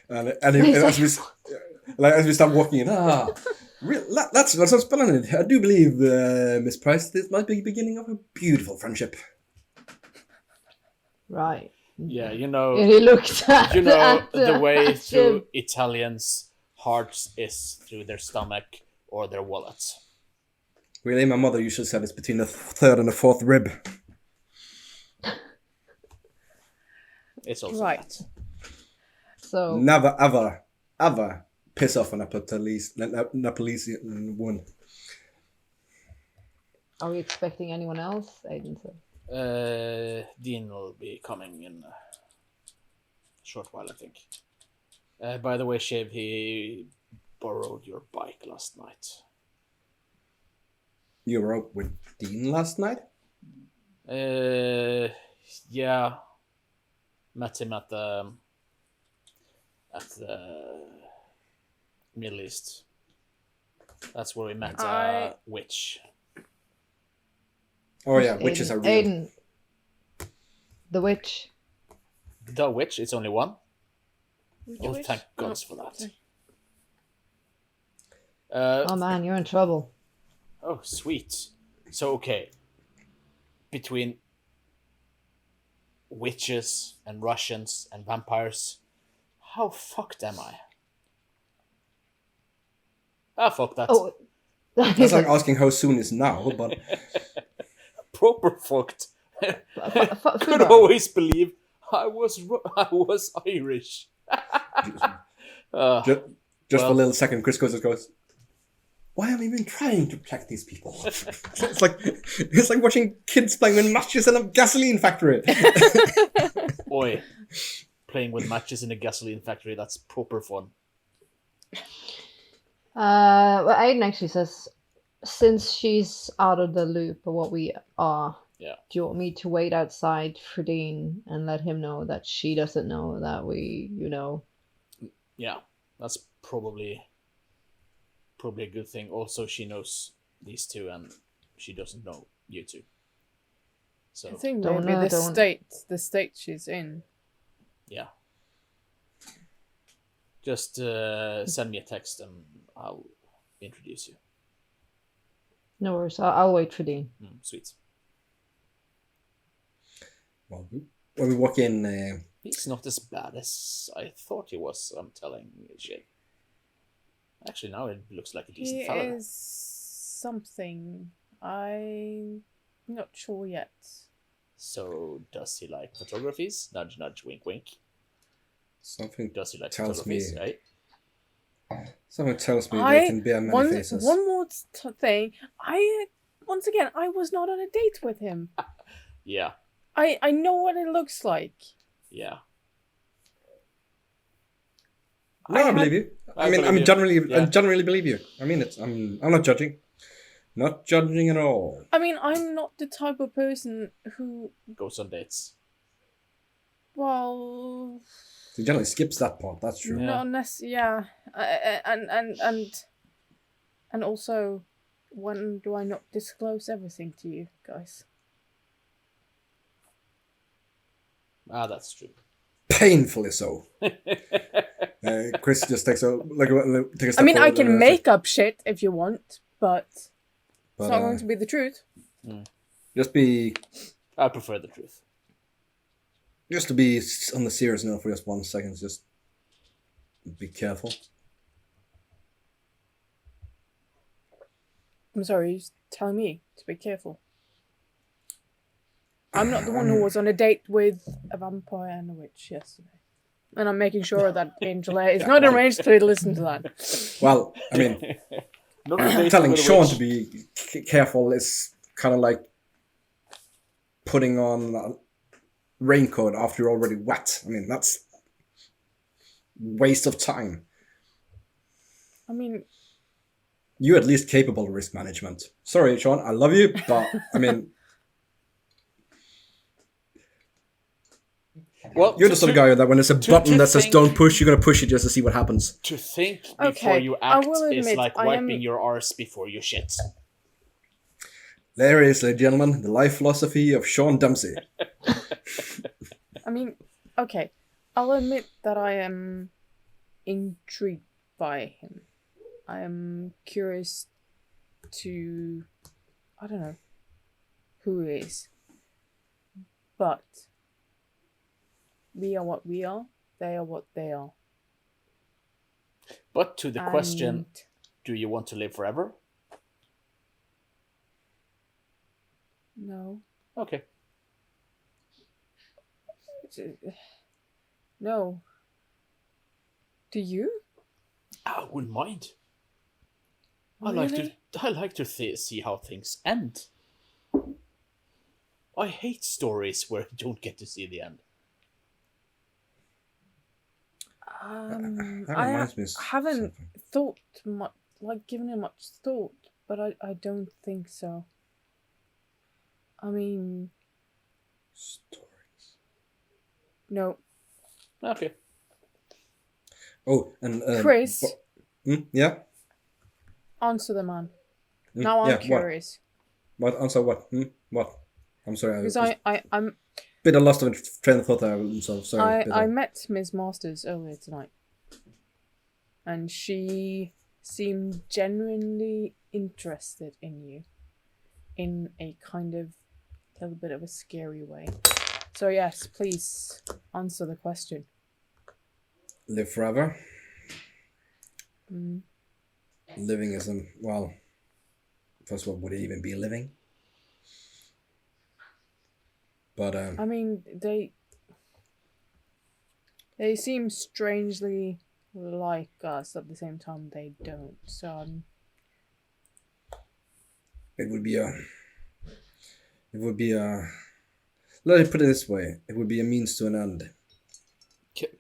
And as we start walking in, That sounds splendid. I do believe, Miss Price, this might be the beginning of a beautiful friendship. Right. Yeah, And he looked at the way at through Shiv. Italians' hearts is through their stomach or their wallets. Really, my mother usually said it's between the third and the fourth rib. It's also Right. that. So Never, ever piss off a Nepalese woman. are we expecting anyone else? Aiden said. Dean will be coming in a short while, I think. By the way, Shiv, he borrowed your bike last night. You were out with Dean last night? Yeah. Met him at the Middle East. That's where we met Witch. Oh yeah, witches are real. Aiden. The witch. The Witch, it's only one. Oh, Witch? thank gods for that. Okay. Oh man, you're in trouble. Oh, sweet. So, okay. Between witches and Russians and vampires, how fucked am I? Ah, fuck that. Oh, That's like asking how soon is now, but Proper fucked. Could Fubar. always believe I was Irish. just for a little second, Chris goes, why am I even trying to protect these people? it's like watching kids playing with matches in a gasoline factory. Boy, playing with matches in a gasoline factory, that's proper fun. Well, Aiden actually says, since she's out of the loop of what we are, Yeah. do you want me to wait outside for Dean and let him know that she doesn't know that we, Yeah, that's probably a good thing. Also, she knows these two, and she doesn't know you two. So I think Don't maybe know, the state she's in. yeah, just send me a text and I'll introduce you. No worries. I'll wait for Dean. Sweet. Well, when we walk in, He's not as bad as I thought he was. I'm telling you, shit. Actually, now it looks like a decent He fella. is something. I'm not sure yet. So, does he like photographies? Nudge, nudge, wink, wink. something Does he like tells me photographies? Right? there can be many faces. One more thing. Once again, I was not on a date with him. Yeah, I know what it looks like. yeah. No, I believe you. I generally believe you. I mean it. I'm not judging. Not judging at all. I mean, I'm not the type of person who, Goes on dates. well, He generally skips that part. That's true. Yeah. not necessarily. Yeah, and also, when do I not disclose everything to you guys? Ah, that's true. Painfully so. Chris just takes a step I mean, I forward can and make up shit if you want, but it's but, not going to be the truth. just be I prefer the truth. just to be on the serious note for just 1 second. Just be careful. I'm sorry, you're telling me to be careful. I'm not the one who was on a date with a vampire and a witch yesterday. And I'm making sure that Angela is not arranged to listen to that. Well, I mean, telling Sean to be careful is kind of like putting on a raincoat after you're already wet. I mean, that's waste of time. I mean, You're at least capable of risk management. Sorry, Sean, I love you, but I mean, Well, you're the sort of guy that when there's a button that says "don't push," you're gonna push it just to see what happens. To think before Okay, you I act will is admit, like I am- wiping your arse before you shit. There is, ladies and gentlemen, the life philosophy of Sean Dempsey. I mean, okay. I'll admit that I am intrigued by him. I am curious to, I don't know who is, but we are what we are, they are what they are. But to the question, And do you want to live forever? no. Okay. No. Do you? I wouldn't mind. Really? I like to see how things end. I hate stories where you don't get to see the end. That I reminds me of haven't something. thought much, like given it much thought, but I don't think so. I mean, Stories. no. Okay. Oh, and Chris, yeah. answer the man. Mm, Now I'm yeah, curious. What? Answer what? What? I'm sorry. Because I was I'm bit of lost of train of thought there. So sorry. I met Ms. Masters earlier tonight, and she seemed genuinely interested in you, in a kind of little bit of a scary way. So yes, please answer the question. Live forever. Mm. Living isn't, well, first of all, would it even be living? But I mean, they seem strangely like us at the same time they don't. So it would be let me put it this way, it would be a means to an end.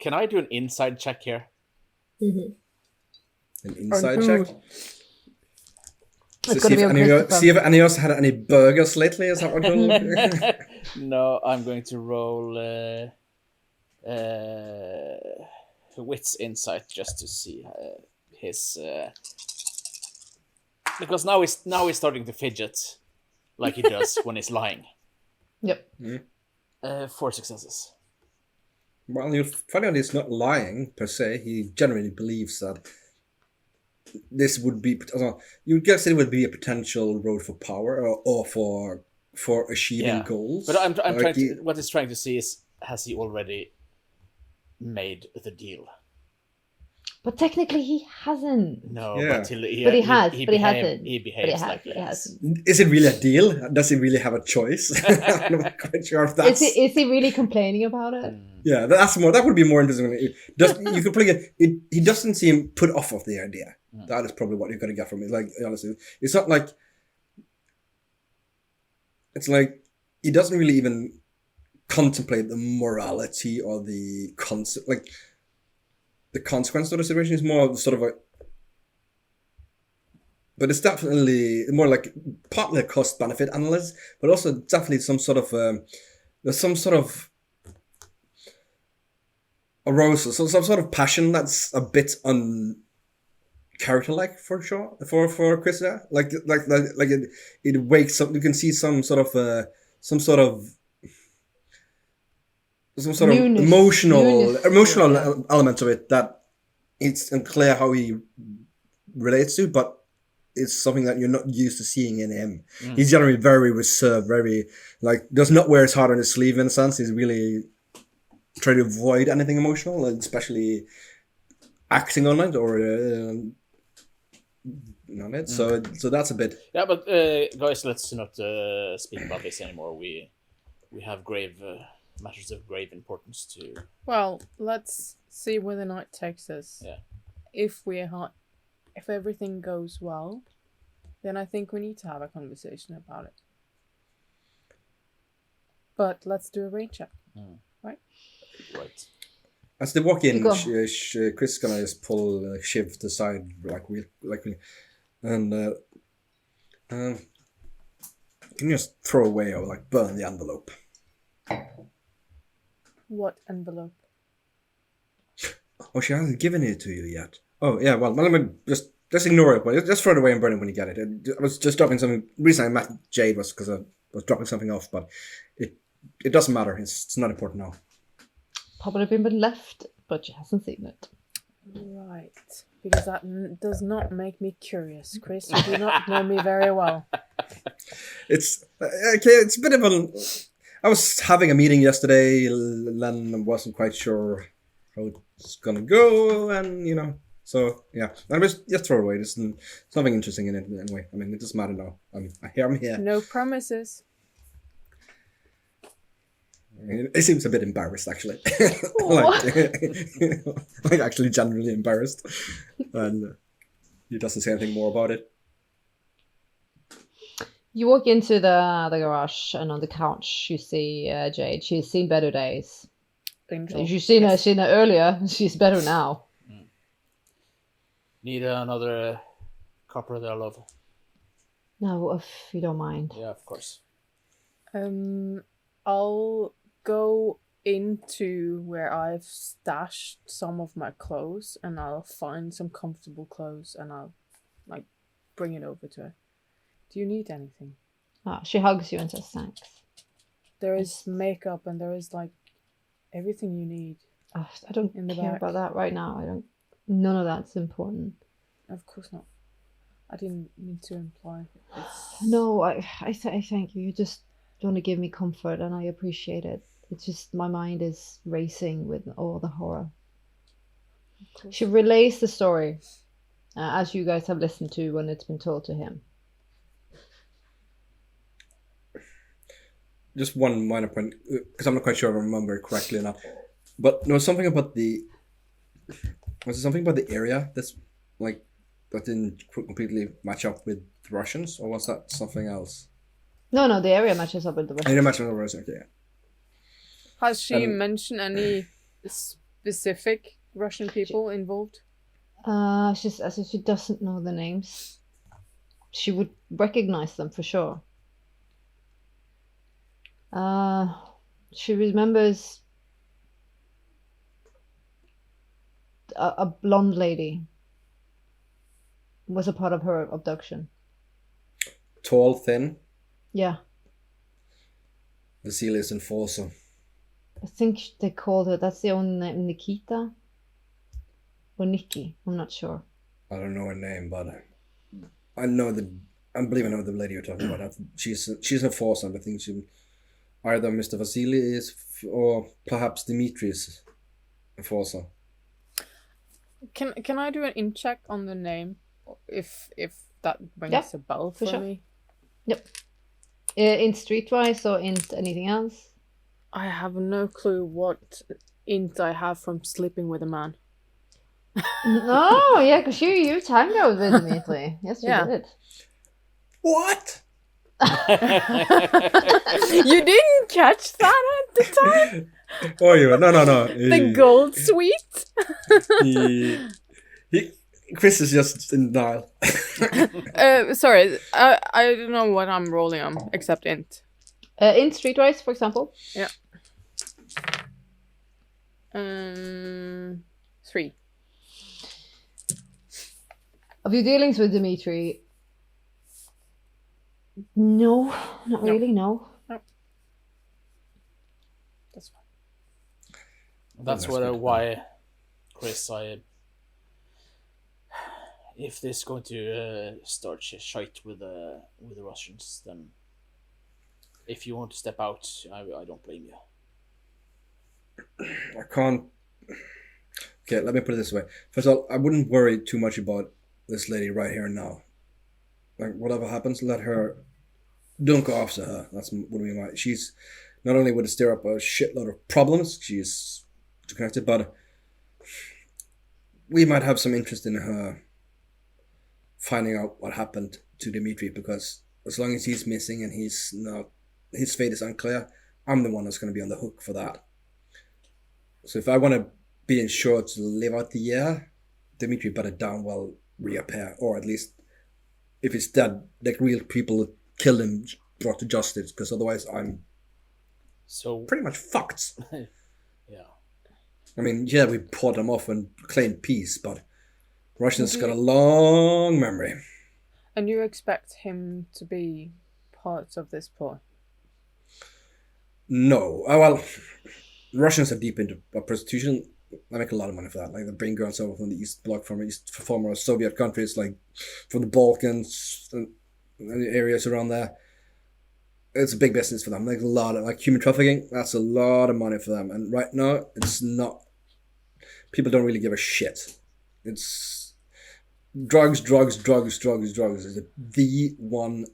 Can I do an inside check here? Mm-hmm. An inside who? check. It's So gonna be on Christopher. see if any of us had any burgers lately. Is that what we're No, I'm going to roll wits insight just to see his because now he's starting to fidget like he does when he's lying. Yep. 4 successes. Well, you find out he's not lying per se. He genuinely believes that this would be. You would guess it would be a potential road for power or for achieving goals. But I'm Like trying to. What he's trying to see is, has he already made the deal? But technically he hasn't. No, Yeah. but he hasn't. He But he behaves has, like but he he has. Is it really a deal? Does he really have a choice? I'm not quite sure if that's. Is he really complaining about it? Yeah, that's more. That would be more interesting. You could probably get it. He doesn't seem put off of the idea. That is probably what you're gonna get from it. Like honestly, it's not like. It's like he doesn't really even contemplate the morality or the concept. Like the consequence of the situation is more sort of a. But it's definitely more like partly a cost benefit analysis, but also definitely some sort of there's some sort of arousal, so some sort of passion that's a bit character-like for sure for Chris. Yeah, like it wakes up. You can see some sort of Newness. emotional Yeah. element of it that it's unclear how he relates to, but it's something that you're not used to seeing in him. He's generally very reserved, very does not wear his heart on his sleeve in a sense. He's really trying to avoid anything emotional, especially acting on it or on it. So that's a bit. Yeah, but guys, let's not speak about this anymore. We have grave matters of grave importance to. well, let's see where the night takes us. Yeah. If everything goes well, then I think we need to have a conversation about it. But let's do a rain check, right? Right. As they walk in, You go. Chris is gonna just pull Shiv to the side, and can you just throw away or burn the envelope? What envelope? Oh, she hasn't given it to you yet. Oh yeah, well let me just ignore it, but just throw it away and burn it when you get it. I was just dropping something. The reason I met Jade was because I was dropping something off, but it doesn't matter. It's not important now. Probably been left, but she hasn't seen it. Right. Because that does not make me curious, Chris. You do not know me very well. It's okay. It's a bit of a. I was having a meeting yesterday, and I wasn't quite sure how it's gonna go, and so yeah. I just throw it away. There's something interesting in it anyway. I mean, it doesn't matter now. I'm here. No promises. It seems a bit embarrassed, actually. like actually genuinely embarrassed, and he doesn't say anything more about it. You walk into the garage, and on the couch you see Jade. She's seen better days. Angel. If you've seen her earlier, she's better now. Need another copper there, love? No, if you don't mind. Yeah, of course. I'll go into where I've stashed some of my clothes, and I'll find some comfortable clothes, and I'll bring it over to her. Do you need anything? She hugs you and says thanks. There is makeup, and there is everything you need. I don't care about that right now. None of that's important. Of course not. I didn't mean to imply. No, I thank you. You just want to give me comfort, and I appreciate it. It's just my mind is racing with all the horror. She relays the story as you guys have listened to when it's been told to him. Just one minor point, because I'm not quite sure if I remember it correctly or not. But there was something about the area that didn't completely match up with the Russians, or was that something else? No, the area matches up with the Russians. Area matches with the Russians, okay. Has she mentioned any specific Russian people involved? She doesn't know the names. She would recognize them for sure. She remembers a blonde lady was a part of her abduction. Tall, thin. Yeah. Vasili's enforcer. I think they called her. That's the only name. Nikita or Nikki. I'm not sure. I don't know her name, but I believe I know the lady you're talking about. She's an enforcer. I think she either Mr. Vasily is, or perhaps Dimitri's enforcer. Can I do an in check on the name, if that rings a bell for me? Yep. In streetwise or in anything else? I have no clue what int I have from sleeping with a man. Oh, yeah, because you tangoed with Dimitri. Yes, you did. What? You didn't catch that at the time? Oh, yeah, no. The gold sweet? Chris is just in denial. Sorry, I don't know what I'm rolling on, except int. In streetwise, for example? Yeah. 3. Of your dealings with Dimitri? No, not really, no. That's fine. That's why, Chris, if this is going to start shite with the Russians, then if you want to step out, I don't blame you. I can't. Okay, let me put it this way. First of all, I wouldn't worry too much about this lady right here and now. Whatever happens, let her. Don't go after her. That's what we might. She's not only would stir up a shitload of problems. She's connected, but we might have some interest in her finding out what happened to Dimitri, because as long as he's missing and his fate is unclear, I'm the one that's going to be on the hook for that. So if I want to be insured to live out the year, Dimitri better damn well reappear, or at least if he's dead, like real people kill him, brought to justice, because otherwise I'm pretty much fucked. Yeah. I mean, yeah, we poured them off and claimed peace, but Russians got a long memory. And you expect him to be part of this plot? No. Well, Russians are deep into prostitution I make a lot of money for that. Like, they bring girls over from the East Bloc, from former Soviet countries, like from the Balkans and the areas around there. It's a big business for them. Like, a lot of, like, human trafficking. That's a lot of money for them. And right now, it's not. People don't really give a shit. It's drugs is the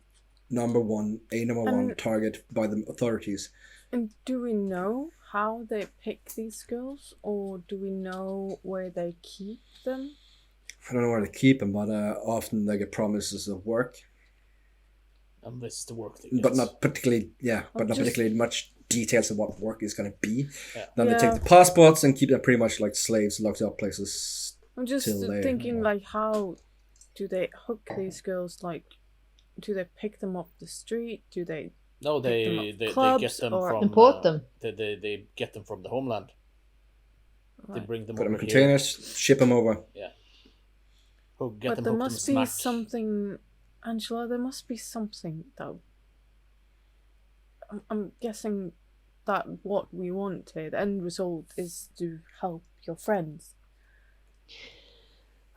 number one target by the authorities. And do we know how they pick these girls, or do we know where they keep them? I don't know where to keep them, but often they get promises of work. And this is the work they But get. not particularly, particularly much details of what work is going to be. Yeah. Then they take the passports and keep them pretty much like slaves, locked up places. I'm just thinking, like, how do they hook these girls? Like, do they pick them off the street? Do they? No, they get them from import them. They get them from the homeland. Right. They bring them Put them over in containers, ship them over. Yeah. But there must be something, Angela. There must be something though. I'm guessing that what we wanted, the end result is to help your friends.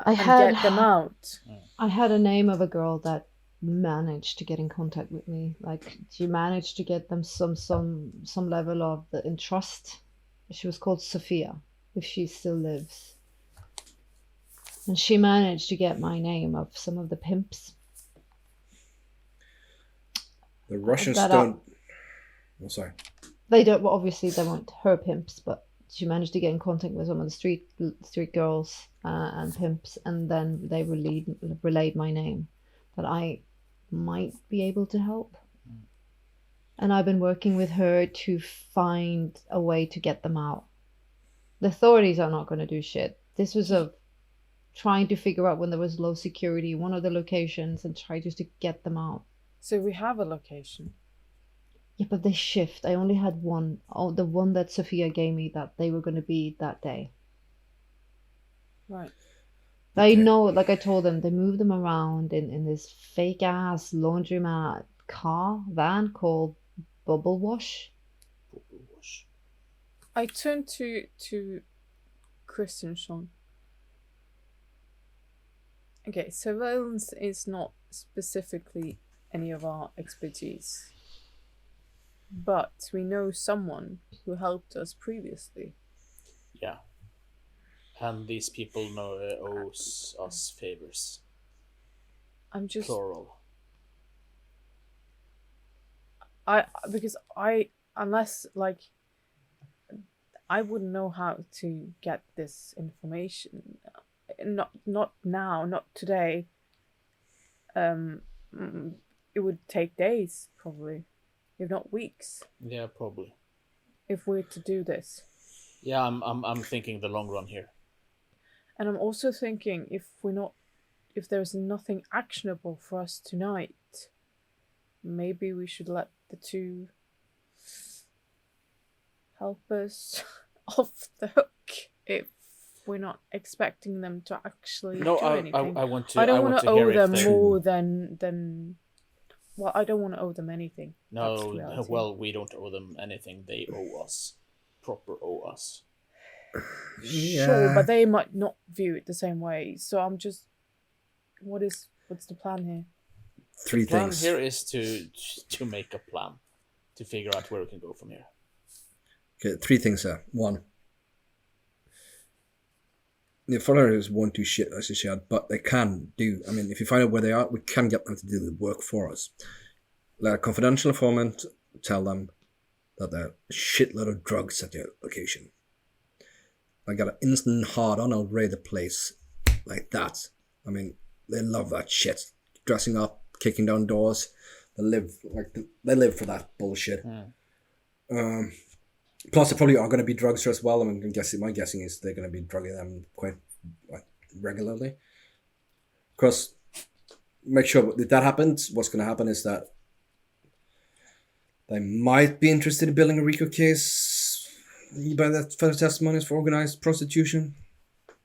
Get them out. I had a name of a girl that managed to get in contact with me. Like, she managed to get them some level of in trust. She was called Sophia, if she still lives. And she managed to get my name of some of the pimps. The Russians don't. Oh, sorry. They don't. Well, obviously they weren't her pimps, but she managed to get in contact with some of the street girls and pimps, and then they relayed my name, that I might be able to help. And I've been working with her to find a way to get them out. The authorities are not going to do shit. This was trying to figure out when there was low security, one of the locations, and try just to get them out. So we have a location. Yeah, but they shift. I only had one. Oh, the one that Sophia gave me that they were going to be that day. Right. I know, like I told them, they moved them around in this fake ass laundromat van called Bubble Wash. I turned to Chris and Sean. Okay, surveillance is not specifically any of our expertise, but we know someone who helped us previously. Yeah. And these people owes us favors. I'm just plural. Unless like I wouldn't know how to get this information. Not now, not today. It would take days, probably, if not weeks. Yeah, probably. If we're to do this. Yeah, I'm thinking the long run here. And I'm also thinking if there's nothing actionable for us tonight, maybe we should let the two help us off the hook if we're not expecting them to actually do anything. I want to. I don't want to owe them more than. Well, I don't want to owe them anything. No, well, we don't owe them anything. They owe us. Proper owe us. Yeah. Sure, but they might not view it the same way. So I'm just. What's the plan here? Three things. The plan here is to make a plan, to figure out where we can go from here. Okay, three things there. One, the foreigners won't do shit, as you said, but they can do. I mean, if you find out where they are, we can get them to do the work for us. Let a confidential informant tell them that there are a shitload of drugs at their location. I got an instant hard-on, I'll raid the place like that. I mean, they love that shit. Dressing up, kicking down doors. They live for that bullshit. Plus, there probably are going to be drugs there as well. I mean, my guessing is they're going to be drugging them quite regularly. Because, make sure if that happens, what's going to happen is that they might be interested in building a RICO case by that further testimonies for organized prostitution.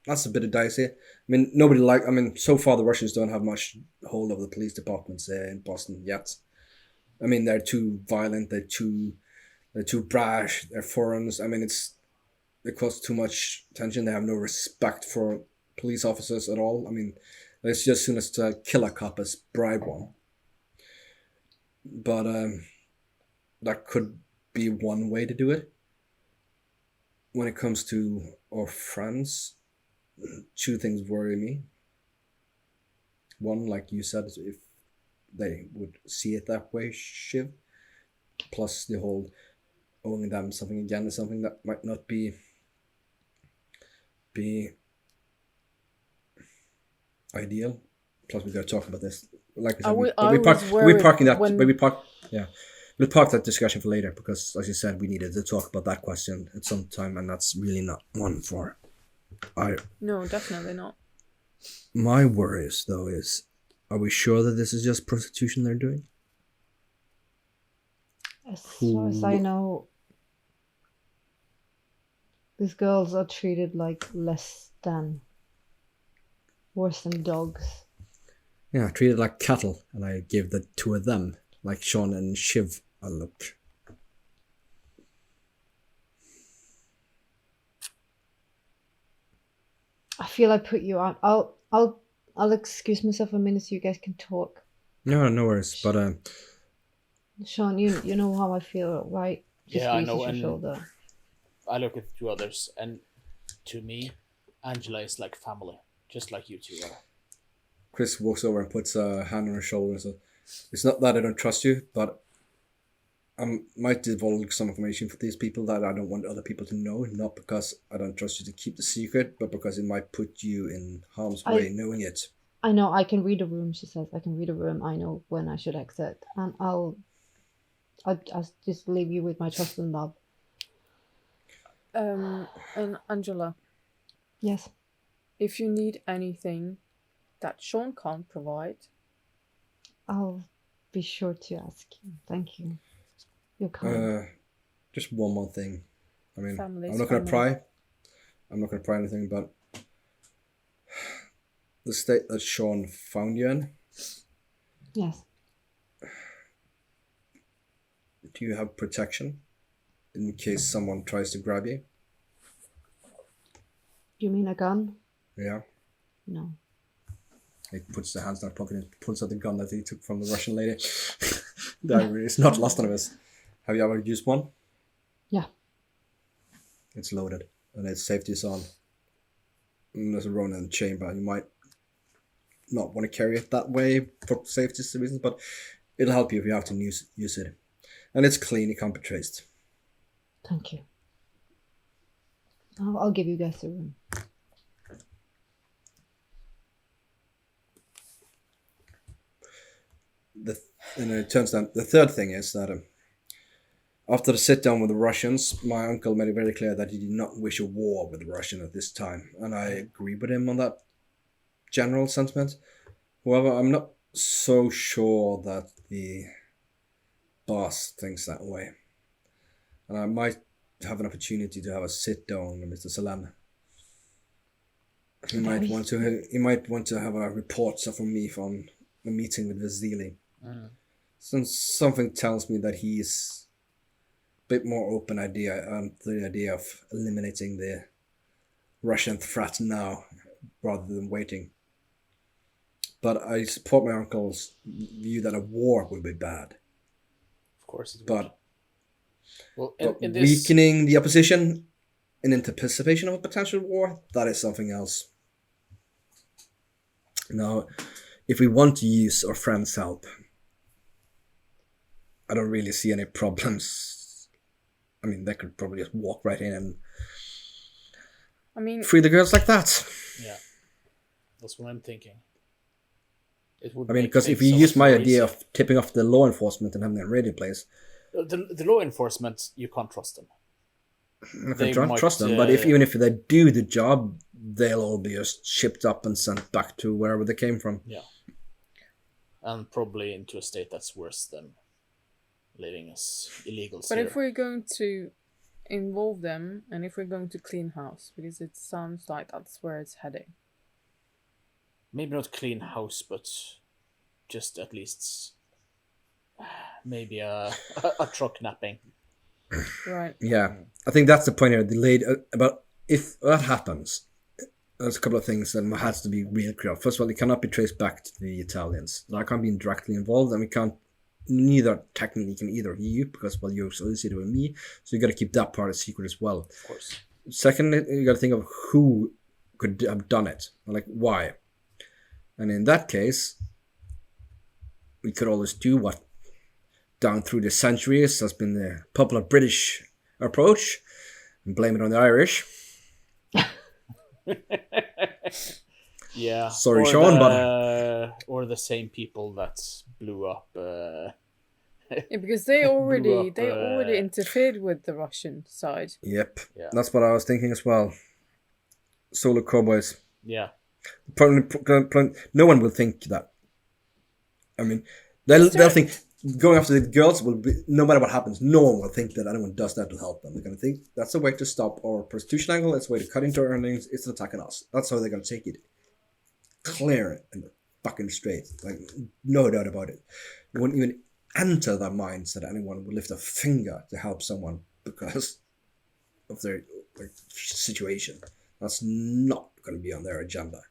That's a bit of dicey. I mean, so far the Russians don't have much hold of the police departments in Boston yet. I mean, they're too violent, they're too brash, they're foreigners. I mean, it's it causes too much tension. They have no respect for police officers at all. I mean, it's just as soon as to kill a cop as bribe one. But that could be one way to do it. When it comes to our friends, two things worry me. One, like you said, is if they would see it that way, Shiv. Plus the whole owing them something again is something that might not be ideal. Plus we gotta talk about this. Like I said, we'll park that discussion for later because, as you said, we needed to talk about that question at some time, and that's really not one for. No, definitely not. My worries, though, is: are we sure that this is just prostitution they're doing? As far as I know, these girls are treated like worse than dogs. Yeah, treated like cattle, and I gave the two of them, like Sean and Shiv, a look. I feel I put you on. I'll excuse myself a minute so you guys can talk. No worries. But Sean, you know how I feel, right? Yeah, I know, Your and shoulder. I look at the two others, and to me, Angela is like family, just like you two are. Chris walks over and puts a hand on her shoulder and says, "It's not that I don't trust you, but I might divulge some information for these people that I don't want other people to know, not because I don't trust you to keep the secret, but because it might put you in harm's way knowing it." I know, I can read a room, she says. I can read a room. I know when I should exit. And I'll just leave you with my trust and love. And Angela. Yes. If you need anything that Sean can't provide, I'll be sure to ask you. Thank you. You're kind. Just one more thing. I mean, Family's I'm not going to family. pry. I'm not going to pry anything, but the state that Sean found you in, Yes. do you have protection in case someone tries to grab you? You mean a gun? Yeah. No. He puts the hands in his pocket and pulls out the gun that he took from the Russian lady. It's not lost on us. Have you ever used one? Yeah. It's loaded and its safety is on. And there's a Ronin chamber. You might not want to carry it that way for safety reasons, but it'll help you if you have to use it. And it's clean, it can't be traced. Thank you. I'll give you guys a room. And it turns out the third thing is that after the sit down with the Russians, my uncle made it very clear that he did not wish a war with the Russian at this time, and I agree with him on that general sentiment. However, I'm not so sure that the boss thinks that way, and I might have an opportunity to have a sit down with Mr. Salam. He might want to have a report from me from the meeting with Vasily. Since something tells me that he's a bit more open to the idea of eliminating the Russian threat now rather than waiting. But I support my uncle's view that a war would be bad. Of course it would. But in weakening the opposition in anticipation of a potential war, that is something else. Now, if we want to use our friend's help, I don't really see any problems. I mean, they could probably just walk right in and free the girls like that. Yeah, that's what I'm thinking. Because if you use my idea of tipping off the law enforcement and having a radio place, the law enforcement, you can't trust them. I can't trust them, but even if they do the job, they'll all be just shipped up and sent back to wherever they came from. Yeah, and probably into a state that's worse than living as illegals. But if we're going to involve them, and if we're going to clean house, because it sounds like that's where it's heading. Maybe not clean house, but just at least maybe a truck napping. Right. Yeah, I think that's the point here. Delayed about if that happens. There's a couple of things that has to be real clear. First of all, it cannot be traced back to the Italians. I can't be directly involved, and we can't. Neither technically can either you because well you're associated with me, so you got to keep that part a secret as well. Of course. Second, you got to think of who could have done it, like why. And in that case, we could always do what down through the centuries has been the popular British approach and blame it on the Irish. Yeah. Sorry, or Sean, or the same people that blew up. Yeah, because they already up, interfered with the Russian side. Yep, Yeah. that's what I was thinking as well. Solo cowboys. Yeah. No one will think that. I mean, they'll think going after the girls will be no matter what happens. No one will think that anyone does that to help them. They're gonna think that's a way to stop our prostitution angle. It's a way to cut into our earnings. It's attacking us. That's how they're gonna take it. Clear it and fucking straight. Like no doubt about it. It wouldn't even enter their minds that anyone would lift a finger to help someone because of their situation. That's not going to be on their agenda.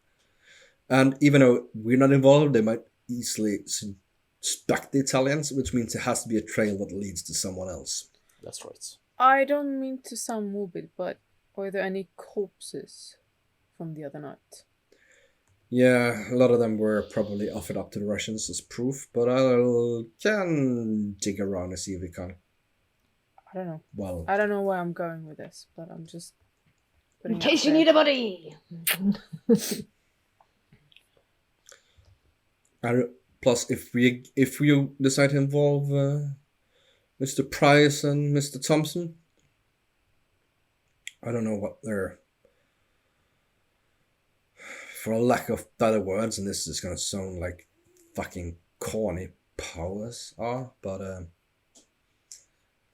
And even though we're not involved, they might easily suspect the Italians, which means it has to be a trail that leads to someone else. That's right. I don't mean to sound morbid, but were there any corpses from the other night? Yeah, a lot of them were probably offered up to the Russians as proof, but I can dig around and see if we can. I don't know. Well, I don't know where I'm going with this, but I'm just putting In it out case you there. need a body. and plus, if we decide to involve Mr. Price and Mr. Thompson, I don't know what their, for a lack of better words, and this is gonna sound like fucking corny, powers are, but I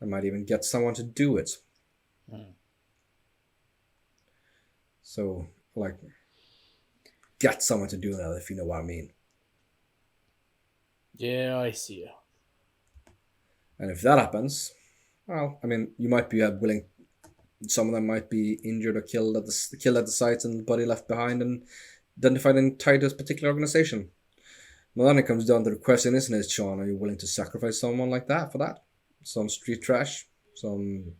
might even get someone to do it. So, like, get someone to do that, if you know what I mean. Yeah, I see you. And if that happens, well, I mean, you might be willing. Some of them might be injured or killed at the site, and the body left behind, and identified and tied to this particular organization. Well, then it comes down to the question, isn't it, Sean? Are you willing to sacrifice someone like that for that? Some street trash, some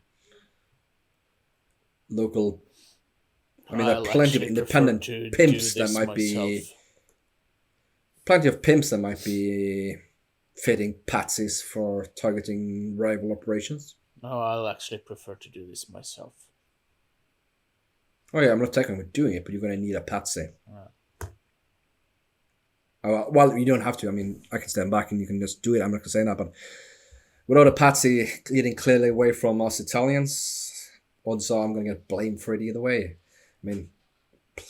local. I mean, there are plenty of independent pimps that might be. Plenty of pimps that might be fitting patsies for targeting rival operations. No, I'll actually prefer to do this myself. Oh yeah, I'm not talking about doing it, but you're going to need a patsy. Well, you don't have to. I mean, I can stand back and you can just do it. I'm not going to say that, but without a patsy leading clearly away from us Italians, odds are I'm going to get blamed for it either way. I mean,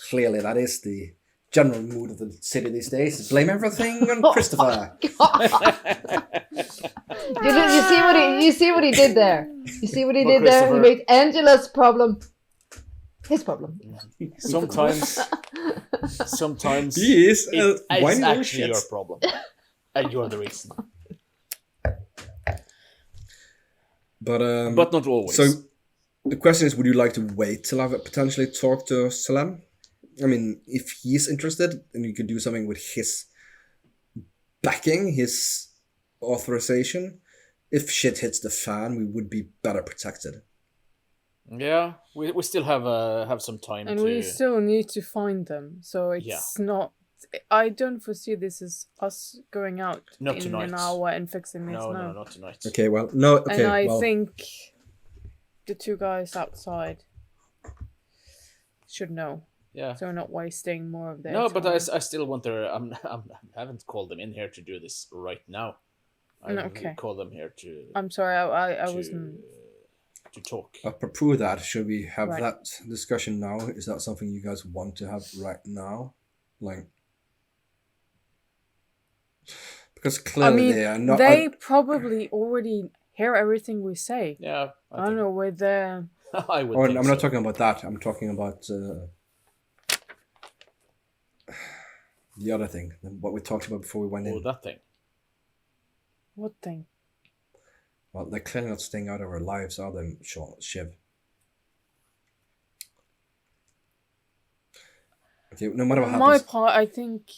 clearly that is the general mood of the city these days. Blame everything on Christopher. You see what he did there. You see what he did there. He made Angela's problem his problem. Sometimes he is it's actually shit. your problem, and you're the reason. But not always. So the question is, would you like to wait till I potentially talk to Salem? I mean, if he's interested, and you could do something with his backing, his authorization. If shit hits the fan, we would be better protected. Yeah, we still have some time, and we still need to find them. So it's not. I don't foresee this as us going out in an hour and fixing this. No, not tonight. Okay, well, no. Okay, and I think the two guys outside should know. Yeah. So we're not wasting more of their No, time. but I still want their. I haven't called them in here to do this right now. I call them here to. I'm sorry, I wasn't. To talk. Apropos that, should we have that discussion now? Is that something you guys want to have right now? Like, because clearly they are not. They probably already hear everything we say. Yeah, I don't know where they're. I would. I'm not talking about that. I'm talking about the other thing, what we talked about before we went in. Oh, that thing. What thing? Well, they're clearly not staying out of our lives, are they, Shiv? Okay, no matter what On my happens. part, I think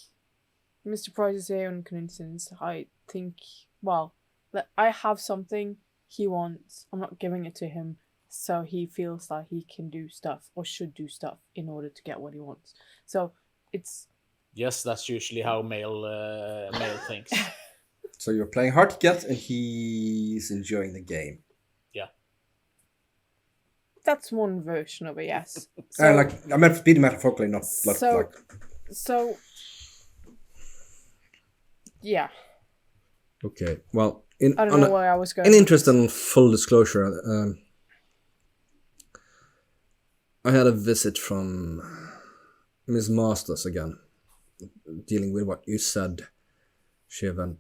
Mr. Price is here on coincidence. I think, well, that I have something he wants. I'm not giving it to him, so he feels like he can do stuff or should do stuff in order to get what he wants. So it's Yes, that's usually how male thinks. So you're playing hard to get, and he's enjoying the game. Yeah. that's one version of it. Yes. So, I meant speed metaphorically, not So- like. so yeah, Okay, well, I don't know where I was going. in interest in full disclosure, I had a visit from Miss Masters again, dealing with what you said, Shiv, and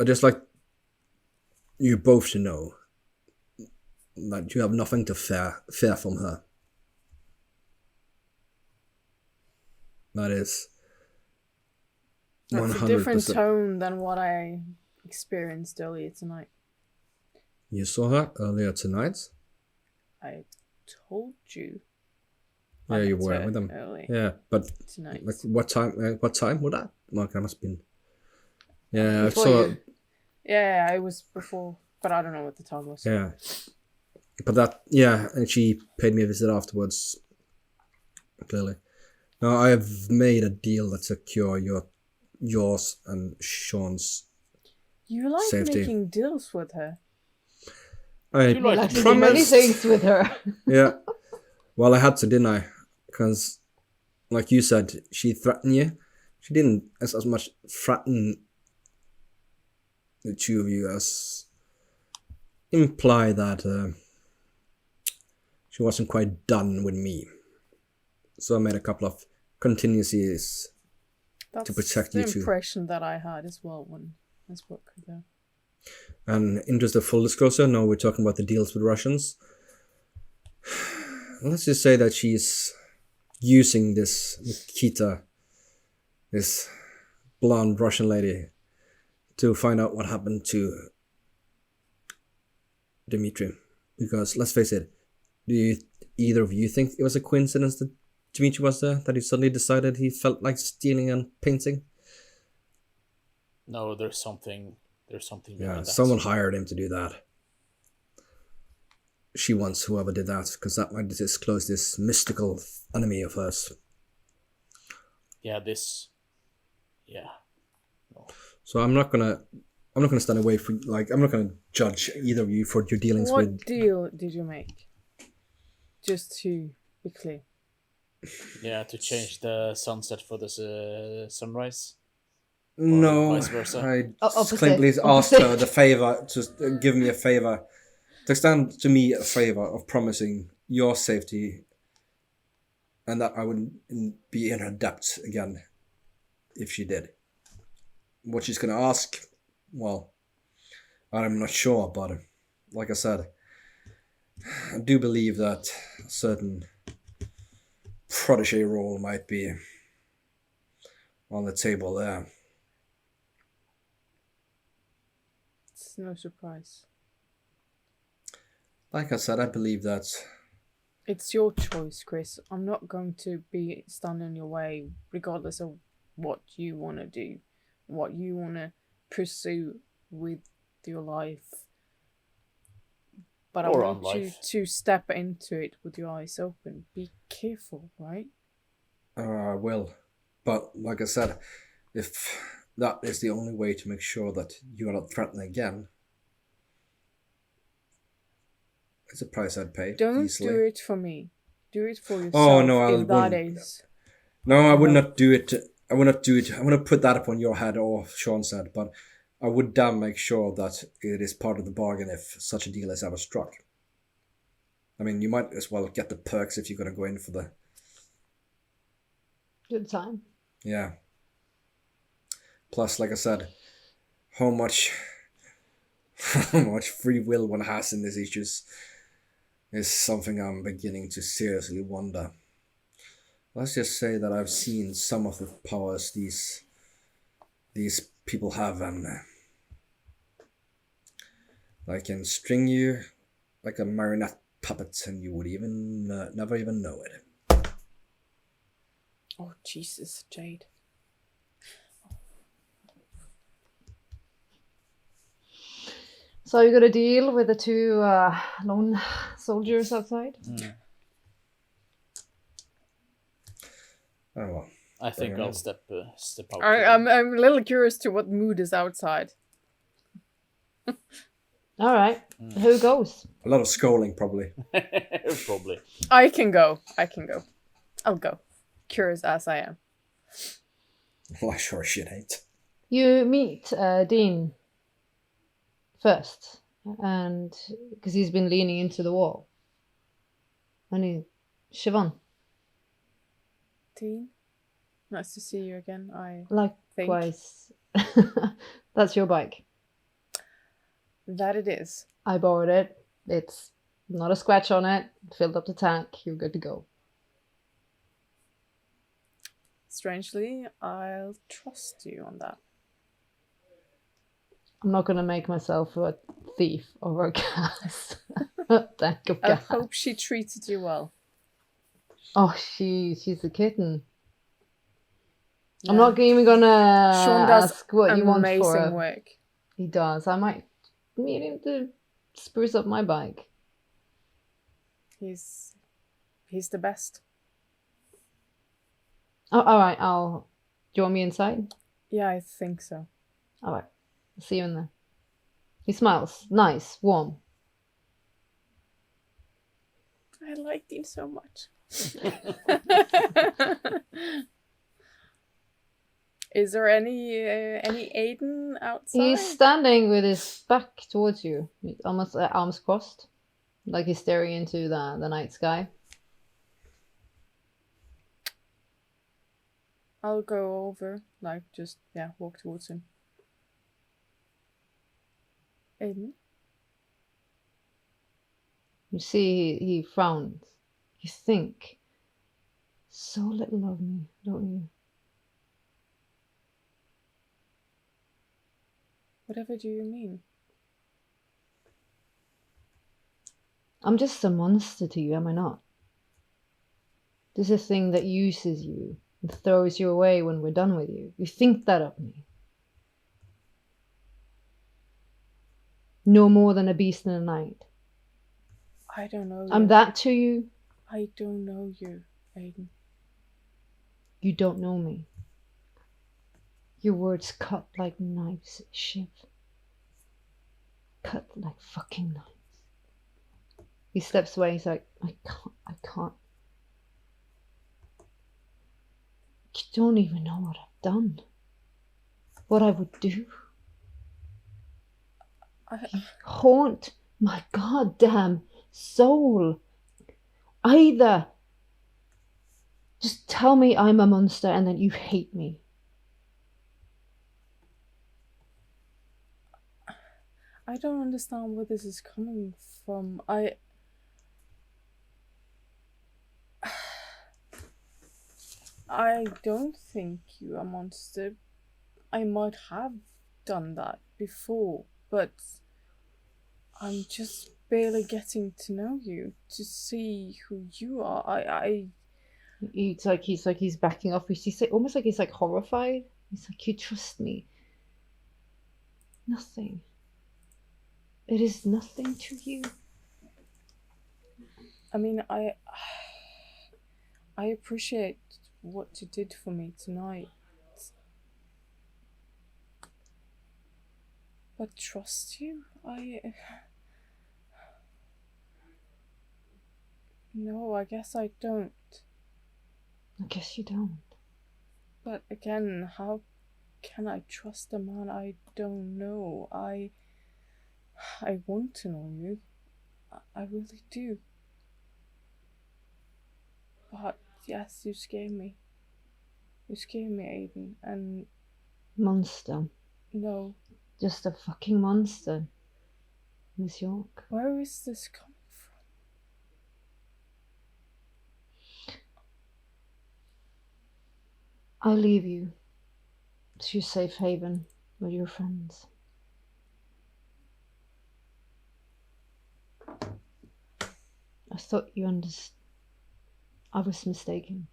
I'd just like you both to know that you have nothing to fear from her. That is That's a 100%. different tone than what I experienced earlier tonight. You saw her earlier tonight? I told you. Yeah, I you met were her with them. early Yeah, but tonight. like what time? What time would that? Like that must have been. Yeah, I Before saw. you. Yeah, it was before, but I don't know what the time was. Yeah, but that. Yeah, and she paid me a visit afterwards. Clearly, now I have made a deal that secure yours and Sean's You like safety. making deals with her. I You like Like to do many promised. things with her. Yeah. Well, I had to, didn't I? Because, like you said, she threatened you. She didn't as much threaten the two of you as imply that she wasn't quite done with me. So I made a couple of contingencies. That's protect the you two. impression that I had as well when I spoke with her. And in just a full disclosure, no, we're talking about the deals with Russians. Let's just say that she's using this Nikita, this blonde Russian lady, to find out what happened to Dmitry. Because let's face it, do you, either of you think it was a coincidence that Dmitry was there? That he suddenly decided he felt like stealing and painting? No, there's something behind Yeah, that. someone hired him to do that. She wants whoever did that, because that might disclose this mystical enemy of hers. Yeah, this. Yeah. So I'm not gonna stand away for I'm not gonna judge either of you for your dealings What with. deal did you make? Just to be clear. Yeah, to change the sunset for the sunrise. No, vice versa. I Opposite. claimly asked Opposite. her the favor to give me a favor, to extend to me a favor of promising your safety, and that I wouldn't be in her debt again if she did. What she's gonna ask, well, I'm not sure, but like I said, I do believe that a certain protege role might be on the table there. It's no surprise. Like I said, I believe that. It's your choice, Chris. I'm not going to be standing in your way, regardless of what you want to do, what you want to pursue with your life. But Or I on want you life. to step into it with your eyes open. Be careful, right? I will. But like I said, if that is the only way to make sure that you are not threatened again, it's a price I'd pay. Don't easily. do it for me. Do it for yourself. Oh, no, I if that wouldn't. is. No, I would No. not do it. I would not do it. I want to put that upon your head, or Sean said, but I would damn make sure that it is part of the bargain if such a deal is ever struck. I mean, you might as well get the perks if you're going to go in for the. Good time. Yeah. Plus, like I said, how much free will one has in these issues is something I'm beginning to seriously wonder. Let's just say that I've seen some of the powers these people have, and I can string you like a marionette puppet, and you would even never even know it. Oh, Jesus, Jade. So you got to deal with the two lone soldiers outside? Oh well. I think Bring 'em I'll in. step out. I'm a little curious to what mood is outside. All right. Who goes? A lot of scolding, probably. Probably. I can go. I'll go. Curious as I am. Why, sure shit ain't. You meet Dean first, and because he's been leaning into the wall. And Siobhan, Dean, nice to see you again. I think likewise. That's your bike. that it is. I borrowed it. It's not a scratch on it. Filled up the tank. You're good to go. Strangely, I'll trust you on that. I'm not gonna make myself a thief over a gas. Tank of I gas. hope she treated you well. Oh, she's a kitten. Yeah. I'm not even gonna Sean does ask what you want for amazing her. work. He does. I might need him to spruce up my bike. He's the best. Oh, all right. Do you want me inside? Yeah, I think so. All right. I'll see you in there. He smiles. Nice, warm. I like Dean so much. Is there any Aiden outside? He's standing with his back towards you, almost arms crossed, like he's staring into the night sky. I'll go over, walk towards him. Aiden? You see, he frowns. You think so little of me, don't you? Whatever do you mean? I'm just a monster to you, am I not? This is a thing that uses you and throws you away when we're done with you. You think that of me. No more than a beast in the night. I don't know you. I'm that to you. I don't know you, Aiden. You don't know me. Your words cut like knives, Shiv. Cut like fucking knives. He steps away. He's like, I can't. You don't even know what I've done. What I would do. You haunt my goddamn soul. Either just tell me I'm a monster and then you hate me. I don't understand where this is coming from. I don't think you're a monster. I might have done that before, but I'm just barely getting to know you, to see who you are. He's backing off. He's almost like he's like horrified. He's like, you trust me. Nothing. It is nothing to you. I mean, I appreciate what you did for me tonight. But trust you? No, I guess I don't. I guess you don't. But again, how can I trust a man I don't know? I want to know you. I really do. But yes, you scare me. You scare me, Aiden. And Monster. no. Just a fucking monster. Miss York. Where is this coming from? I'll leave you to your safe haven with your friends. I thought you understood. I was mistaken.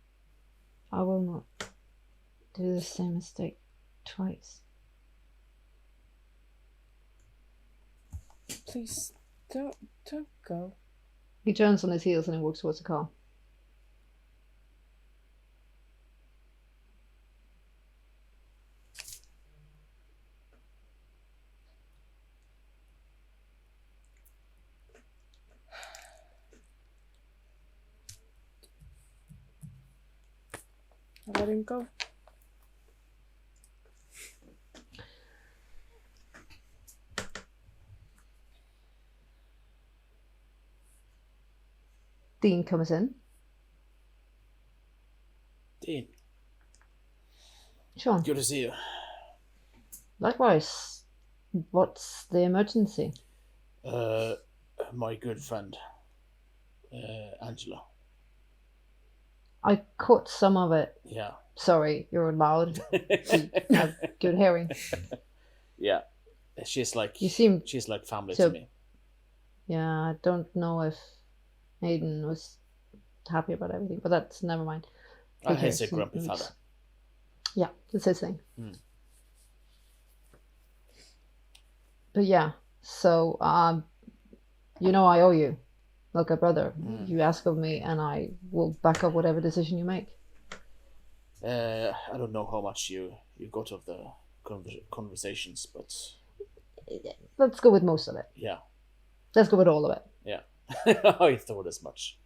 I will not do the same mistake twice. Please, don't go. He turns on his heels and he walks towards the car. I'll let him go. Dean comes in. Dean, Sean, good to see you. likewise. What's the emergency? My good friend, Angela. I caught some of it. Yeah. Sorry, you're loud. You have good hearing. Yeah. She's like You seem she's like family so- to me. Yeah, I don't know if Aiden was happy about everything, but that's never mind. Who He's a cares? grumpy He- fella. Yeah, that's his thing. Mm. But yeah, so you know I owe you, like a brother. You ask of me, and I will back up whatever decision you make. I don't know how much you got of the conversations, but Let's go with most of it. yeah. Let's go with all of it. Yeah. I thought as much.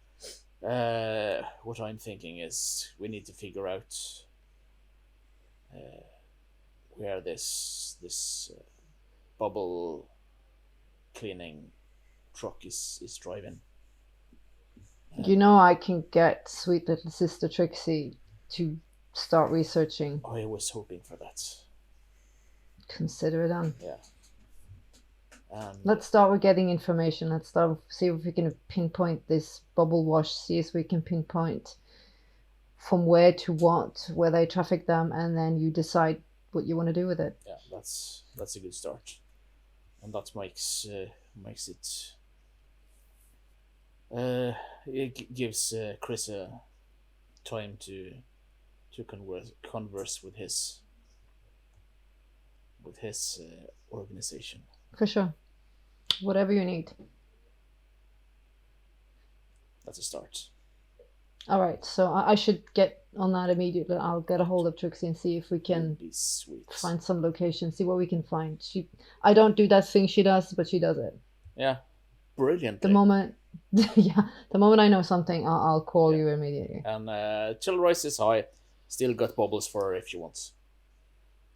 What I'm thinking is we need to figure out where this bubble cleaning truck is driving. You know I can get sweet little sister Trixie to start researching. I was hoping for that. Consider it done. Yeah. And Let's start with getting information. Let's start see if we can pinpoint this bubble wash. See if we can pinpoint from where to what, where they traffic them, and then you decide what you want to do with it. yeah, that's a good start, and that makes it gives Chris time to converse with his organization. For sure. Whatever you need. That's a start. All right, so I should get on that immediately. I'll get a hold of Trixie and see if we can Would be sweet. find some location, see what we can find. I don't do that thing she does, but she does it. Yeah, brilliant. The moment, the moment I know something, I'll call you immediately. And Chill Rice is high. Still got bubbles for her if she wants.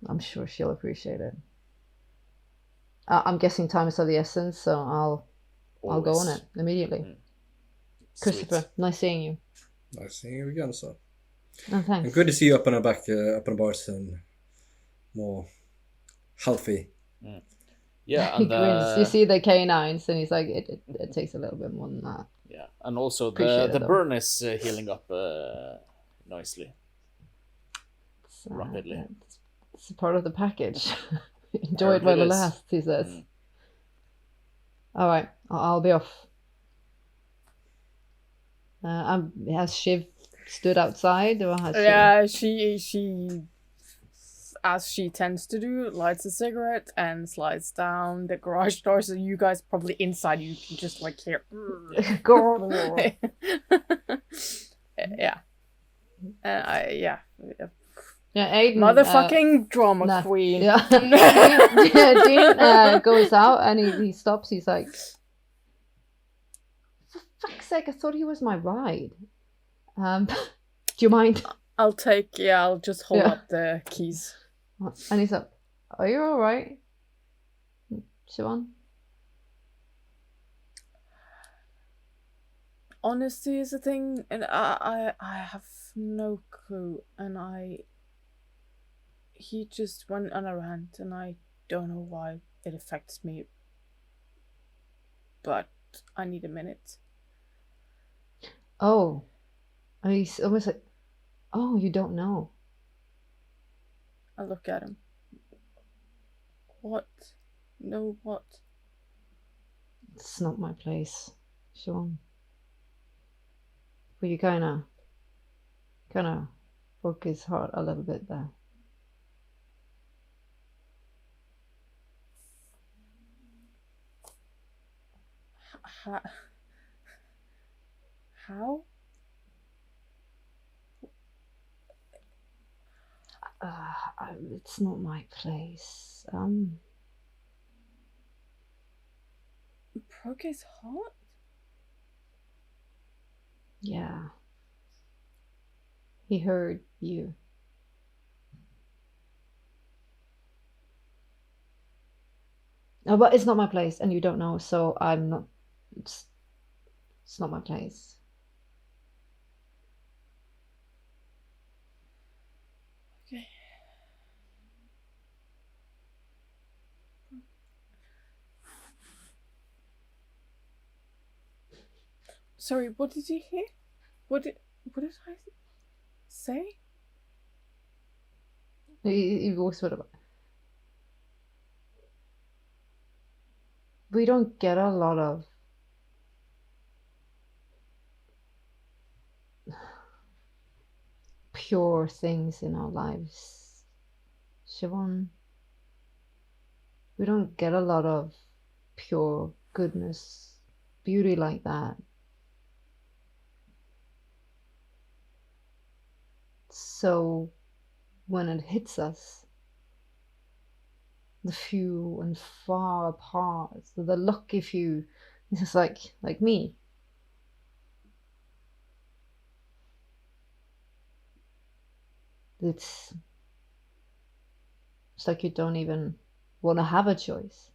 I'm sure she'll appreciate it. I'm guessing time is of the essence, so I'll go on Always. it immediately. Mm. Christopher, Sweet. nice seeing you. Nice seeing you again, sir. And thanks. And good to see you up and back, up and about and more healthy. Yeah, He and grins. You see the canines, and he's like, it takes a little bit more than that. yeah, and also Appreciate it, the though. burn is healing up nicely. It's, Rapidly. It's a part of the package. Enjoy it Apparently while it it is. lasts, he says. Mm. All right, I'll be off. Has Shiv stood outside, or has Yeah, she, as she tends to do, lights a cigarette and slides down the garage door. So you guys probably inside, you can just like hear. she? Girl. Yeah. Yeah. Yeah, Aiden. Motherfucking drama nah. queen. Yeah. Dean goes out and he stops. He's like, for fuck's sake, I thought he was my ride. Do you mind? I'll just hold Yeah. up the keys. And he's like, are you all right, Siobhan? Honesty is a thing, and I have no clue, and he just went on a rant, and I don't know why it affects me, but I need a minute. Oh. And he's almost like, oh, you don't know. I look at him. What? No, what? It's not my place, Siobhan. But you kind of broke his heart a little bit there. How? It's not my place. Broke his heart? Yeah. He heard you. No, but it's not my place, and you don't know, so I'm not. It's not my place. Okay. Sorry, what did you hear? What did I say? He was sort of. We don't get a lot of pure things in our lives, Siobhan. We don't get a lot of pure goodness, beauty like that. So when it hits us, the few and far apart, the lucky few, it's just like me. It's like you don't even want to have a choice.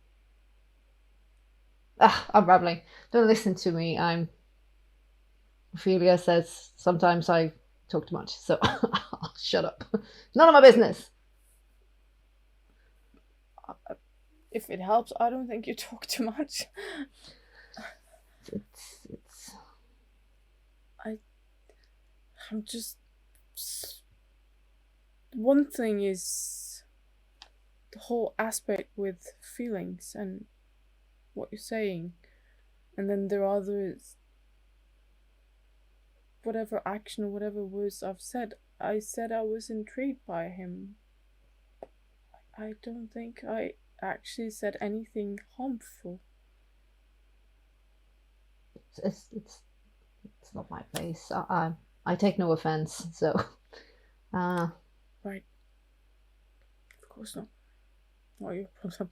I'm babbling. Don't listen to me. Ophelia says sometimes I talk too much, so I'll shut up. None of my business. If it helps, I don't think you talk too much. It's. I'm just. One thing is the whole aspect with feelings and what you're saying, and then there are others. Whatever action or whatever words I've said, I said I was intrigued by him. I don't think I actually said anything harmful. It's not my place. I take no offense, so. Right. Of course not. Not your problem.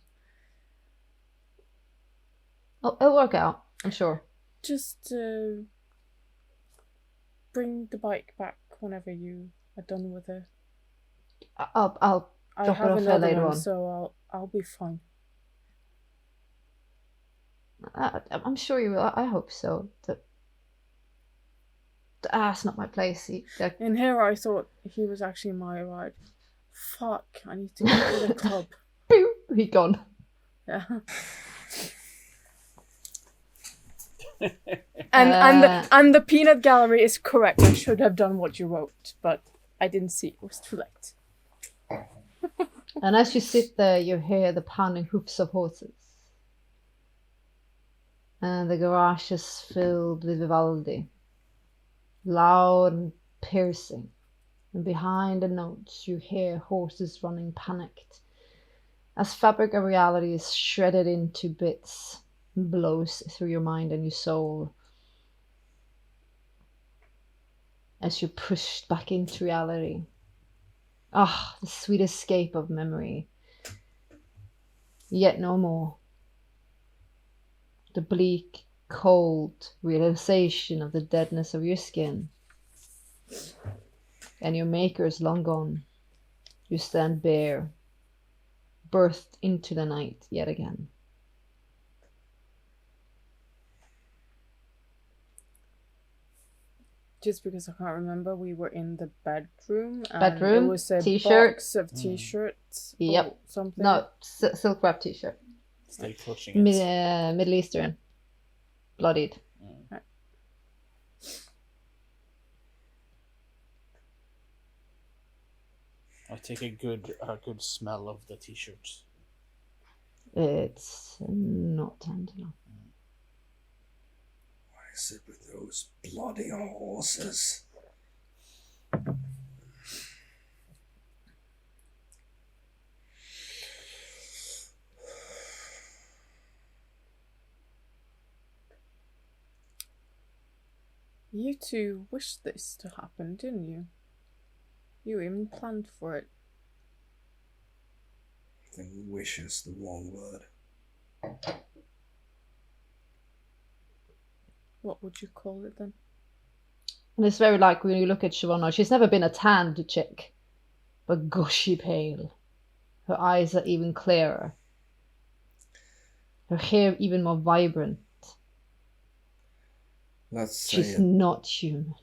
It'll work out, I'm sure. Just bring the bike back whenever you are done with it. I'll I drop it have off there another later one, on. so I'll be fine. I'm sure you will. I hope so. It's not my place. In here, I thought he was actually my ride. Fuck! I need to go to the club. He gone. Yeah. And the peanut gallery is correct. I should have done what you wrote, but I didn't see it. It was too late. And as you sit there, you hear the pounding hoofs of horses. And the garage is filled with Vivaldi, loud and piercing. And behind the notes, you hear horses running panicked, as fabric of reality is shredded into bits and blows through your mind and your soul. As you're pushed back into reality. The sweet escape of memory. Yet no more. The bleak, cold realization of the deadness of your skin. And your maker is long gone. You stand bare, birthed into the night yet again. Just because I can't remember, we were in the bedroom. And Bedroom, it was a t-shirt. box of t-shirts. Yep. Or something. No, silk wrap t-shirt. Still clutching it. Middle Eastern. Bloodied. Mm. I take a good smell of the t-shirts. It's not tender enough. Is it with those bloody horses? You two wished this to happen, didn't you? You even planned for it. I think wish is the wrong word. What would you call it then? And it's very like when you look at Siobhan, she's never been a tanned chick, but gushy pale. Her eyes are even clearer. Her hair even more vibrant. Let's say She's not human.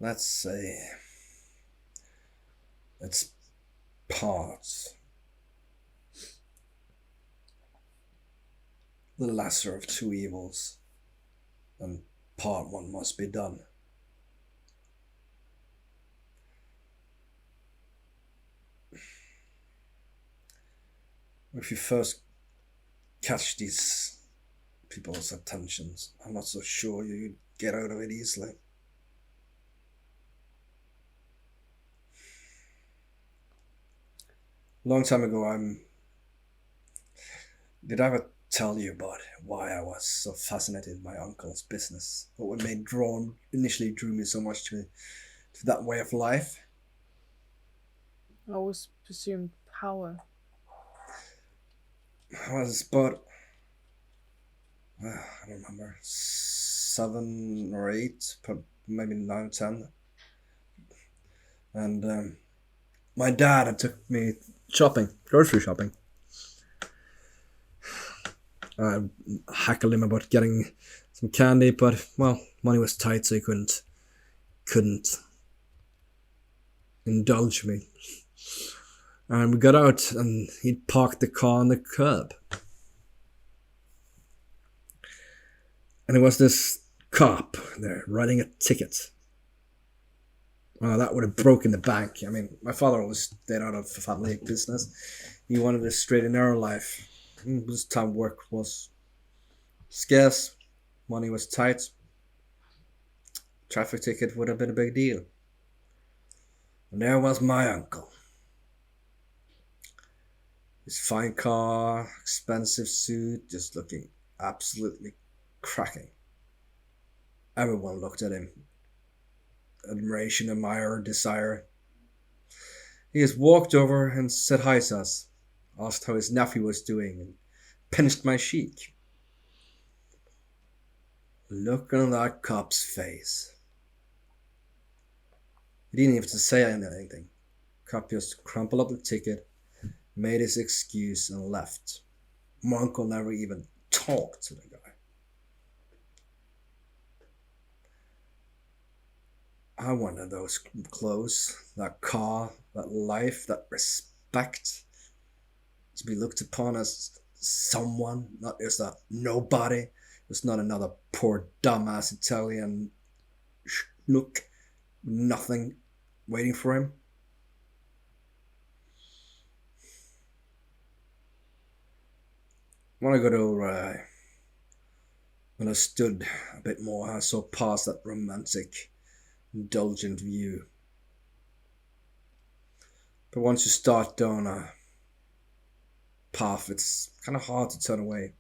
Let's say it's parts. The lesser of two evils, and part one must be done. If you first catch these people's attentions, I'm not so sure you'd get out of it easily. Long time ago, Did I ever tell you about why I was so fascinated with my uncle's business? What initially drew me so much to that way of life? I always presumed power. I was about, I don't remember, 7 or 8, maybe 9 or 10. And my dad had took me grocery shopping. I heckled him about getting some candy, but, well, money was tight, so he couldn't indulge me. And we got out, and he'd parked the car on the curb. And there was this cop there writing a ticket. Well, that would have broken the bank. I mean, my father always stayed out of family business. He wanted a straight and narrow life. This time work was scarce, money was tight. Traffic ticket would have been a big deal. And there was my uncle. His fine car, expensive suit, just looking absolutely cracking. Everyone looked at him. Admiration, admire, desire. He just walked over and said hi to us, asked how his nephew was doing, and pinched my cheek. Look on that cop's face. He didn't even have to say anything. Cop just crumpled up the ticket, made his excuse, and left. My uncle never even talked to the guy. I wanted those clothes, that car, that life, that respect. To be looked upon as someone, not as a nobody. It's not another poor dumbass Italian schnook, nothing waiting for him. When I stood a bit more, I saw past that romantic, indulgent view. But once you start down a path, it's kind of hard to turn away,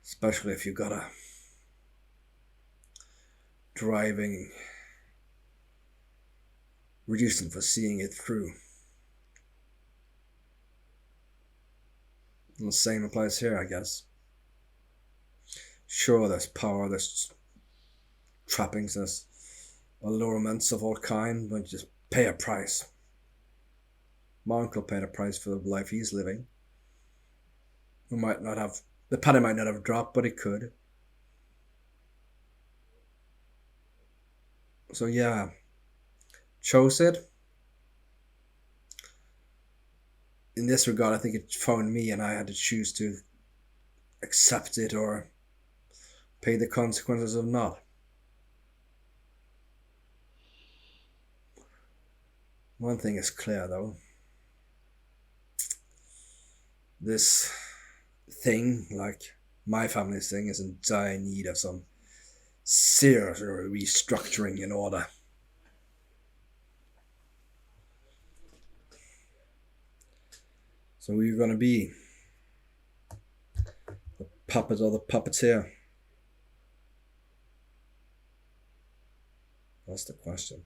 especially if you got a driving reason for seeing it through. And the same applies here, I guess. Sure, there's power, there's trappings, there's allurements of all kind, but you just pay a price. My uncle paid a price for the life he's living. The penny might not have dropped, but it could. So yeah, chose it. In this regard, I think it found me, and I had to choose to accept it or pay the consequences of not. One thing is clear, though. This thing, like my family's thing is in dire need of some serious restructuring in order. So who are you gonna be? The puppet or the puppeteer? That's the question.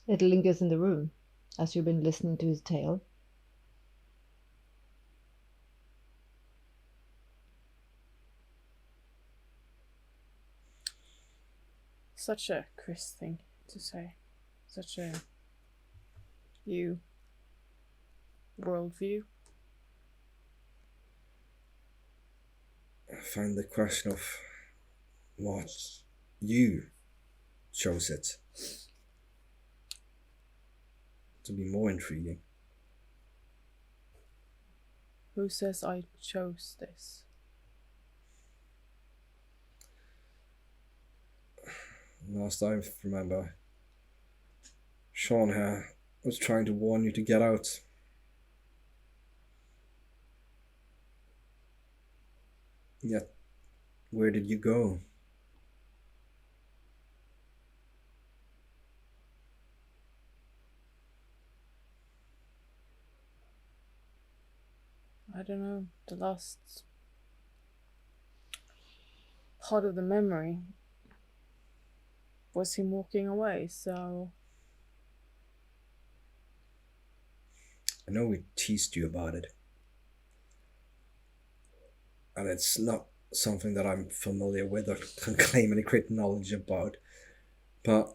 It lingers in the room as you've been listening to his tale. Such a Chris thing to say. Such a you worldview. I find the question of what you chose it to be more intriguing. Who says I chose this? Last I remember, Sean here was trying to warn you to get out. Yet, where did you go? I don't know. The last part of the memory was him walking away, so I know we teased you about it. And it's not something that I'm familiar with or can claim any great knowledge about. But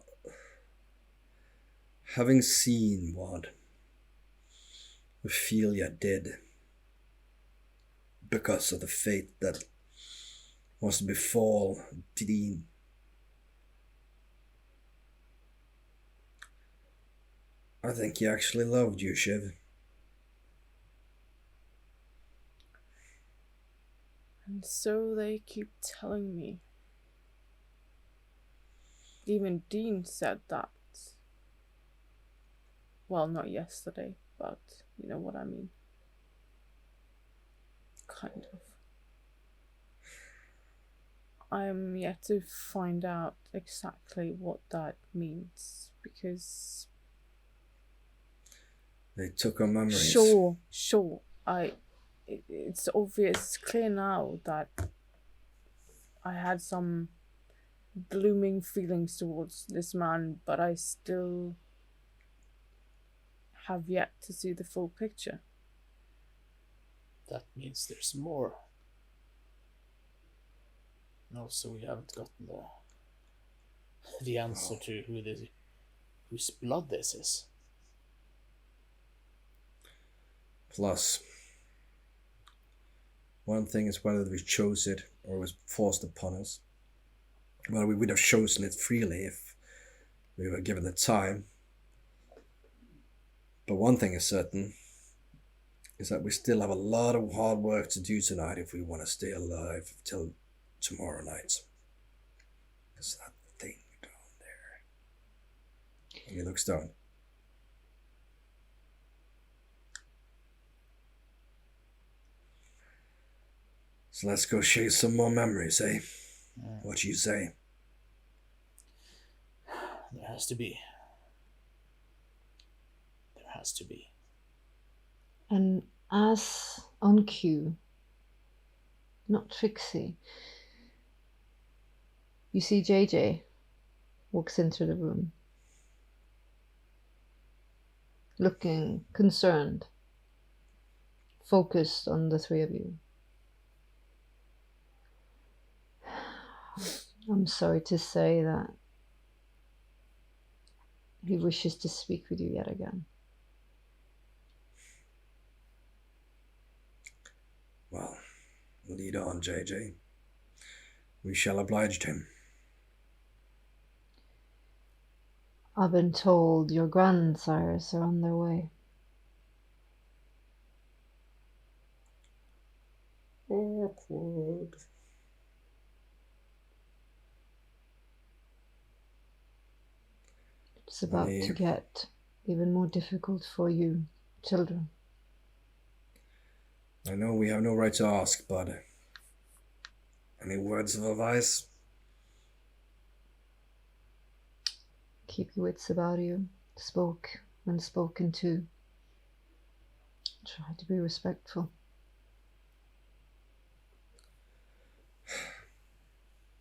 having seen what Ophelia did because of the fate that was to befall Dean, I think he actually loved you, Shiv. and so they keep telling me. Even Dean said that. Well, not yesterday, but you know what I mean. Kind of. I'm yet to find out exactly what that means, because They took our memories. Sure. It's obvious, it's clear now that I had some blooming feelings towards this man, but I still have yet to see the full picture. That means there's more. And also, we haven't gotten the answer to whose blood this is. Plus, one thing is whether we chose it or it was forced upon us. Well, we would have chosen it freely if we were given the time. But one thing is certain, is that we still have a lot of hard work to do tonight if we want to stay alive till tomorrow night. Because that thing down there. And he looks down. So let's go chase some more memories, eh? What you say? There has to be. There has to be. And as on cue, not Trixie, you see JJ walks into the room, looking concerned, focused on the three of you. I'm sorry to say that he wishes to speak with you yet again. Well, lead on, JJ. We shall oblige him. I've been told your grandsires are on their way. Awkward. It's about to get even more difficult for you, children. I know we have no right to ask, but Any words of advice? Keep your wits about you. Spoke when spoken to. Try to be respectful.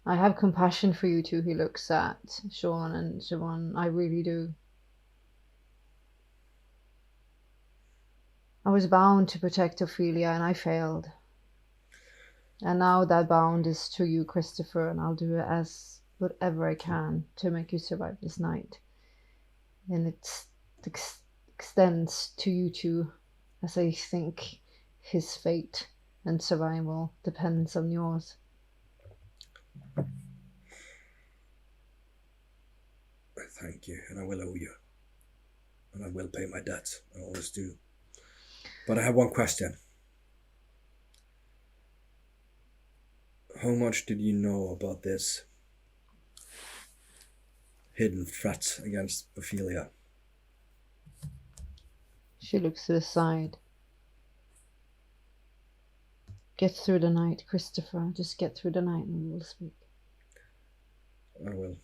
I have compassion for you two, he looks at Sean and Siobhan. I really do. I was bound to protect Ophelia and I failed. And now that bound is to you, Christopher, and I'll do it as whatever I can to make you survive this night. And it extends to you two, as I think his fate and survival depends on yours. Thank you, and I will owe you. And I will pay my debt. I always do. But I have one question. How much did you know about this hidden threat against Ophelia? She looks to the side. Get through the night, Christopher. Just get through the night and we will speak. I will.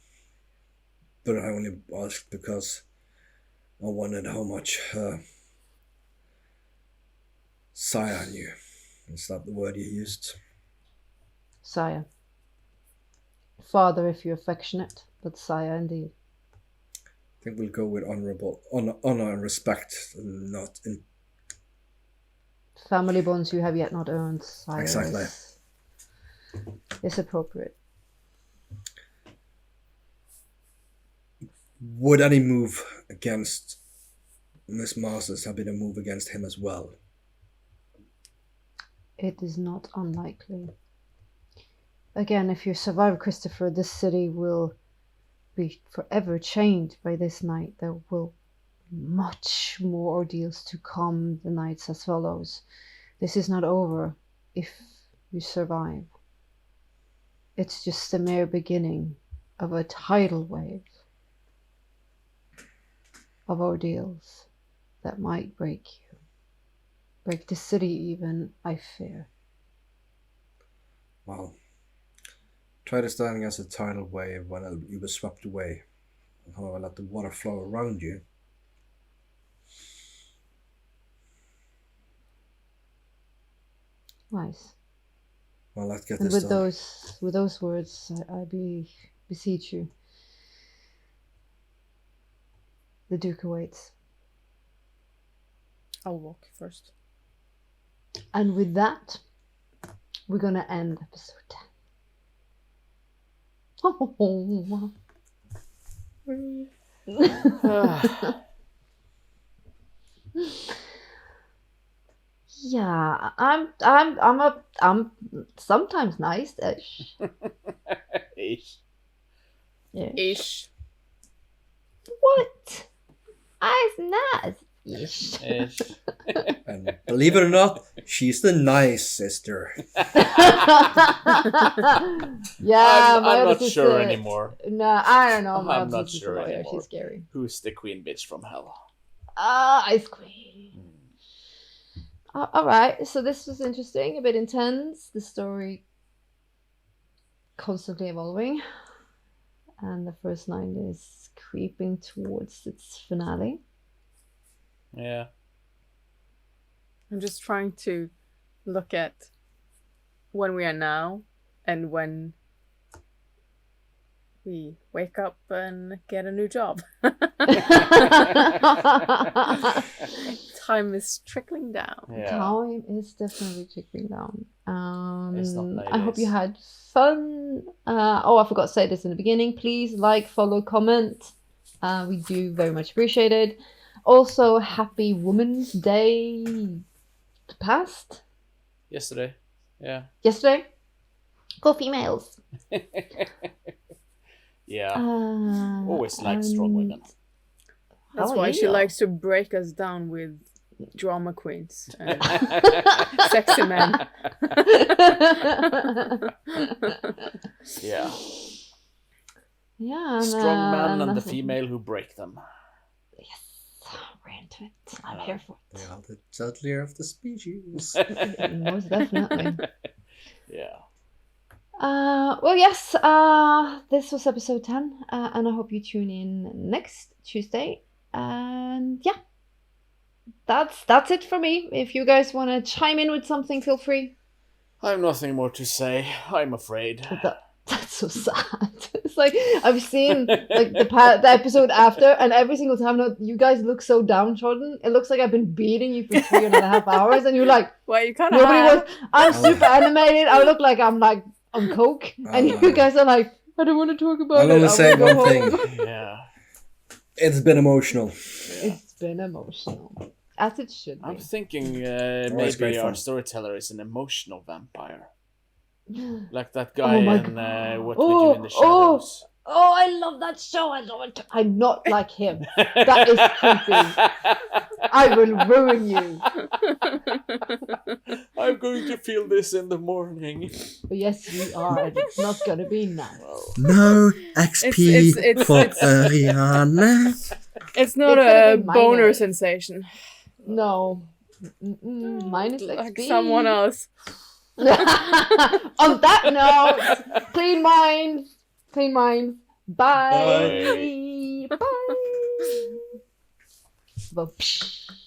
But I only asked because I wondered how much Saya knew. Is that the word you used? Sire. Father, if you're affectionate, but sire indeed. I think we'll go with honor and respect, and not in. Family bonds you have yet not earned, sire. Exactly. Is appropriate. Would any move against Miss Masters have been a move against him as well? It is not unlikely. Again, if you survive, Christopher, this city will be forever changed by this night. There will be much more ordeals to come, the nights as follows. This is not over if you survive. It's just the mere beginning of a tidal wave of ordeals that might break you. Break the city even, I fear. Well, try to stand against a tidal wave when you were swept away. However, let the water flow around you. Nice. Well, let's get And this with done. with those words, I beseech you. The Duke awaits. I'll walk first. And with that, we're gonna end episode 10. Oh. Yeah, I'm sometimes nice-ish. Ish. Yeah. Ish. What? I'm nice-ish. Ish. And believe it or not, she's the nice sister. Yeah, my I'm other not sister, sure anymore. No, I don't know. My I'm other not sister's sure a lawyer. anymore. She's scary. Who's the queen bitch from hell? Ice Queen. All right, so this was interesting, a bit intense. The story constantly evolving, and the first night is creeping towards its finale. Yeah. I'm just trying to look at when we are now and when we wake up and get a new job. Time is trickling down. Yeah. Time is definitely trickling down. It's not I hope you nowadays. had fun. I forgot to say this in the beginning. Please like, follow, comment. We do very much appreciate it. Also, happy Women's Day past Yesterday. Yeah. yesterday for females. Yeah. Always like strong women. That's How why are she you? likes to break us down with drama queens and sexy men. Yeah. Yeah, Strong man and the nothing. female who break them. Yes, we're into it. I'm here for it. They are the deadlier of the species. Most definitely. Yeah. Well, yes, this was episode 10, and I hope you tune in next Tuesday. And yeah, that's it for me. If you guys want to chime in with something, feel free. I have nothing more to say. I'm afraid. That's so sad. It's like I've seen like the episode after, and every single time you guys look so downtrodden. It looks like I've been beating you for 3.5 hours, and you're like, Well, you kind of nobody have. was. I'm super animated. I look like I'm like on coke, and you guys are like, I don't want to talk about I'll it. only say wanna go one home." thing. Yeah. It's been emotional. It's been emotional, as it should be. I'm thinking it's maybe great our fun. storyteller is an emotional vampire. Like that Oh guy my in God. What We Do in the Shadows. Oh, I love that show. I love it. I'm not like him. That is creepy. I will ruin you. I'm going to feel this in the morning. Yes, you are. And it's not going to be nice. No XP It's- for it's- Ariane. It's not It's gonna a be boner minor. sensation. No. Minus Like XP. someone else. On that note, clean mind. Clean mind. Bye. Bye. Bye.